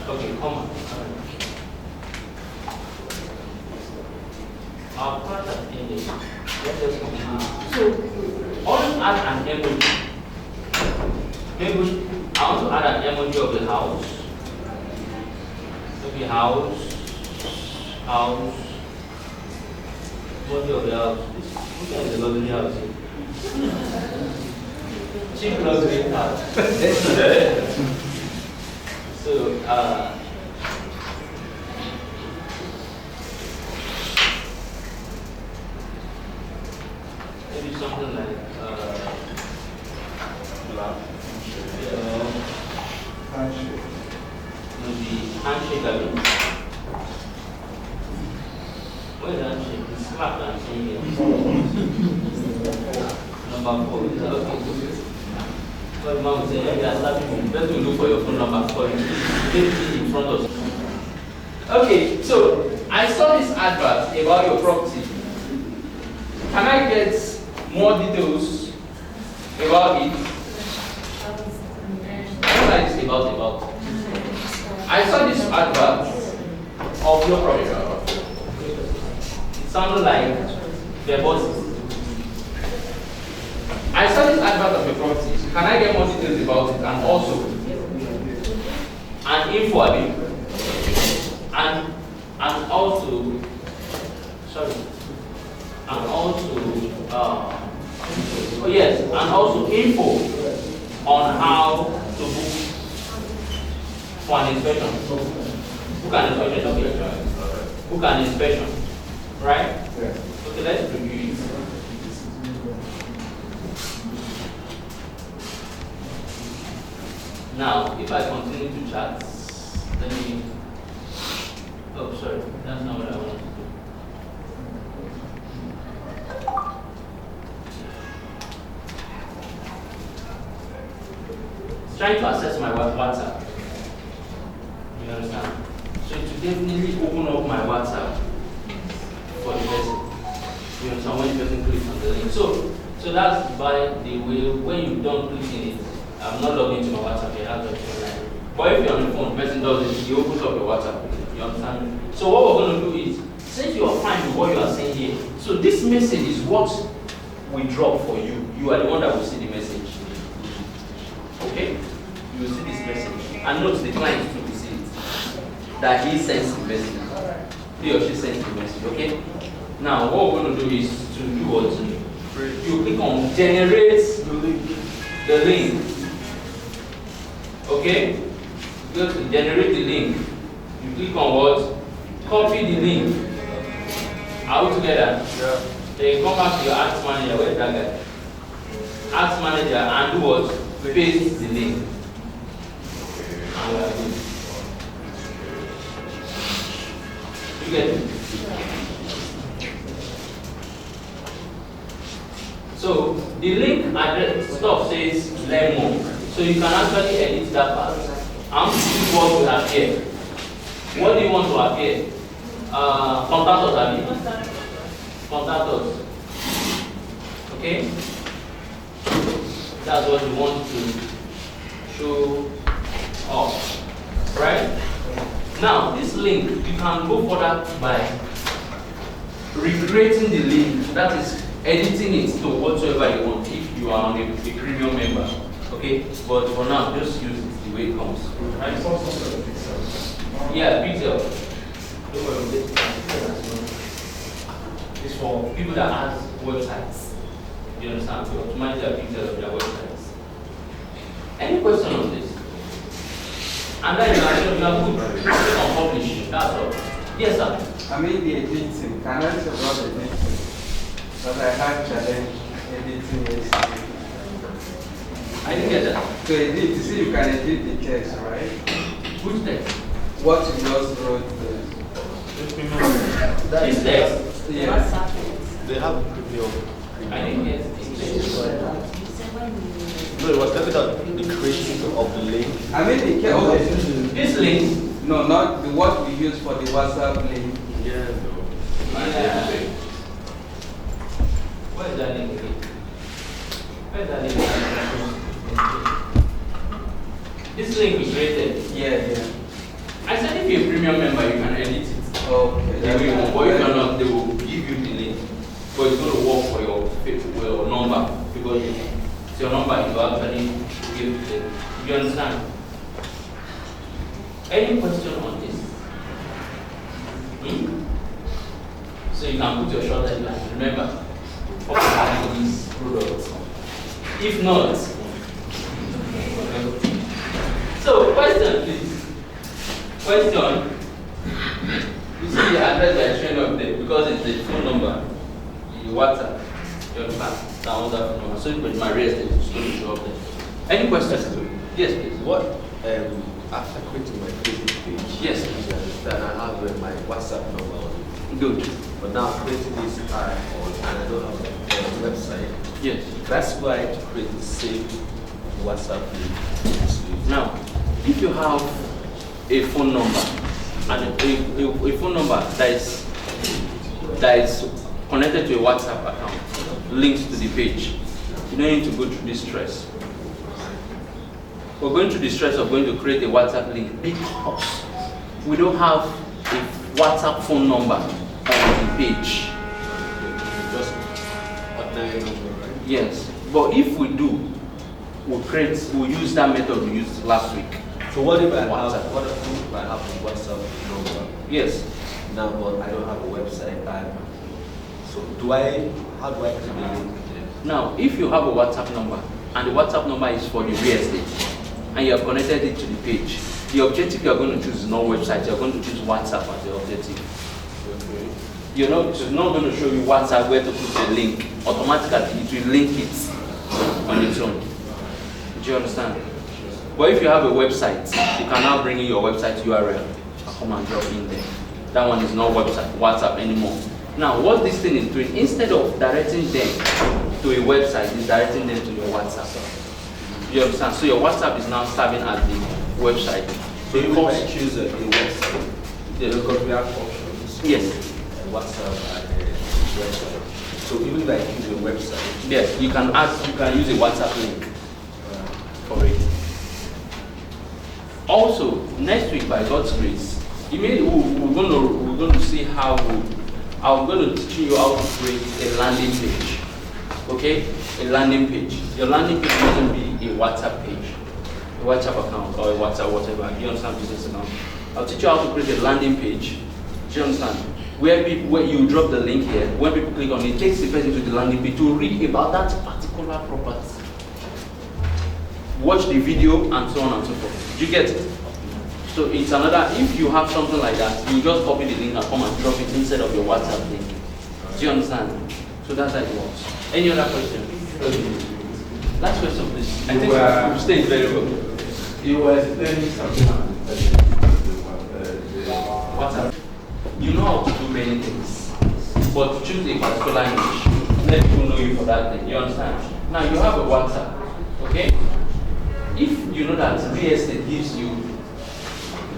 Okay, comma. I'll put an image. Let us continue. So, always add an emoji. Maybe I want to add an emoji of the house. Maybe house. body of the house. Which one is the lovely house? Cheap luxury house. So, maybe something like, maybe handshake, I mean. Where's the handshake? It's slap and saying here. Number 4. Is that okay? So the mom would say, hey, that's slapping you. Let me look for your phone number for you. Get it in front of you. Okay, so I saw this advert about your property. Can I get more details about it? What I say about? I saw this advert of your property. It sounded like the bosses. I saw this advert of your property. Can I get more details about it? And also, an info a bit. And also, sorry. And also, oh yes, and also info on how to book for an inspection. Book an inspection, okay. Book an inspection, right? Yes. Okay, let's review it. Now, if I continue to chat, let me. Oh, sorry, that's not what I want to do. It's trying to access my WhatsApp. You understand? So to definitely open up my WhatsApp for the person. You understand? When the person clicks on the link. So that's by the way, when you don't click in it, I'm not logged into my WhatsApp yet. That's what you're like. But if you're on the phone, the person does it, he opens up your WhatsApp. You understand? So what we're going to do is, since you are fine with what you are saying here, so this message is what we drop for you. You are the one that will see the message. Okay? You will see this message. And note the client to see it. That he sends the message. He or she sends the message. Okay? Now, what we're going to do is to do what? You click on generate the link. Okay? You go to generate the link. You click on what? Copy the link. Are we together? Yeah. Then you come back to your ads manager. Where's that guy? Ads manager and do what? Paste the link. And we are good. You get it? So the link address stuff says learn more. So you can actually edit that part. And see what will appear. What do you want to appear? Contact us, Abby. Contact us. Okay? That's what you want to show off. Right? Now, this link, you can go further by recreating the link. That is editing it to whatsoever you want if you are a premium member. Okay? But for now, just use it the way it comes. Right? Yeah, pixel. Don't worry, it's for people that have websites. You understand? To optimize their pixel of their websites. Any question on this? And then you have good. Click on publish. That's all. Yes, sir. I mean the editing. Can I talk about the editing? But I had challenge editing yesterday. I didn't get that. To edit, you see you can edit the text, right? Which text? What you just wrote there. This text? Yes. They have a preview. I didn't get it. No, it was definitely the creation of the link. I mean the okay. This link? No, not the what we use for the WhatsApp link. Yeah, no. Where is that link again? Where is that link? This link we created. Yeah. I said if you're a premium member, you can edit it. Okay. They will, but if you're not, they will give you the link. But it's going to work for your number because it's your number you actually give the. You understand? Any question on this? So you can put your short deadline. Remember, for these products. If not, so question please. Question. You see the address that is showing up there because it's the phone number, the WhatsApp, your bank, down that phone number. So with my real estate is going to show up there. Any questions? Yes, please. What after creating my Facebook page? Yes. You understand? I have my WhatsApp number on it. Good. But now creating this tag on and I don't have a website. Yes. That's why I have to create the same WhatsApp link. Now, if you have a phone number and a phone number that is connected to a WhatsApp account, linked to the page, you don't need to go through this stress. We're going through the stress of going to create a WhatsApp link because we don't have a WhatsApp phone number on the page. Just ordinary number, right? Yes, but if we do, we'll use that method we used last week. So what if I WhatsApp. have a WhatsApp number? Yes. Now, but I don't have a website. So how do I create a link there? Now, if you have a WhatsApp number and the WhatsApp number is for the real estate and you have connected it to the page, the objective you are going to choose is not website. You are going to choose WhatsApp as the objective. Okay. It's not going to show you WhatsApp where to put the link. Automatically, it will link it on its own. Do you understand? But if you have a website, you can now bring in your website URL and come and drop in there. That one is not WhatsApp anymore. Now, what this thing is doing, instead of directing them to a website, it's directing them to your WhatsApp. You understand? So your WhatsApp is now serving as the website. So if I choose a website, because we have options. Yes. WhatsApp and website. So even if I choose a website, yes, you can use a WhatsApp link for it. Also, next week by God's grace, we're going to see how I'm going to teach you how to create a landing page. Okay, a landing page. Your landing page doesn't be a WhatsApp page, a WhatsApp account or a WhatsApp whatever. You understand business account? I'll teach you how to create a landing page. Do you understand? Where you drop the link here, when people click on it, it takes the person to the landing page to read about that particular property. Watch the video and so on and so forth. Do you get it? So it's another, if you have something like that, you just copy the link and come and drop it instead of your WhatsApp link. Do you understand? So that's how it works. Any other question? Last question, please. I think we've stayed very well. You were explaining something on WhatsApp. You know how to do many things, but choose a particular niche. Let people know you for that thing. You understand? Now you have a WhatsApp, okay? If you know that real estate gives you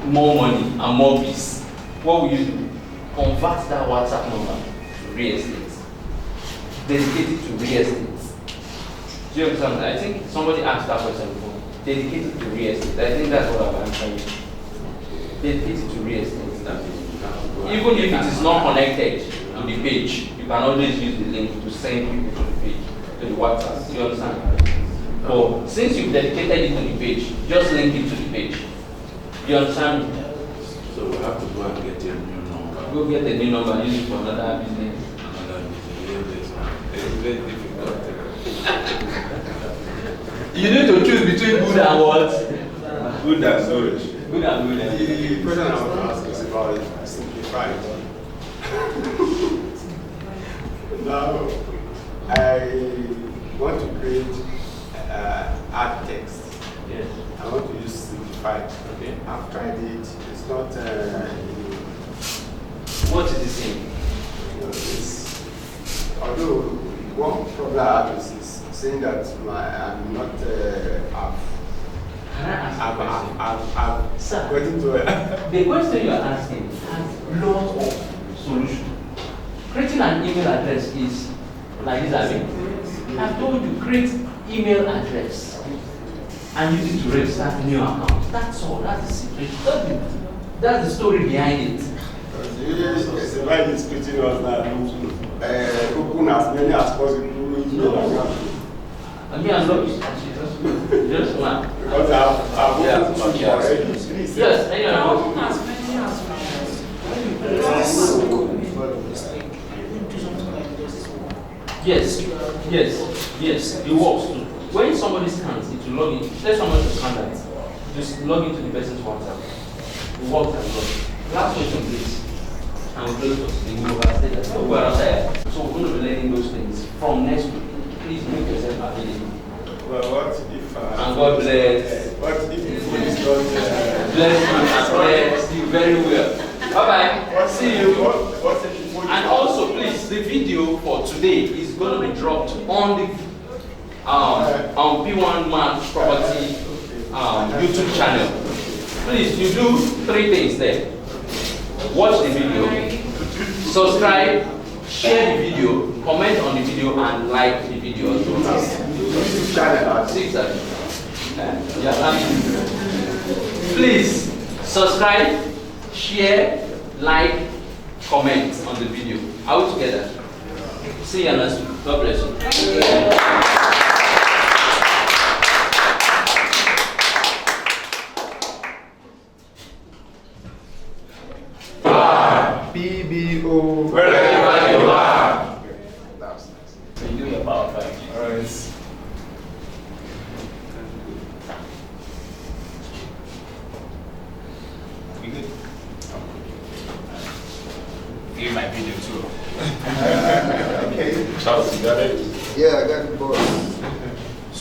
more money and more peace, what will you do? Convert that WhatsApp number to real estate. Dedicate it to real estate. Do you understand? I think somebody asked that question before. Dedicate it to real estate. I think that's what I'm answering. Dedicate it to real estate. Even if it is not connected to the page, you can always use the link to send people to the page, to the WhatsApp. Do you understand? But since you've dedicated it to the page, just link it to the page. You understand? So we have to go and get a new number. Go get a new number and use it for another business. It's very difficult. You need to choose between good and what? Good and good. Good and good. The question I want to ask is about simplified. Now, I want to create add text. Yes. I want to use simplified. Okay. I've tried it. It's not. What is the same? Although one problem I have is saying that I'm not. Can I ask a question? I've Sir, gotten to the question you are asking has lots of solutions. Creating an email address is like this, I've told you, create email address and use it to register new account. That's all. That's the secret. That's the story behind it. It's a very disputing us that open as many as possible. No. I mean, I'm not just one. Because I've opened two already. Yes, Open as many as possible. Yes, yes, it works too. When somebody scans, it will log in. Let someone to scan that. Just log into the person's WhatsApp. It works as well. Last question, please. And we'll close for today. We overstayed that. So we're outside. So we're going to be learning those things from next week. Please make yourself available. Well, what if And God bless. what if the food is not Bless you and bless you very well. Bye bye. See you. What if the food is And also, please, the video for today is going to be dropped on the P1 Mark Property YouTube channel. Please, you do 3 things there. Watch the video, subscribe, share the video, comment on the video, and like the video as well. 6 Please subscribe, share, like, comment on the video. Are we together? See you next week. God bless you. PBO. Wherever you are. That's nice. So you do your power 5G. All right. You good? Give my video too. Okay. Charles, you got it? Yeah, I got the boss.